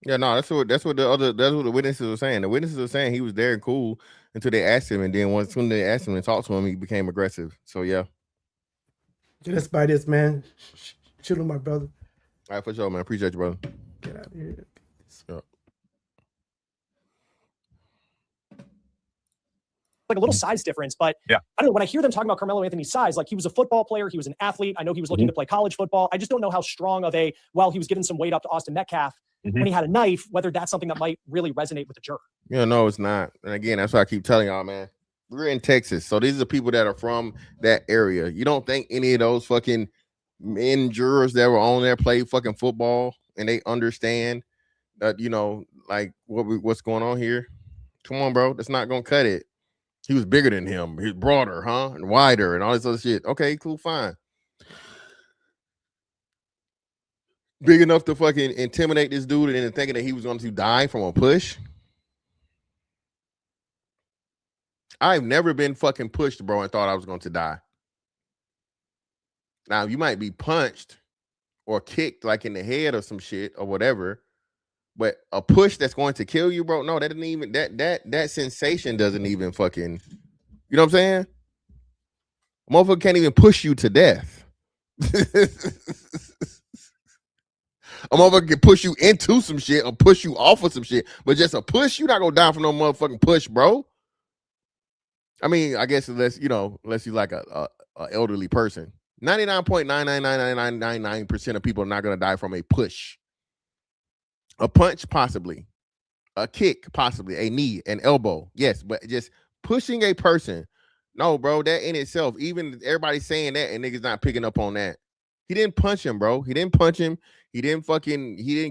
Yeah, no, that's what the witnesses were saying. The witnesses were saying he was there and cool until they asked him, and then when they asked him to talk to him, he became aggressive. So yeah. Just by this, man. Shoot him, my brother. All right, for sure, man. Appreciate you, brother. Get out of here. Yeah. Like a little size difference, but yeah. I don't know. When I hear them talking about Carmelo Anthony's size, like he was a football player, he was an athlete. I know he was looking to play college football. I just don't know how strong of a, well, he was giving some weight up to Austin Metcalf when he had a knife, whether that's something that might really resonate with the juror. Yeah, no, it's not. And again, that's why I keep telling y'all, man. We're in Texas, so these are people that are from that area. You don't think any of those fucking men jurors that were on there play fucking football and they understand that, you know, like what's going on here? Come on, bro. That's not gonna cut it. He was bigger than him. He's broader, huh? And wider and all this other shit. Okay, cool, fine. Big enough to fucking intimidate this dude and thinking that he was going to die from a push. I've never been fucking pushed, bro, and thought I was going to die. Now, you might be punched or kicked like in the head or some shit or whatever, but a push that's going to kill you, bro, no, that didn't even, that sensation doesn't even fucking, you know what I'm saying? A motherfucker can't even push you to death. A motherfucker can push you into some shit or push you off of some shit, but just a push, you're not gonna die from no motherfucking push, bro. I mean, I guess unless you like a elderly person. 99.99999% of people are not gonna die from a push. A punch, possibly. A kick, possibly. A knee, an elbow, yes, but just pushing a person, no, bro. That in itself, even everybody saying that and niggas not picking up on that. He didn't punch him, bro. He didn't punch him. He didn't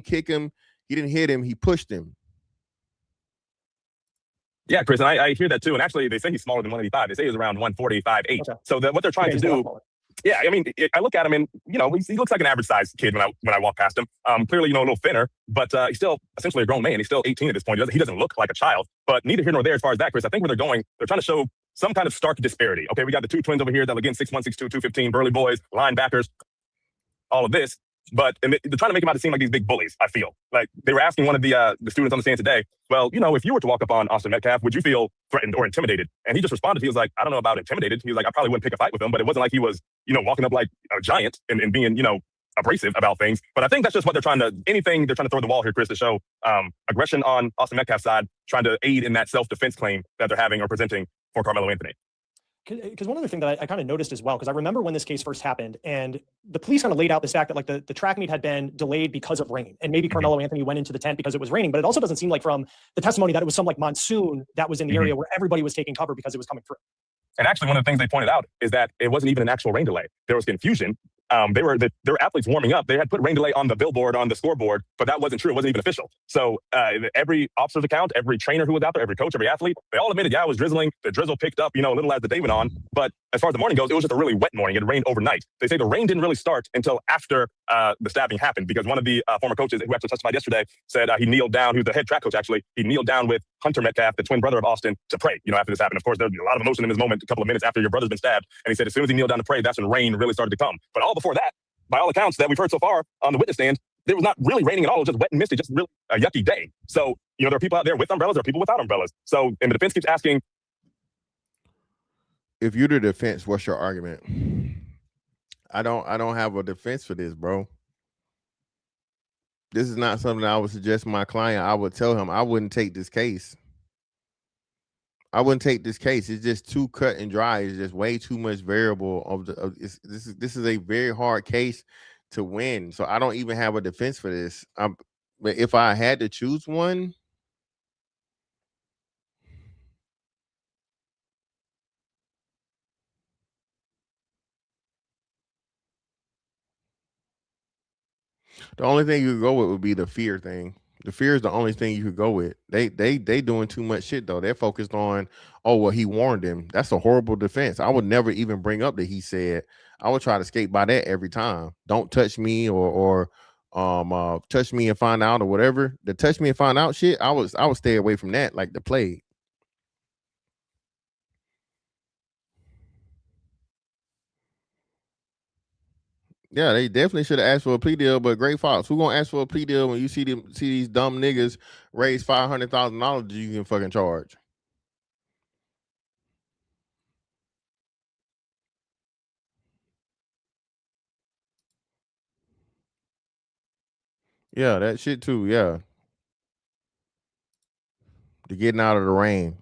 kick him. He didn't hit him. He pushed him. Yeah, Chris, and I hear that too. And actually, they say he's smaller than 185. They say he's around 145, 8. Okay. So what they're trying to do, yeah, I mean, I look at him and, you know, he looks like an average sized kid when I walk past him. Clearly, you know, a little thinner, but he's still essentially a grown man. He's still 18 at this point. He doesn't look like a child, but neither here nor there as far as that, Chris. I think where they're going, they're trying to show some kind of stark disparity. Okay, we got the two twins over here that, again, 6'1", 6'2", 215, burly boys, linebackers, all of this. But they're trying to make them out to seem like these big bullies, I feel. Like they were asking one of the students on the stand today, well, you know, if you were to walk up on Austin Metcalf, would you feel threatened or intimidated? And he just responded. He was like, I don't know about intimidated. He was like, I probably wouldn't pick a fight with him, but it wasn't like he was, you know, walking up like a giant and being, you know, abrasive about things. But I think that's just what they're trying to throw the wall here, Chris, to show aggression on Austin Metcalf's side, trying to aid in that self-defense claim that they're having or presenting for Karmelo Anthony. Because one other thing that I kind of noticed as well, because I remember when this case first happened and the police kind of laid out this fact that like the track meet had been delayed because of rain, and maybe Carmelo Anthony went into the tent because it was raining, but it also doesn't seem like from the testimony that it was some like monsoon that was in the area where everybody was taking cover because it was coming through. And actually, one of the things they pointed out is that it wasn't even an actual rain delay. There was confusion. There were athletes warming up. They had put rain delay on the billboard, on the scoreboard, but that wasn't true. It wasn't even official. So every officer's account, every trainer who was out there, every coach, every athlete, they all admitted, yeah, it was drizzling. The drizzle picked up, you know, a little as the day went on. But as far as the morning goes, it was just a really wet morning. It rained overnight. They say the rain didn't really start until after the stabbing happened, because one of the former coaches who actually testified yesterday said he kneeled down, he was the head track coach actually, he kneeled down with Hunter Metcalf, the twin brother of Austin, to pray, you know, after this happened. Of course, there's a lot of emotion in this moment, a couple of minutes after your brother's been stabbed. And he said as soon as he kneeled down to pray, that's when rain really started to come. But all before that, by all accounts that we've heard so far on the witness stand, it was not really raining at all. It was just wet and misty, just really a yucky day. So, you know, there are people out there with umbrellas, there are people without umbrellas. So, and the defense keeps asking, if you're the defense, what's your argument? I don't have a defense for this, bro. This is not something I would suggest to my client. I would tell him I wouldn't take this case. I wouldn't take this case. It's just too cut and dry. It's just way too much variable this is a very hard case to win. So I don't even have a defense for this. But if I had to choose one, the only thing you could go with would be the fear thing. The fear is the only thing you could go with. They doing too much shit though. They're focused on, oh well, he warned him. That's a horrible defense. I would never even bring up that he said. I would try to skate by that every time. Don't touch me or touch me and find out or whatever. The touch me and find out shit, I would stay away from that like the plague. Yeah, they definitely should have asked for a plea deal, but Great Fox, who gonna ask for a plea deal when you see these dumb niggas raise $500,000 you can fucking charge? Yeah, that shit too. Yeah, the getting out of the rain.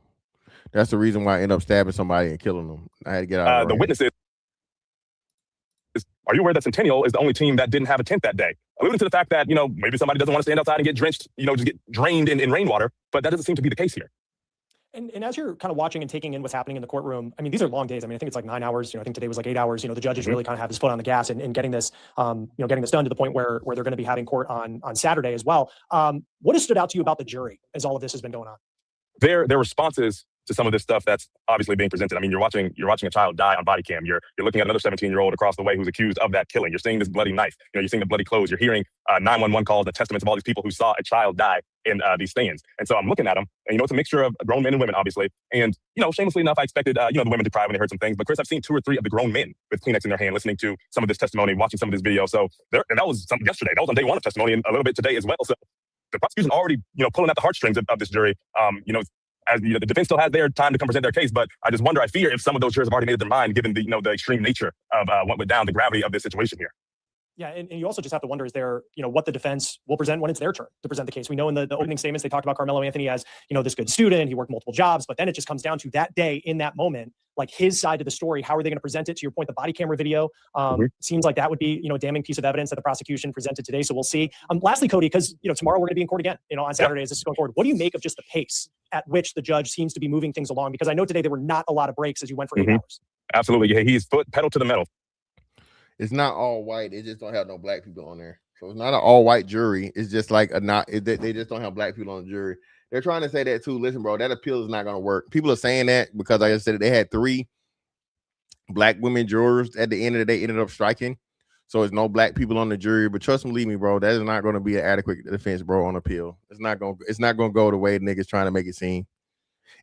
That's the reason why I ended up stabbing somebody and killing them. I had to get out of the The rain. witnesses. Are you aware that Centennial is the only team that didn't have a tent that day? Alluding to the fact that, maybe somebody doesn't want to stand outside and get drenched, just get drained in rainwater, but that doesn't seem to be the case here. And as you're kind of watching and taking in what's happening in the courtroom, I mean, these are long days. I mean, I think it's like 9 hours. I think today was like 8 hours. The judges really kind of have his foot on the gas and getting this, getting this done to the point where they're going to be having court on Saturday as well. What has stood out to you about the jury as all of this has been going on? Their responses to some of this stuff that's obviously being presented. I mean, you're watching a child die on body cam. You're looking at another 17-year-old across the way who's accused of that killing. You're seeing this bloody knife. You're seeing the bloody clothes. You're hearing 911 calls, the testaments of all these people who saw a child die in these stands. And so I'm looking at them, and it's a mixture of grown men and women, obviously. And shamelessly enough, I expected the women to cry when they heard some things. But Chris, I've seen 2 or 3 of the grown men with Kleenex in their hand, listening to some of this testimony, watching some of this video. So and that was yesterday. That was on day 1 of testimony, and a little bit today as well. So the prosecution already pulling at the heartstrings of this jury. As the defense still has their time to come present their case, but I just wonder, I fear if some of those jurors have already made up their mind, given the the extreme nature of what went down, the gravity of this situation here. Yeah, and you also just have to wonder, is there, what the defense will present when it's their turn to present the case. We know in the opening statements, they talked about Karmelo Anthony as, this good student, he worked multiple jobs, but then it just comes down to that day, in that moment, like his side of the story. How are they going to present it? To your point, the body camera video seems like that would be, a damning piece of evidence that the prosecution presented today. So we'll see. Lastly, Cody, because, tomorrow we're going to be in court again, on Saturday as this is going forward. What do you make of just the pace at which the judge seems to be moving things along? Because I know today there were not a lot of breaks as you went for 8 hours. Absolutely. Yeah, he's pedal to the metal. It's not all white. They just don't have no black people on there. So it's not an all white jury. It's just like they just don't have black people on the jury. They're trying to say that too. Listen, bro, that appeal is not going to work. People are saying that because, like I said, they had 3 black women jurors at the end of the day ended up striking. So there's no black people on the jury. But trust me, believe me, bro, that is not going to be an adequate defense, bro, on appeal. It's not going to go the way the niggas trying to make it seem.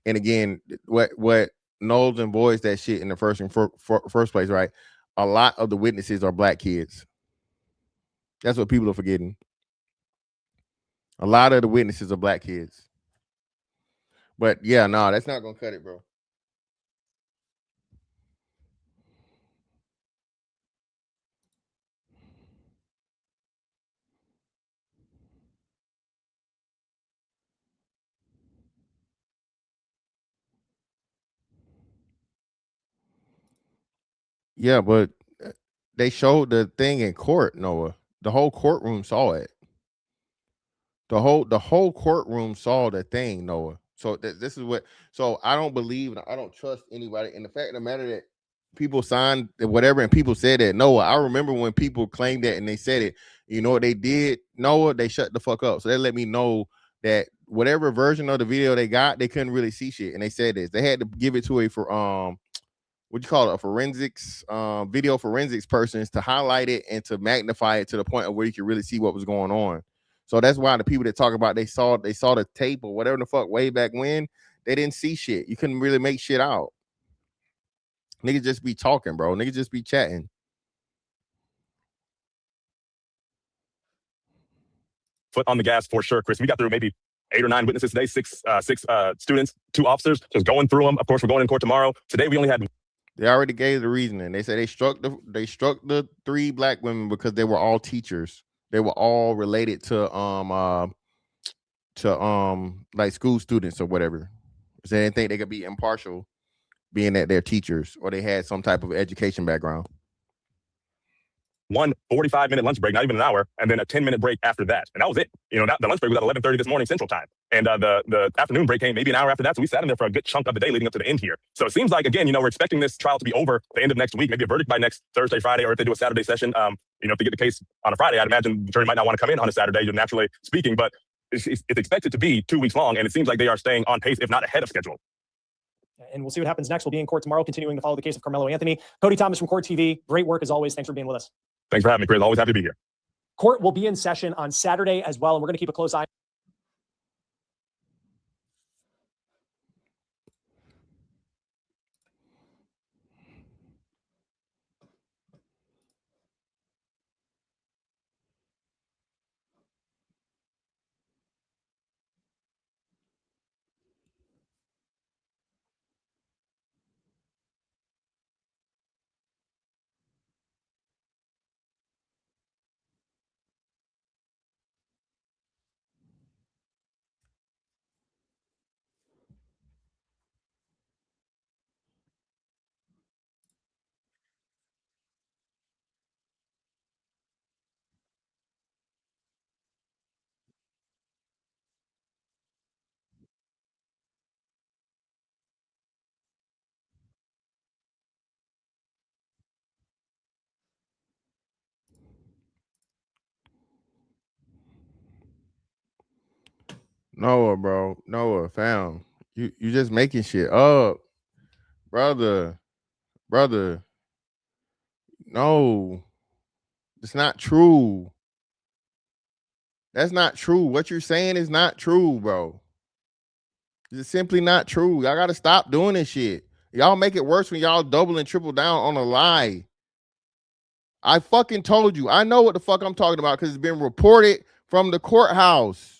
And again, what Knowles and Boys that shit in the first place, right? A lot of the witnesses are black kids. That's what people are forgetting. A lot of the witnesses are black kids. But yeah, no, that's not gonna cut it, bro. Yeah, but they showed the thing in court, Noah. The whole courtroom saw it. The whole courtroom saw the thing, Noah. So this is what. So I don't believe and I don't trust anybody. And the fact of the matter that people signed whatever and people said that, Noah. I remember when people claimed that and they said it. You know what they did, Noah? They shut the fuck up. So they let me know that whatever version of the video they got, they couldn't really see shit. And they said this. They had to give it to what you call it, a forensics, video forensics persons to highlight it and to magnify it to the point of where you can really see what was going on. So that's why the people that talk about they saw the tape or whatever the fuck way back when, they didn't see shit. You couldn't really make shit out. Niggas just be talking, bro. Niggas just be chatting. Foot on the gas for sure, Chris. We got through maybe 8 or 9 witnesses today, 6 students, 2 officers, just going through them. Of course, we're going in court tomorrow. Today we only had. They already gave the reasoning. They said they struck the 3 black women because they were all teachers. They were all related to like school students or whatever. So they didn't think they could be impartial, being that they're teachers or they had some type of education background. 1 45-minute lunch break, not even an hour, and then a 10-minute break after that. And that was it. The lunch break was at 11:30 this morning Central Time. And the afternoon break came maybe an hour after that. So we sat in there for a good chunk of the day leading up to the end here. So it seems like, again, we're expecting this trial to be over the end of next week, maybe a verdict by next Thursday, Friday, or if they do a Saturday session, if they get the case on a Friday, I'd imagine the jury might not want to come in on a Saturday, naturally speaking, but it's expected to be 2 weeks long. And it seems like they are staying on pace, if not ahead of schedule. And we'll see what happens next. We'll be in court tomorrow, continuing to follow the case of Karmelo Anthony. Cody Thomas from Kourt TV. Great work as always. Thanks for being with us. Thanks for having me, Chris. Always happy to be here. Court will be in session on Saturday as well, and we're going to keep a close eye Noah, bro. Noah, fam. You just making shit up. Brother. No. It's not true. That's not true. What you're saying is not true, bro. It's simply not true. Y'all gotta stop doing this shit. Y'all make it worse when y'all double and triple down on a lie. I fucking told you. I know what the fuck I'm talking about because it's been reported from the courthouse.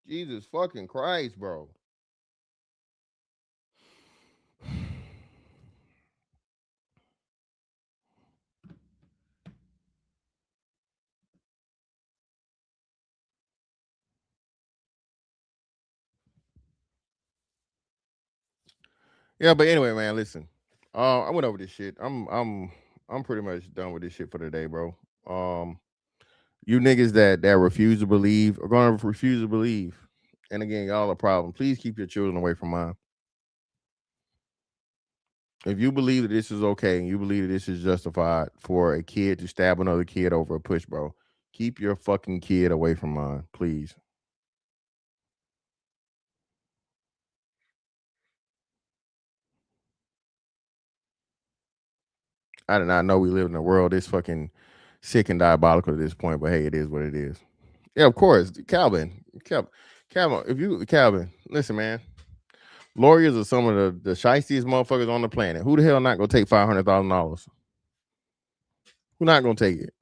Jesus fucking Christ, bro. Yeah, but anyway, man, listen. I went over this shit. I'm pretty much done with this shit for today, bro. You niggas that refuse to believe are gonna refuse to believe. And again, y'all a problem. Please keep your children away from mine. If you believe that this is okay and you believe that this is justified for a kid to stab another kid over a push, bro, keep your fucking kid away from mine, please. I did not know we live in a world this fucking sick and diabolical at this point, but hey, it is what it is. Yeah, of course. Calvin, listen, man. Lawyers are some of the shiestiest motherfuckers on the planet. Who the hell not gonna take $500,000? Who not gonna take it?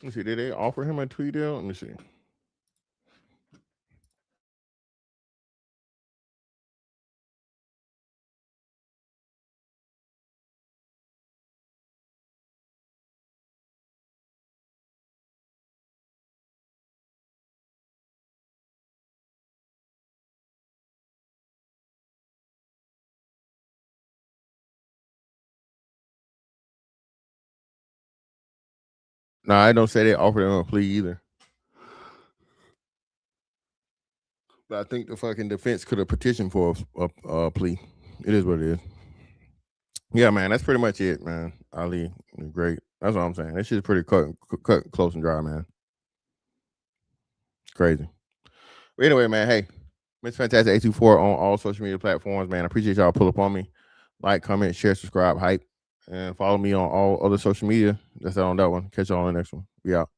Let me see. Did they offer him a plea deal? Let me see. No, I don't say they offered him a plea either. But I think the fucking defense could have petitioned for a plea. It is what it is. Yeah, man, that's pretty much it, man. Ali, great. That's what I'm saying. That shit's pretty cut close and dry, man. Crazy. But anyway, man, hey, Mr. Fantastic 824 on all social media platforms, man. I appreciate y'all pull up on me. Like, comment, share, subscribe, hype, and follow me on all other social media. That's all on that one. Catch y'all on the next one. We out.